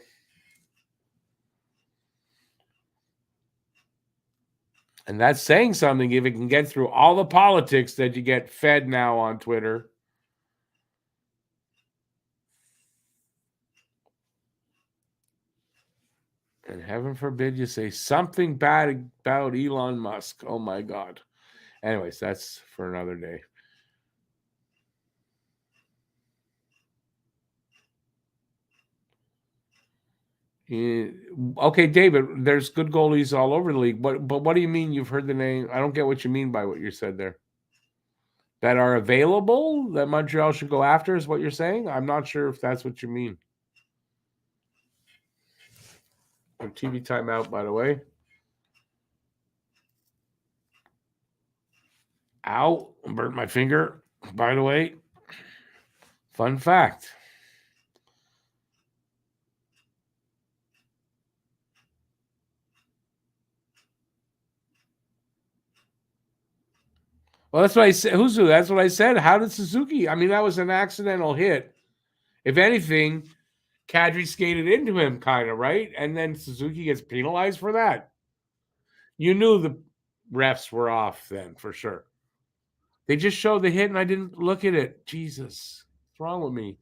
And that's saying something if it can get through all the politics that you get fed now on Twitter. And heaven forbid you say something bad about Elon Musk. Oh my God. Anyways, that's for another day. Okay, David, there's good goalies all over the league. But what do you mean you've heard the name? I don't get what you mean by what you said there. That are available that Montreal should go after is what you're saying? I'm not sure if that's what you mean. TV timeout, by the way. Ow, burnt my finger, by the way. Fun fact. Well, that's what I said. That's what I said. How did Suzuki? I mean, that was an accidental hit. If anything, Kadri skated into him, kind of, right? And then Suzuki gets penalized for that. You knew the refs were off then, for sure. They just showed the hit, and I didn't look at it. Jesus. What's wrong with me?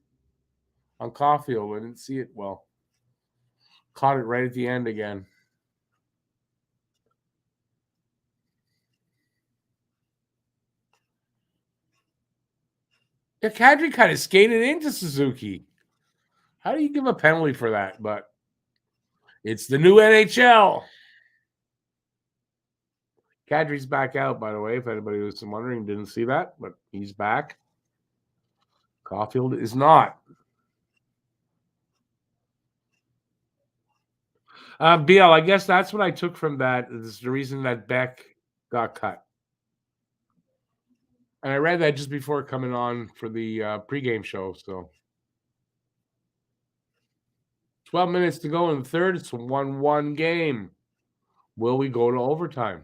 On Caulfield, I didn't see it well. Caught it right at the end again. Yeah, Kadri kind of skated into Suzuki. How do you give a penalty for that? But it's the new NHL. Kadri's back out, by the way, if anybody was wondering, didn't see that, but he's back. Caulfield is not. BL, I guess that's what I took from that. Is the reason that Beck got cut. And I read that just before coming on for the pregame show. So 12 minutes to go in the third. It's a 1-1 game. Will we go to overtime?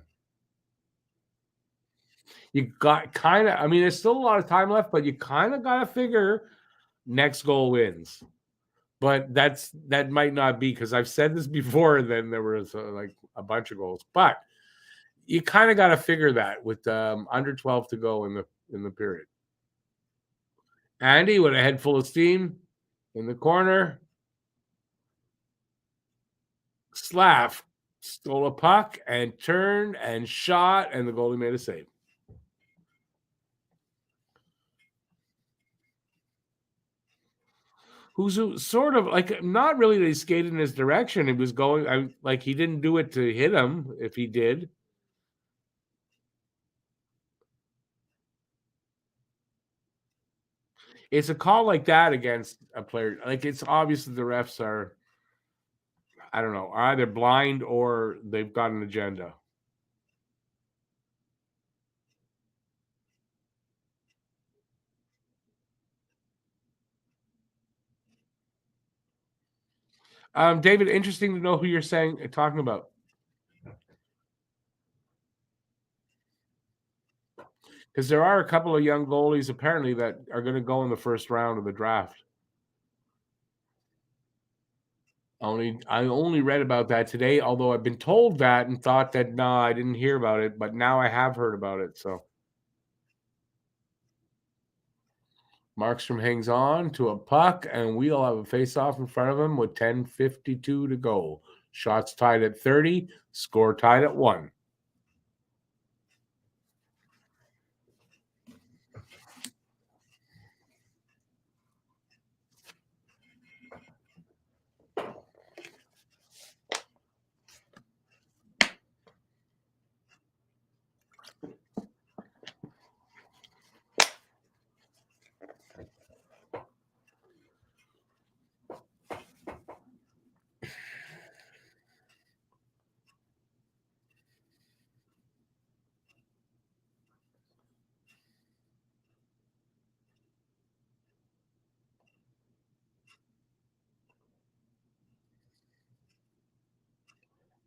You got kind of, I mean, there's still a lot of time left, but you kind of got to figure next goal wins. But that might not be, because I've said this before, and then there was like a bunch of goals. But you kind of got to figure that with under 12 to go in the period. Andy with a head full of steam in the corner. Slav stole a puck and turned and shot, and the goalie made a save. Who's sort of like, not really that he skated in his direction. It was going, like he didn't do it to hit him if he did. It's a call like that against a player. Like, it's obvious that the refs are, I don't know, are either blind or they've got an agenda. David, interesting to know who you're talking about. Because there are a couple of young goalies apparently that are going to go in the first round of the draft. I only read about that today, although I've been told that and thought that no, I didn't hear about it, but now I have heard about it. So Markstrom hangs on to a puck, and we'll have a face-off in front of him with 10:52 to go. Shots tied at 30, score tied at 1.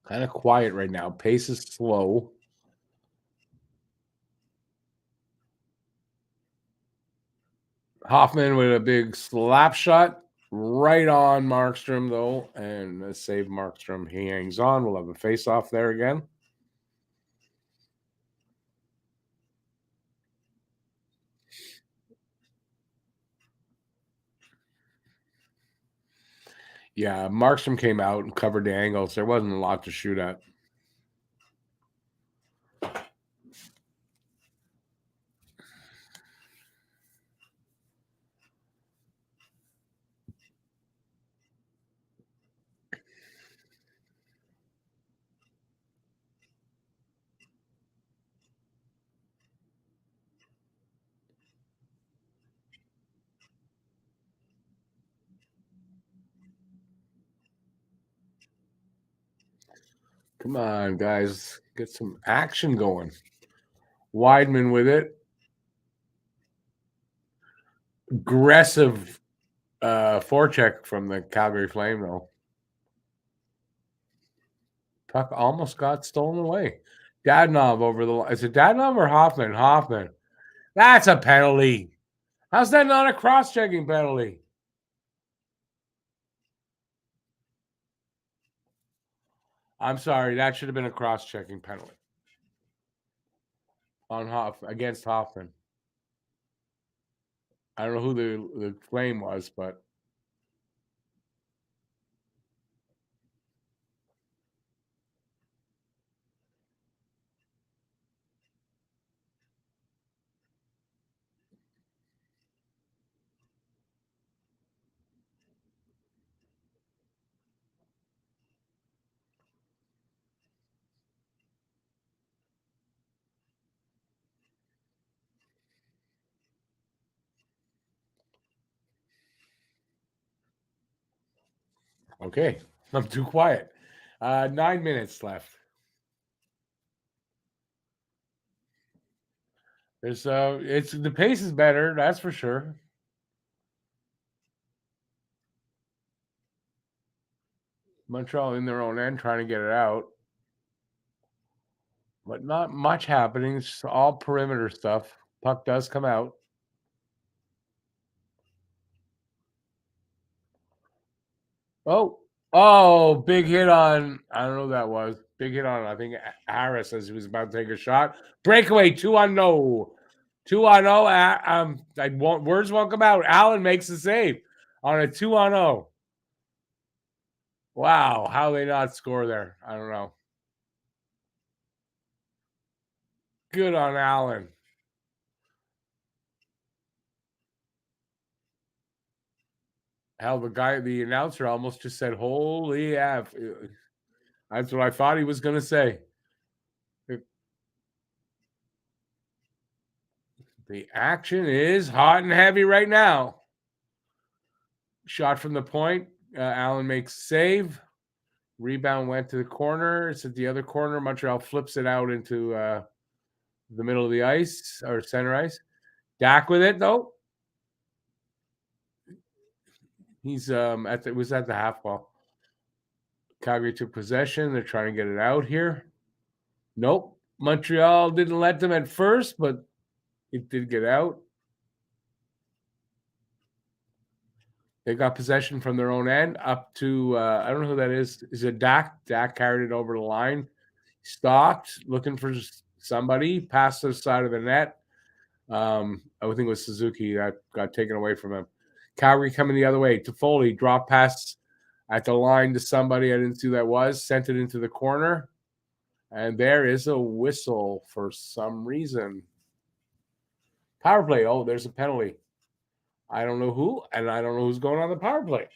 Kind of quiet right now. Pace is slow. Hoffman with a big slap shot right on Markstrom, though, and save Markstrom. He hangs on. We'll have a face-off there again. Yeah, Markstrom came out and covered the angles. There wasn't a lot to shoot at. Come on, guys. Get some action going. Weidman with it. Aggressive forecheck from the Calgary Flame, though. Puck almost got stolen away. Dadonov over the line. Is it Dadonov or Hoffman? Hoffman. That's a penalty. How's that not a cross-checking penalty? I'm sorry. That should have been a cross-checking penalty on against Hoffman. I don't know who the Flame was, but okay. I'm too quiet. 9 minutes left. It's the pace is better, that's for sure. Montreal in their own end trying to get it out. But not much happening. It's all perimeter stuff. Puck does come out. Oh, big hit on, I don't know who that was. Big hit on, I think, Harris as he was about to take a shot. Breakaway, 2-0. 2-0. Words won't come out. Allen makes the save on a 2-0. Wow, how they not score there? I don't know. Good on Allen. Hell, the announcer almost just said, "Holy F." That's what I thought he was going to say. The action is hot and heavy right now. Shot from the point. Allen makes save. Rebound went to the corner. It's at the other corner. Montreal flips it out into the middle of the ice or center ice. Dak with it, though. He's it was at the half wall. Calgary took possession. They're trying to get it out here. Nope. Montreal didn't let them at first, but it did get out. They got possession from their own end up to, I don't know who that is. Is it Dak? Dak carried it over the line. Stopped, looking for somebody, passed to the side of the net. I would think it was Suzuki that got taken away from him. Calgary coming the other way. Toffoli drop pass at the line to somebody. I didn't see who that was. Sent it into the corner. And there is a whistle for some reason. Power play. Oh, there's a penalty. I don't know who, and I don't know who's going on the power play.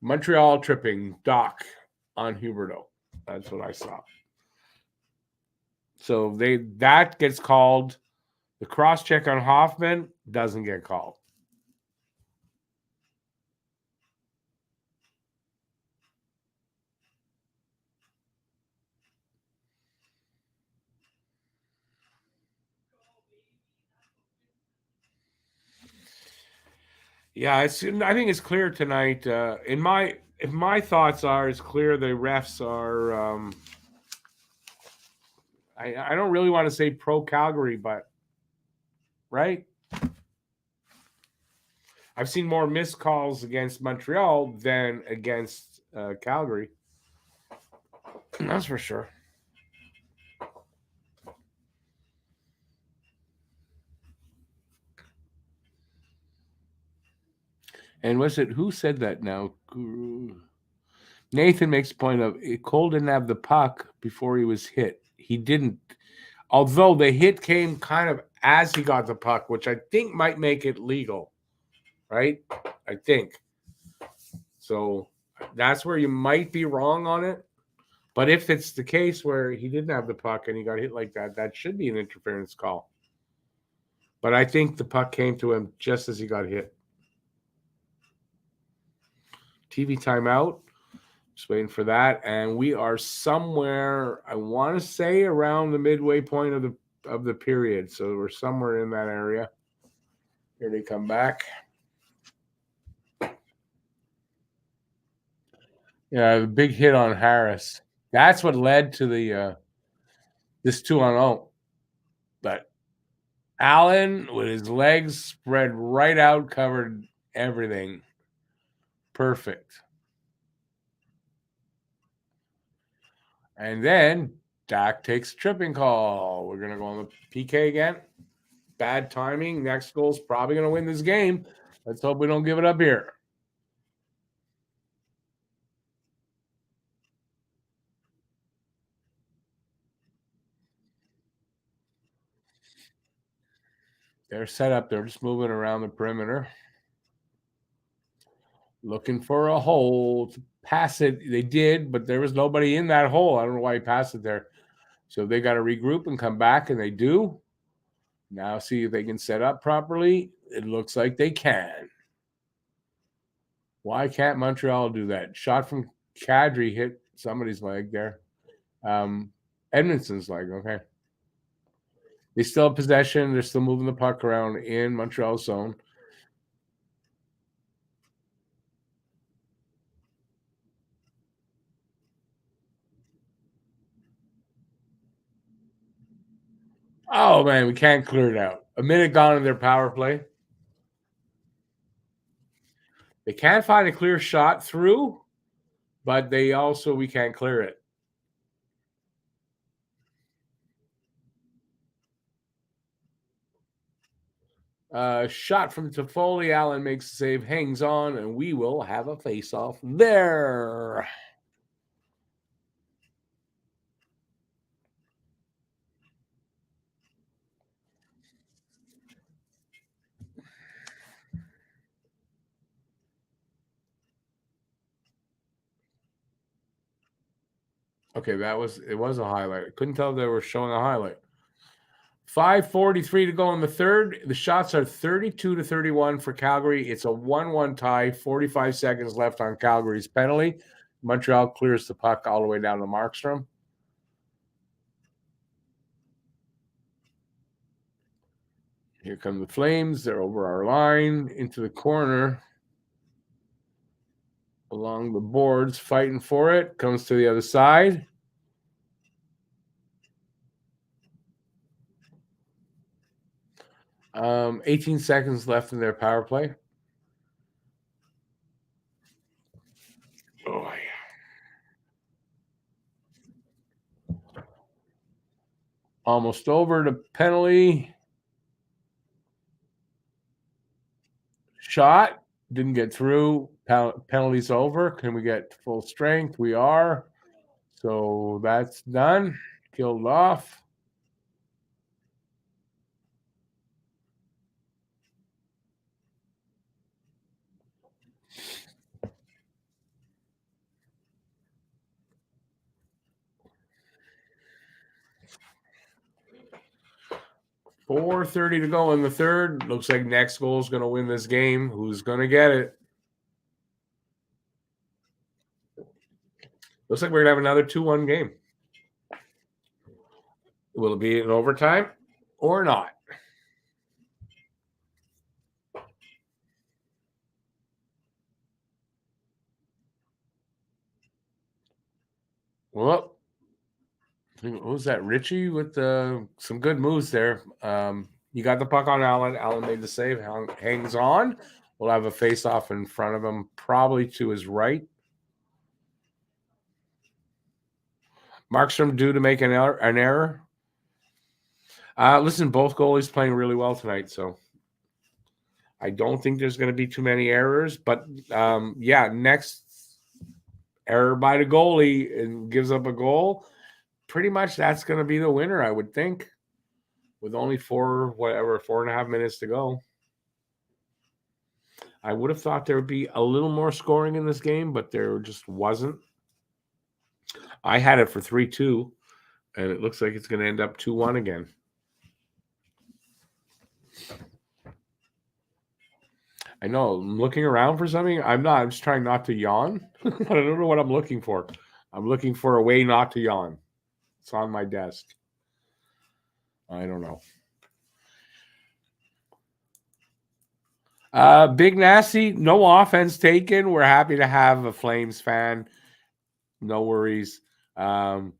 Montreal tripping Doc on Huberdeau. That's what I saw. So that gets called. The cross check on Hoffman doesn't get called. Yeah, I think it's clear tonight. If my thoughts are, it's clear the refs are. I don't really want to say pro Calgary, but right. I've seen more missed calls against Montreal than against Calgary. That's for sure. And was it who said that now? Nathan makes a point of Cole didn't have the puck before he was hit. He didn't. Although the hit came kind of as he got the puck, which I think might make it legal, right? I think. So that's where you might be wrong on it. But if it's the case where he didn't have the puck and he got hit like that, that should be an interference call. But I think the puck came to him just as he got hit. TV timeout. Just waiting for that. And we are somewhere, I want to say, around the midway point of the period. So we're somewhere in that area. Here they come back. Yeah, the big hit on Harris. That's what led to the this 2-on-0. But Allen, with his legs spread right out, covered everything. Perfect. And then Dak takes a tripping call. We're going to go on the PK again. Bad timing. Next goal's probably going to win this game. Let's hope we don't give it up here. They're set up. They're just moving around the perimeter. Looking for a hole to pass it. They did, but there was nobody in that hole. I don't know why he passed it there. So they got to regroup and come back, and they do. Now see if they can set up properly. It looks like they can. Why can't Montreal do that? Shot from Kadri hit somebody's leg there. Edmondson's leg, okay. They still have possession. They're still moving the puck around in Montreal's zone. Oh, man, we can't clear it out. A minute gone in their power play. They can't find a clear shot through, but we can't clear it. Shot from Toffoli. Allen makes the save, hangs on, and we will have a face-off there. Okay, it was a highlight. I couldn't tell if they were showing a highlight. 5:43 to go in the third. The shots are 32-31 for Calgary. It's a 1-1 tie. 45 seconds left on Calgary's penalty. Montreal clears the puck all the way down to Markstrom. Here come the Flames. They're over our line into the corner. along the boards, fighting for it. Comes to the other side. Um, 18 seconds left in their power play. Oh, yeah. Almost over to penalty. Shot. Didn't get through. Penalty's over. Can we get full strength? We are. So that's done. Killed off. .4:30 to go in the third. Looks like next goal is going to win this game. Who's going to get it? Looks like we're going to have another 2-1 game. Will it be in overtime or not? Well, what was that? Richie with some good moves there. You got the puck on Allen. Allen made the save. Hangs on. We'll have a face-off in front of him, probably to his right. Markstrom due to make an error. Listen, both goalies playing really well tonight, so I don't think there's going to be too many errors. But, next error by the goalie and gives up a goal. Pretty much that's going to be the winner, I would think, with only 4.5 minutes to go. I would have thought there would be a little more scoring in this game, but there just wasn't. I had it for 3-2, and it looks like it's going to end up 2-1 again. I know. I'm looking around for something. I'm not. I'm just trying not to yawn. I don't know what I'm looking for. I'm looking for a way not to yawn. It's on my desk. I don't know. Big Nasty, no offense taken. We're happy to have a Flames fan. No worries. It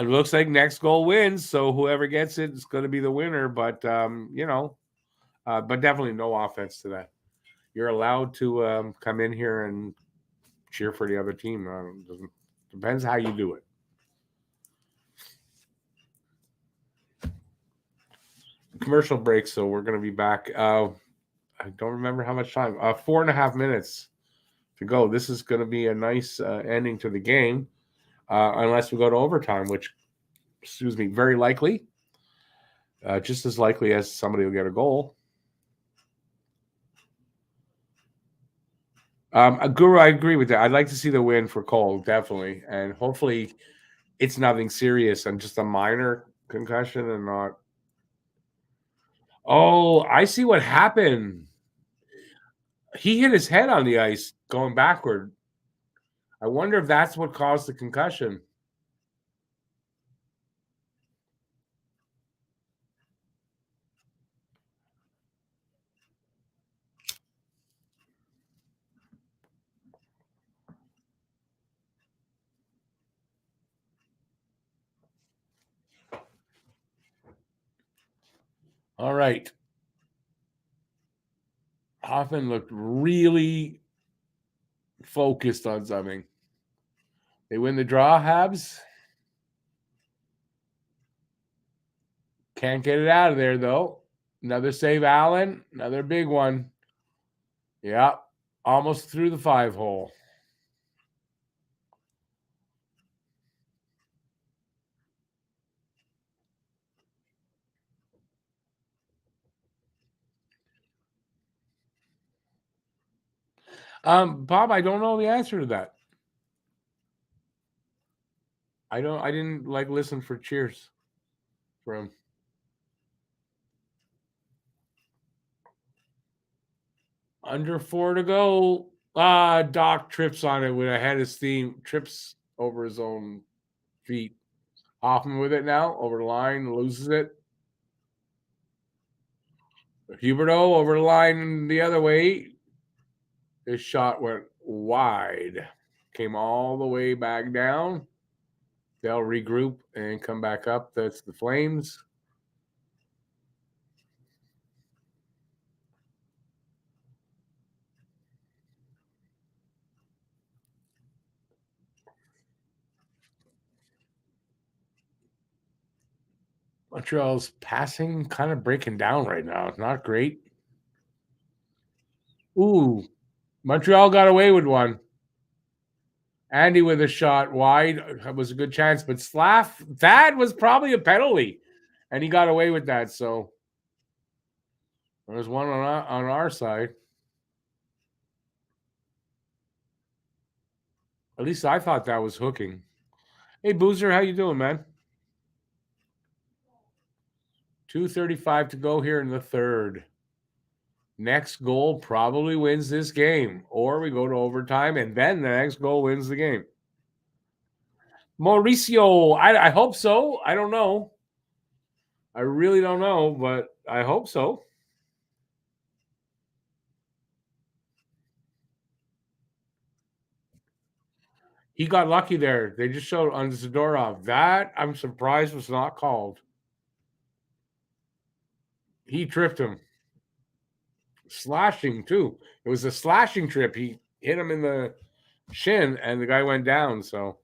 looks like next goal wins, so whoever gets it is going to be the winner. But but definitely no offense to that. You're allowed to come in here and cheer for the other team. Depends how you do it. Commercial break, so we're going to be back. I don't remember how much time. 4.5 minutes to go. This is going to be a nice ending to the game, unless we go to overtime, which, very likely. Just as likely as somebody will get a goal. Guru, I agree with that. I'd like to see the win for Cole, definitely. And hopefully it's nothing serious and just a minor concussion and not. Oh, I see what happened. He hit his head on the ice going backward. I wonder if that's what caused the concussion. All right. Hoffman looked really focused on something. They win the draw, Habs. Can't get it out of there, though. Another save, Allen. Another big one. Yeah, almost through the 5-hole. Bob, I don't know the answer to that. I didn't listen for cheers from. Under 4 to go. Doc trips on it with a head of steam. Trips over his own feet. Hoffman with it now. Over the line. Loses it. Huberto over the line the other way. His shot went wide. Came all the way back down. They'll regroup and come back up. That's the Flames. Montreal's passing kind of breaking down right now. It's not great. Ooh, Montreal got away with one. Andy with a shot wide. That was a good chance, but that was probably a penalty, and he got away with that. So there's one on our side. At least I thought that was hooking. Hey, Boozer, how you doing, man? 2:35 to go here in the third. Next goal probably wins this game, or we go to overtime, and then the next goal wins the game. Mauricio, I hope so. I don't know. I really don't know, but I hope so. He got lucky there. They just showed on Zadorov. That, I'm surprised, was not called. He tripped him. Slashing, too. It was a slashing trip. He hit him in the shin, and the guy went down, so.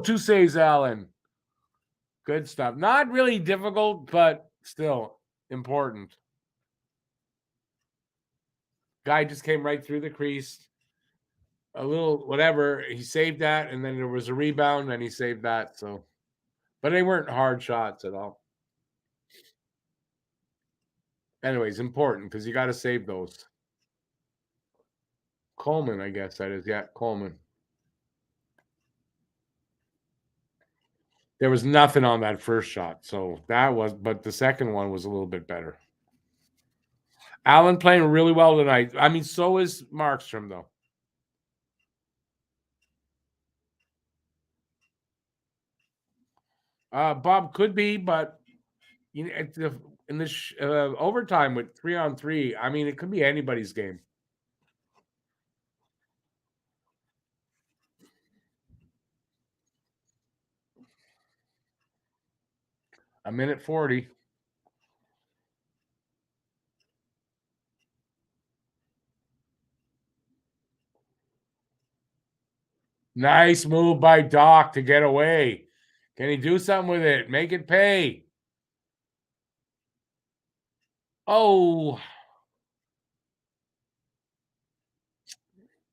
Two saves, Allen. Good stuff. Not really difficult, but still important. Guy just came right through the crease. A little whatever. He saved that, and then there was a rebound, and he saved that. So, but they weren't hard shots at all. Anyways, important because you got to save those. Coleman, I guess that is. Yeah, Coleman. There was nothing on that first shot, so that was. But the second one was a little bit better. Allen playing really well tonight. I mean, so is Markstrom though. Bob could be, but you know, in this overtime with 3-on-3, I mean, it could be anybody's game. A minute 40. Nice move by Doc to get away. Can he do something with it? Make it pay. Oh.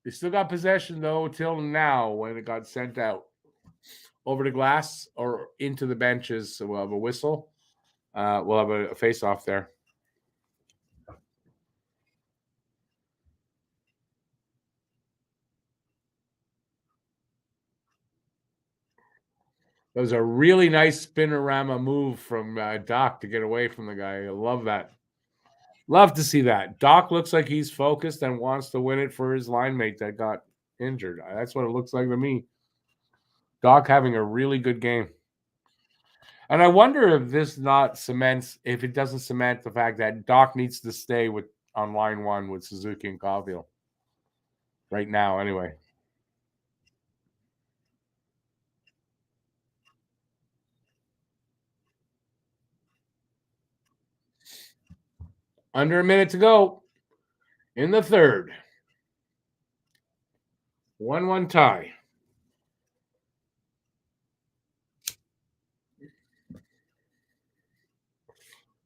They still got possession, though, till now when it got sent out. Over the glass or into the benches. So we'll have a whistle. We'll have a face-off there. That was a really nice spinorama move from Doc to get away from the guy. I love that. Love to see that. Doc looks like he's focused and wants to win it for his line mate that got injured. That's what it looks like to me. Doc having a really good game. And I wonder if this not cements, if it doesn't cement the fact that Doc needs to stay on line one with Suzuki and Caulfield. Right now, anyway. Under a minute to go in the third. 1-1 tie.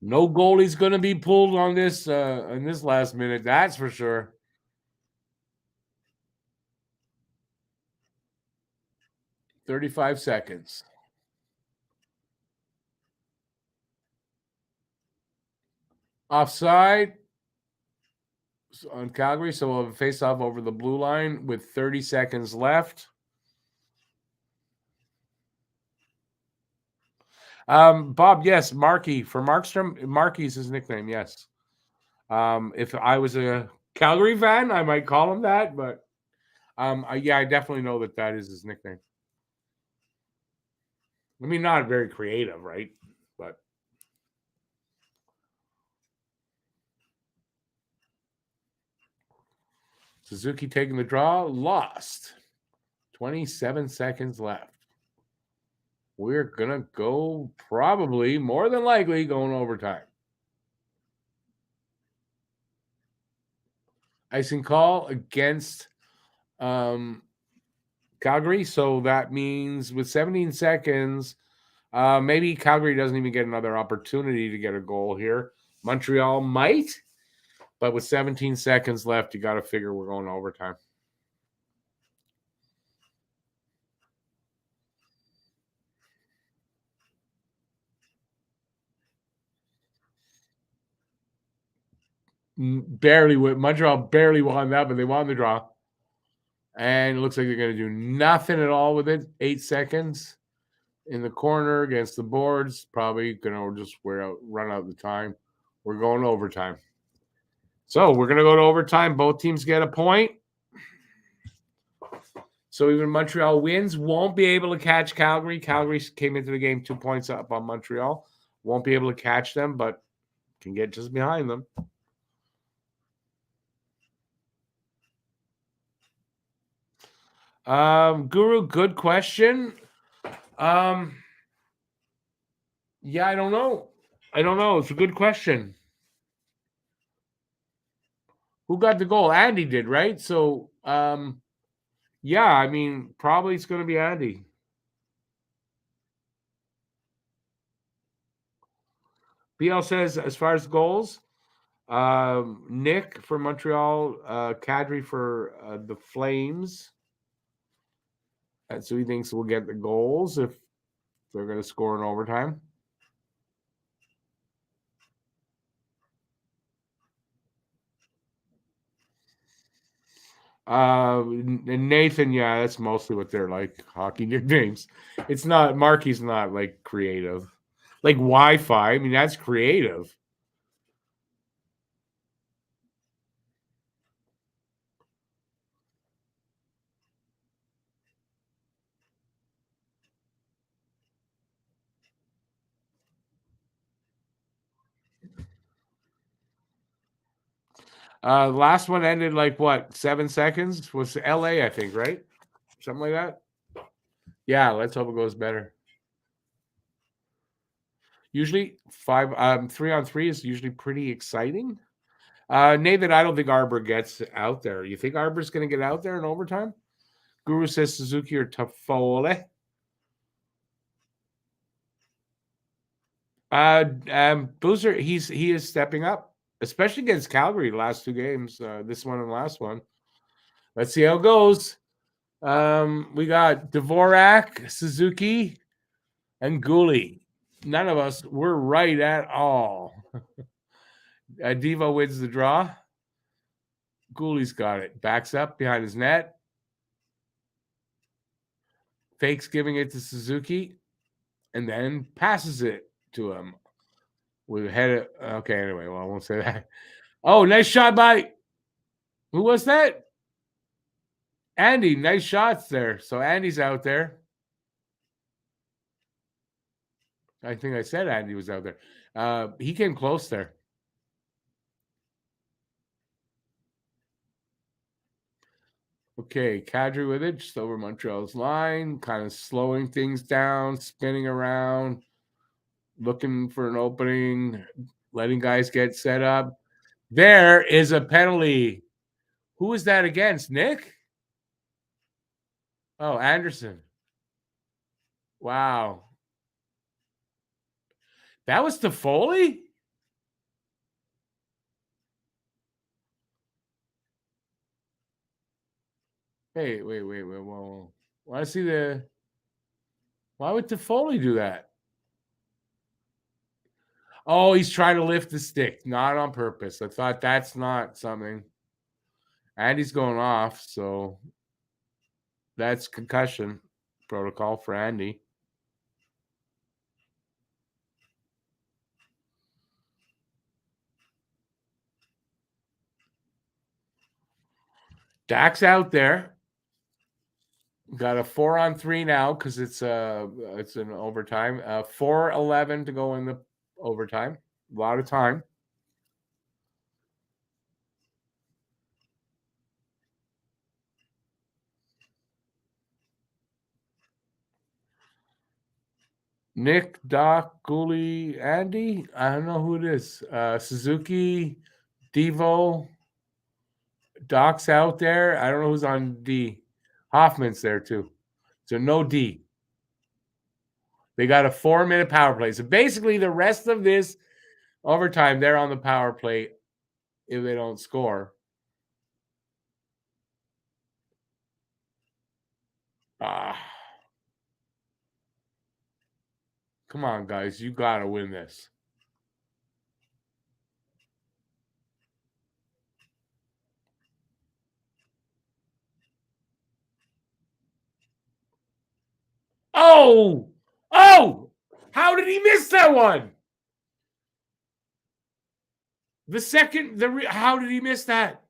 No goalie's going to be pulled on this in this last minute. That's for sure. $35 seconds. Offside on Calgary, so we'll have a face-off over the blue line with 30 seconds left. Bob, yes, Marky for Markstrom. Marky's his nickname, yes. If I was a Calgary fan, I might call him that, but I definitely know that is his nickname. I mean, not very creative, right? But Suzuki taking the draw, lost. 27 seconds left. We're going to go probably, more than likely, going overtime. Icing call against Calgary. So that means with 17 seconds, maybe Calgary doesn't even get another opportunity to get a goal here. Montreal might, but with 17 seconds left, you got to figure we're going to overtime. Montreal barely won that, but they won the draw. And it looks like they're going to do nothing at all with it. 8 seconds in the corner against the boards. Probably going to just run out the time. We're going to overtime. So we're going to go to overtime. Both teams get a point. So even Montreal wins, won't be able to catch Calgary. Calgary came into the game 2 points up on Montreal. Won't be able to catch them, but can get just behind them. Guru, good question. Yeah, I don't know. It's a good question. Who got the goal? Andy did, right? So, yeah, I mean, probably it's going to be Andy. BL says, as far as goals, Nick for Montreal, Kadri for the Flames. And so he thinks we'll get the goals if they're going to score in overtime. And Nathan, yeah, that's mostly what they're like, hockey nicknames. It's not, Marky's not like creative. Like Wi-Fi, I mean, that's creative. Last one ended like what, 7 seconds? Was LA, I think, right? Something like that. Yeah, let's hope it goes better. Usually 3-on-3 is usually pretty exciting. Nathan, I don't think Arbor gets out there. You think Arbor's going to get out there in overtime? Guru says Suzuki or Toffoli. Boozer, he is stepping up, especially against Calgary last 2 games. This one and last one. Let's see how it goes. We got Dvorak, Suzuki, and Gooley. None of us were right at all. Devo wins the draw. Gooley's got it. Backs up behind his net. Fakes giving it to Suzuki, and then passes it to him. With head. Okay, anyway, well, I won't say that. Oh, nice shot by. Who was that? Andy. Nice shots there. So Andy's out there. I think I said Andy was out there. He came close there. Okay, Kadri with it, just over Montreal's line, kind of slowing things down, spinning around, looking for an opening, letting guys get set up. There is a penalty. Who is that against? Nick? Oh, Anderson. Wow. That was Toffoli? Hey, wait. Whoa. Why would Toffoli do that? Oh, he's trying to lift the stick, not on purpose. I thought that's not something. Andy's going off, so that's concussion protocol for Andy. Dak's out there. Got a 4-on-3 now because it's an overtime. 4:11 to go in the overtime. A lot of time. Nick, Doc, Gooley, Andy. I don't know who it is. Suzuki, Devo. Doc's out there. I don't know who's on D. Hoffman's there too. So no D. They got a 4-minute power play. So basically, the rest of this overtime, they're on the power play if they don't score. Come on, guys. You got to win this. Oh! Oh! How did he miss that one? How did he miss that?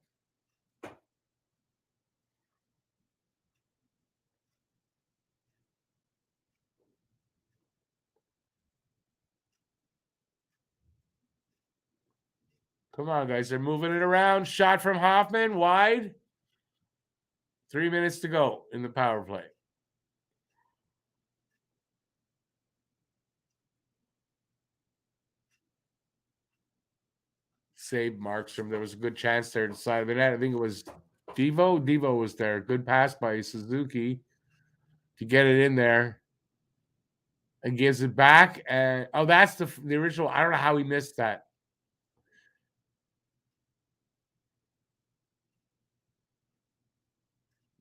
Come on, guys. They're moving it around. Shot from Hoffman. Wide. 3 minutes to go in the power play. Save Markstrom. There was a good chance there to the side of the net. I think it was Devo. Devo was there. Good pass by Suzuki to get it in there. And gives it back. And that's the original. I don't know how he missed that.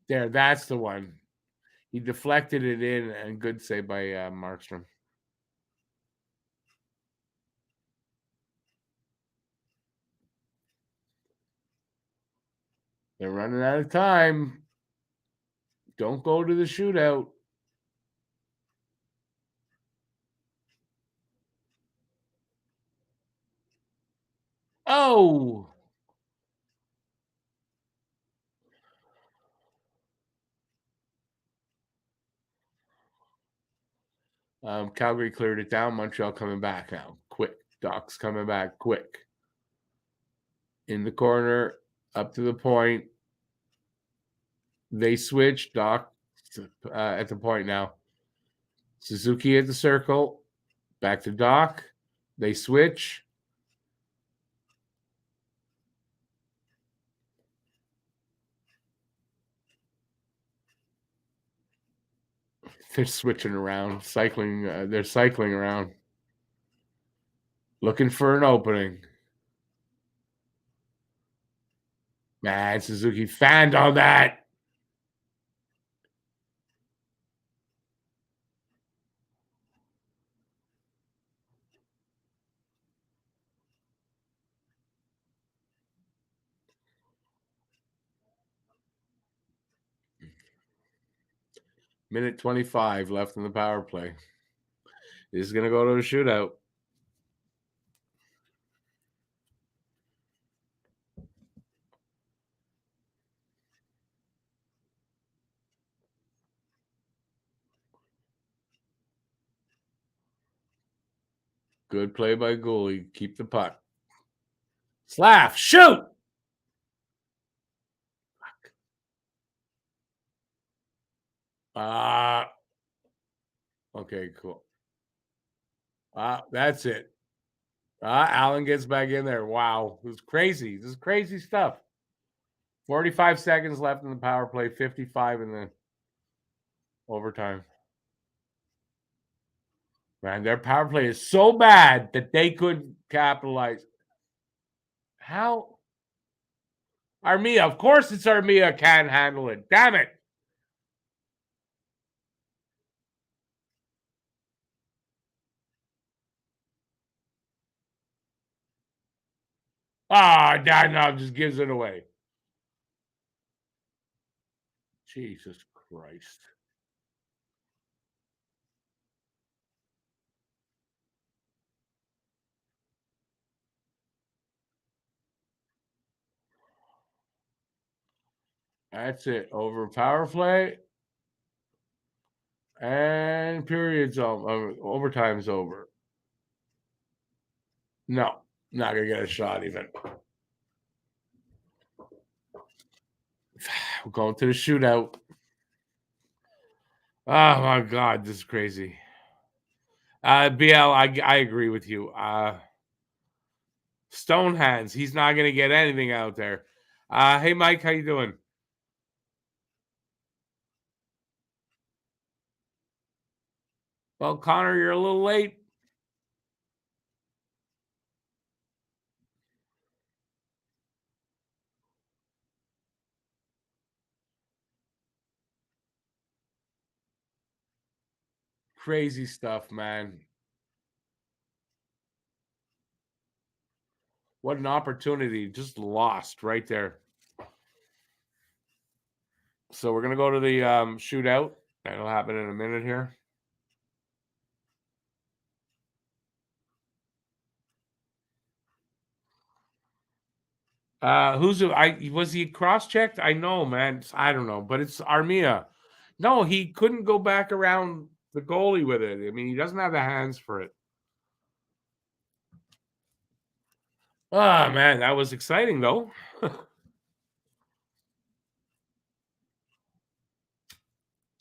There, that's the one. He deflected it in, and good save by Markstrom. They're running out of time. Don't go to the shootout. Oh! Calgary cleared it down. Montreal coming back now. Quick. Doc's coming back quick. In the corner, up to the point. They switch. Doc at the point now. Suzuki at the circle. Back to Doc. They switch. They're switching around, cycling. They're cycling around, looking for an opening. Man, Suzuki fanned on that. Minute 25 left in the power play. This is going to go to a shootout. Good play by goalie. Keep the puck. Slav, shoot! Okay, cool. That's it. Allen gets back in there. Wow. It was crazy. This is crazy stuff. 45 seconds left in the power play, 55 in the overtime. Man, their power play is so bad that they couldn't capitalize. How? Armia, of course it's Armia can't handle it. Damn it. No, just gives it away. Jesus Christ. That's it. Over power play. And period's over. Overtime's over. No, not going to get a shot even. We're going to the shootout. Oh, my God. This is crazy. BL, I agree with you. Stone hands. He's not going to get anything out there. Hey, Mike, how you doing? Well, Connor, you're a little late. Crazy stuff, man. What an opportunity. Just lost right there. So we're going to go to the shootout. That'll happen in a minute here. Was he cross-checked? I know, man. I don't know, but it's Armia. No, he couldn't go back around the goalie with it. I mean, he doesn't have the hands for it. Oh, man, that was exciting, though. But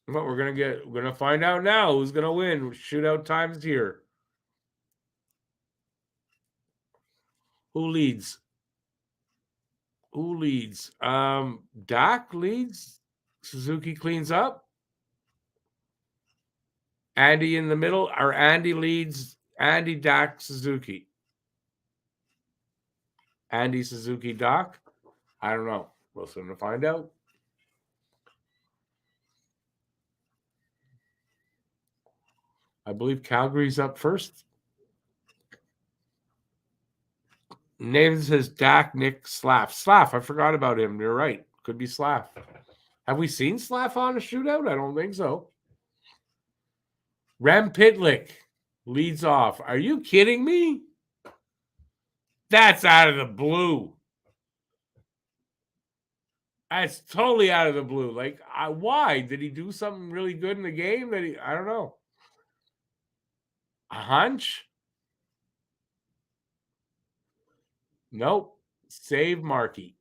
we're gonna find out now who's gonna win. Shootout time's here. Who leads? Who leads? Dak leads. Suzuki cleans up. Andy in the middle, or Andy leads. Andy, Dak, Suzuki. Andy, Suzuki, Doc. I don't know. We'll soon find out. I believe Calgary's up first. Nathan says Dak, Nick, Slaff. Slaff, I forgot about him. You're right. Could be Slaff. Have we seen Slaff on a shootout? I don't think so. Rem Pitlick leads off. Are you kidding me? That's out of the blue. That's totally out of the blue. Like, why? Did he do something really good in the game? I don't know. A hunch? Nope. Save Markey.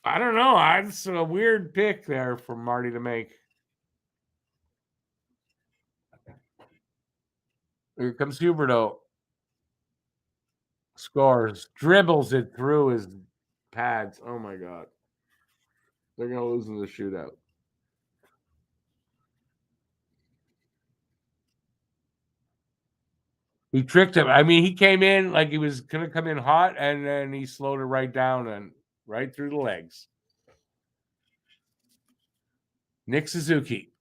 I don't know. It's a weird pick there for Marty to make. Here comes Huberto. Scores. Dribbles it through his pads. Oh, my God. They're going to lose in the shootout. He tricked him. I mean, he came in like he was going to come in hot, and then he slowed it right down and right through the legs. Nick Suzuki.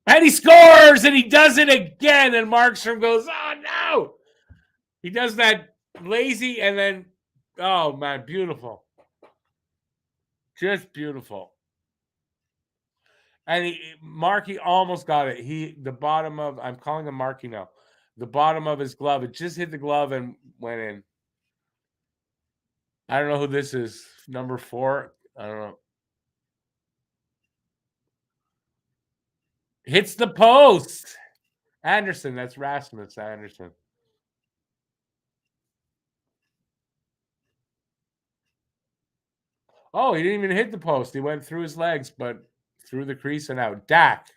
And he scores, and he does it again. And Markstrom goes, oh, no. He does that lazy, and then, oh, man, beautiful. Just beautiful. And Markey almost got it. The bottom of, I'm calling him Markey now, the bottom of his glove, it just hit the glove and went in. I don't know who this is. Number 4. I don't know. Hits the post. Anderson. That's Rasmus Anderson. Oh, he didn't even hit the post. He went through his legs, but through the crease and out. Dak.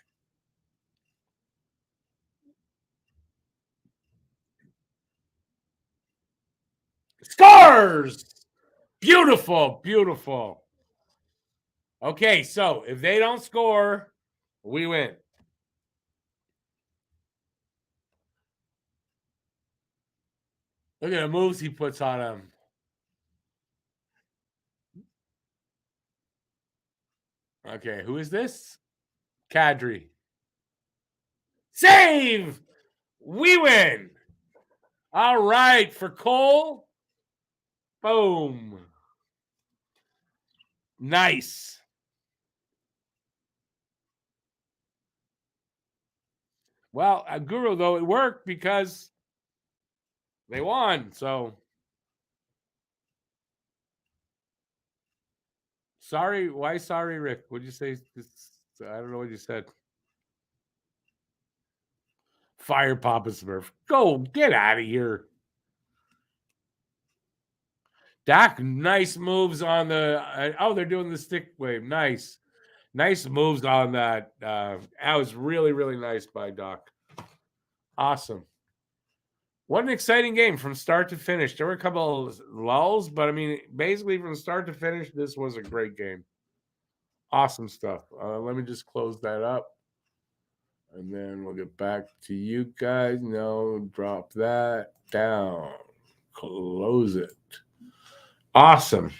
Scores! Beautiful, beautiful. Okay, so if they don't score, we win. Look at the moves he puts on him. Okay, who is this? Kadri. Save! We win! All right, for Cole. Boom. Nice. Well, Guru, though, it worked because they won. So sorry. Why sorry, Rick? What'd you say? I don't know what you said. Fire Papa Smurf. Go get out of here. Dak, nice moves on the. They're doing the stick wave. Nice moves on that. That was really, really nice by Doc. Awesome. What an exciting game from start to finish. There were a couple of lulls, but I mean, basically from start to finish, this was a great game. Awesome stuff. Let me just close that up. And then we'll get back to you guys. No, drop that down. Close it. Awesome.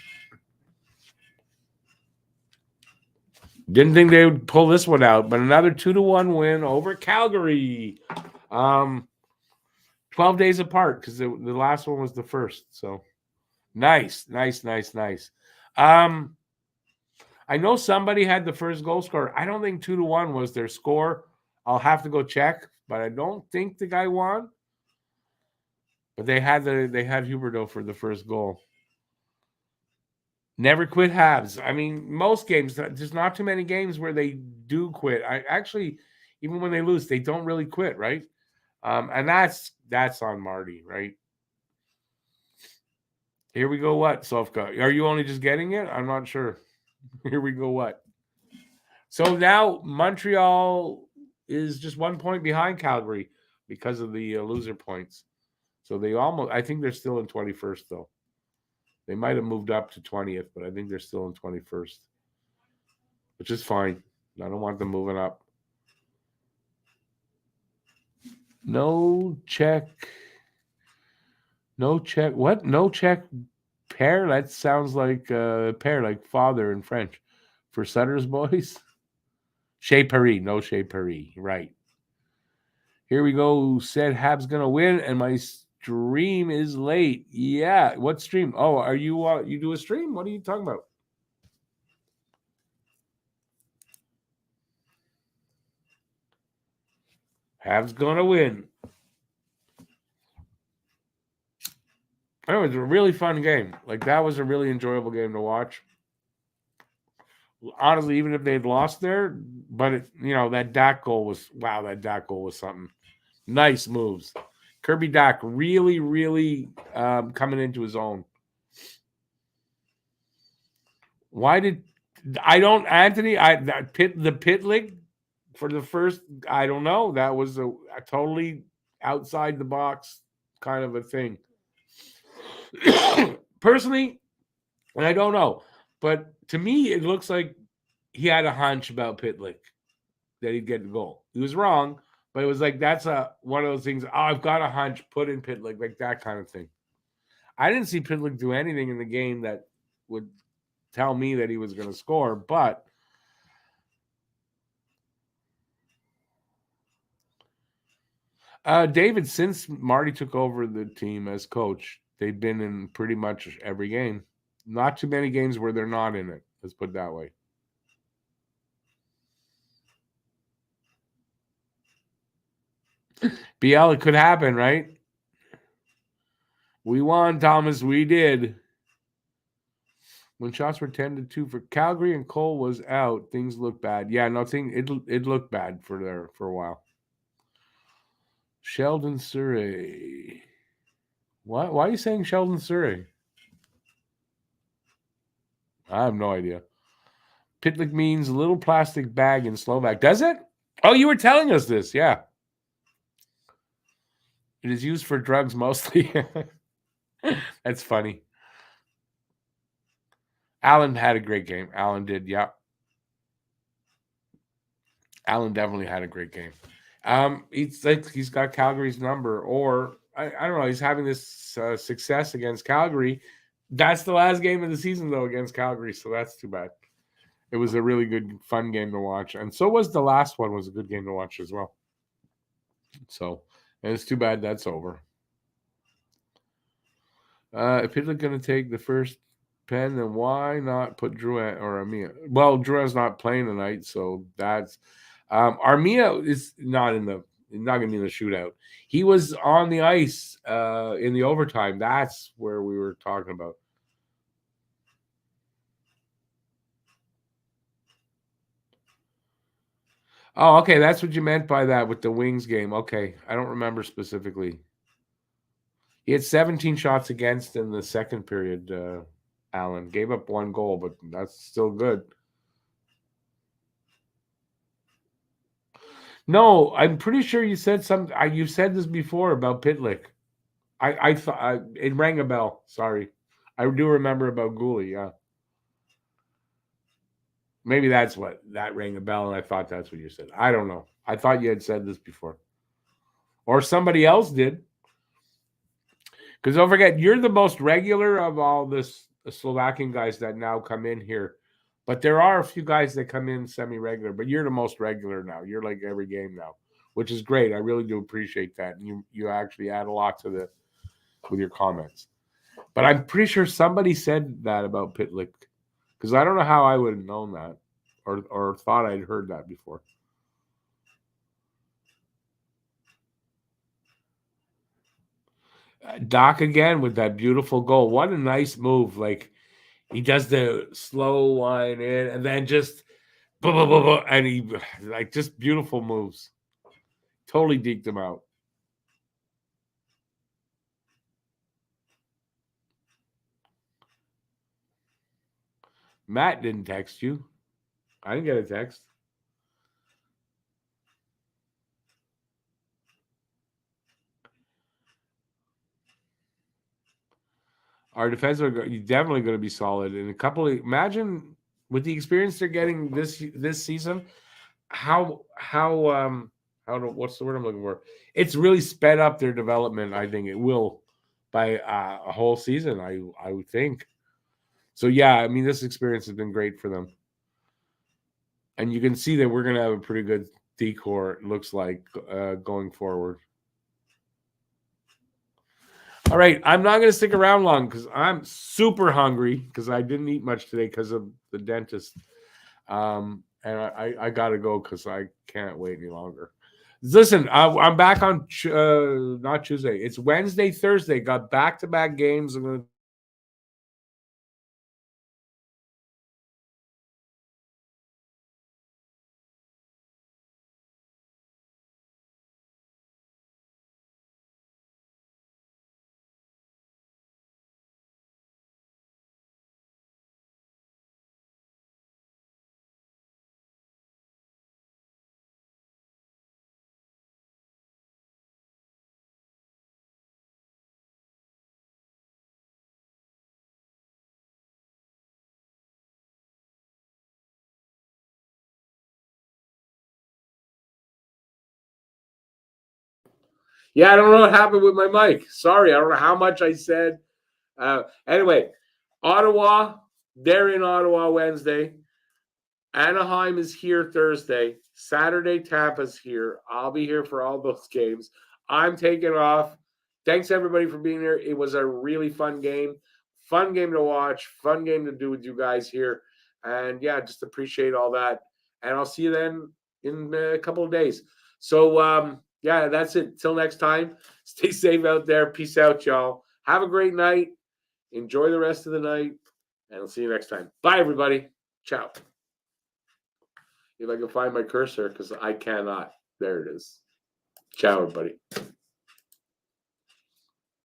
Didn't think they would pull this one out, but another 2-1 win over Calgary. 12 days apart because the last one was the first. So nice. I know somebody had the first goal scorer. I don't think 2-1 was their score. I'll have to go check, but I don't think the guy won. But they had Huberdeau for the first goal. Never quit Habs. I mean, most games, there's not too many games where they do quit. Even when they lose, they don't really quit, right? And that's on Marty, right? Here we go. What, Sofka? Are you only just getting it? I'm not sure. Here we go. What? So now Montreal is just 1 point behind Calgary because of the loser points. So I think they're still in 21st though. They might have moved up to 20th, but I think they're still in 21st, which is fine. I don't want them moving up. No check. What? No check. Pair? That sounds like pair, like father in French. For Sutter's boys? Chez Paris. No Chez Paris. Right. Here we go. Said Habs going to win, and my stream is late. Yeah. What stream? Oh, are you you do a stream? What are you talking about? Habs going to win. It was a really fun game. Like, that was a really enjoyable game to watch. Honestly, even if they'd lost there, but that Dak goal was something. Nice moves. Kirby Dak really, really coming into his own. The Pitlick for the first, I don't know. That was a totally outside the box kind of a thing. Personally, and I don't know, but to me, it looks like he had a hunch about Pitlick that he'd get the goal. He was wrong, but it was like that's one of those things. Oh, I've got a hunch. Put in Pitlick, like that kind of thing. I didn't see Pitlick do anything in the game that would tell me that he was going to score, but David, since Marty took over the team as coach, they've been in pretty much every game. Not too many games where they're not in it. Let's put it that way. BL, it could happen, right? We won, Thomas. We did. When shots were 10-2 for Calgary and Cole was out, things looked bad. Yeah, it looked bad for a while. Sheldon Surrey. What? Why are you saying Sheldon Surrey? I have no idea. Pitlick means little plastic bag in Slovak. Does it? Oh, you were telling us this. Yeah. It is used for drugs mostly. That's funny. Allen had a great game. Allen did, yeah. Allen definitely had a great game. He's got Calgary's number, or I don't know. He's having this success against Calgary. That's the last game of the season, though, against Calgary, so that's too bad. It was a really good, fun game to watch, and so was the last one. Was a good game to watch as well. So, and it's too bad that's over. If Pitlick going to take the first pen, then why not put Drouin or Armia? Well, Drouin's not playing tonight, so that's Armia is not in the not going to be in the shootout. He was on the ice in the overtime. That's where we were talking about. Oh, okay. That's what you meant by that with the Wings game. Okay. I don't remember specifically. He had 17 shots against in the second period, Allen. Gave up 1 goal, but that's still good. No, I'm pretty sure you said you said this before about Pitlick. I thought it rang a bell. Sorry. I do remember about Gooley, yeah. Maybe that's what that rang a bell, and I thought that's what you said. I don't know. I thought you had said this before. Or somebody else did. Because don't forget, you're the most regular of all this Slovakian guys that now come in here. But there are a few guys that come in semi-regular, but you're the most regular now. You're like every game now, which is great. I really do appreciate that. And you actually add a lot to with your comments. But I'm pretty sure somebody said that about Pitlick. Because I don't know how I would have known that or thought I'd heard that before. Doc again with that beautiful goal. What a nice move. Like, he does the slow line in and then just blah, blah, blah, blah, and he like just beautiful moves. Totally deked him out. Matt didn't text you. I didn't get a text. Our defense are definitely going to be solid. In a couple of, imagine with the experience they're getting this season, what's the word I'm looking for? It's really sped up their development. I think it will by a whole season. I would think. So yeah, I mean, this experience has been great for them, and you can see that we're going to have a pretty good decor. It looks like going forward. All right, I'm not going to stick around long because I'm super hungry because I didn't eat much today because of the dentist. And I got to go because I can't wait any longer. Listen, I'm back on not Tuesday. It's Wednesday, Thursday. Got back-to-back games. I'm going to Yeah, I don't know what happened with my mic. Sorry, I don't know how much I said. Anyway, Ottawa, they're in Ottawa Wednesday. Anaheim is here Thursday. Saturday, Tampa's here. I'll be here for all those games. I'm taking off. Thanks, everybody, for being here. It was a really fun game. Fun game to watch. Fun game to do with you guys here. And, yeah, just appreciate all that. And I'll see you then in a couple of days. So, yeah, that's it. Till next time, stay safe out there. Peace out, y'all. Have a great night. Enjoy the rest of the night. And I'll see you next time. Bye, everybody. Ciao. If I can find my cursor, because I cannot. There it is. Ciao, everybody.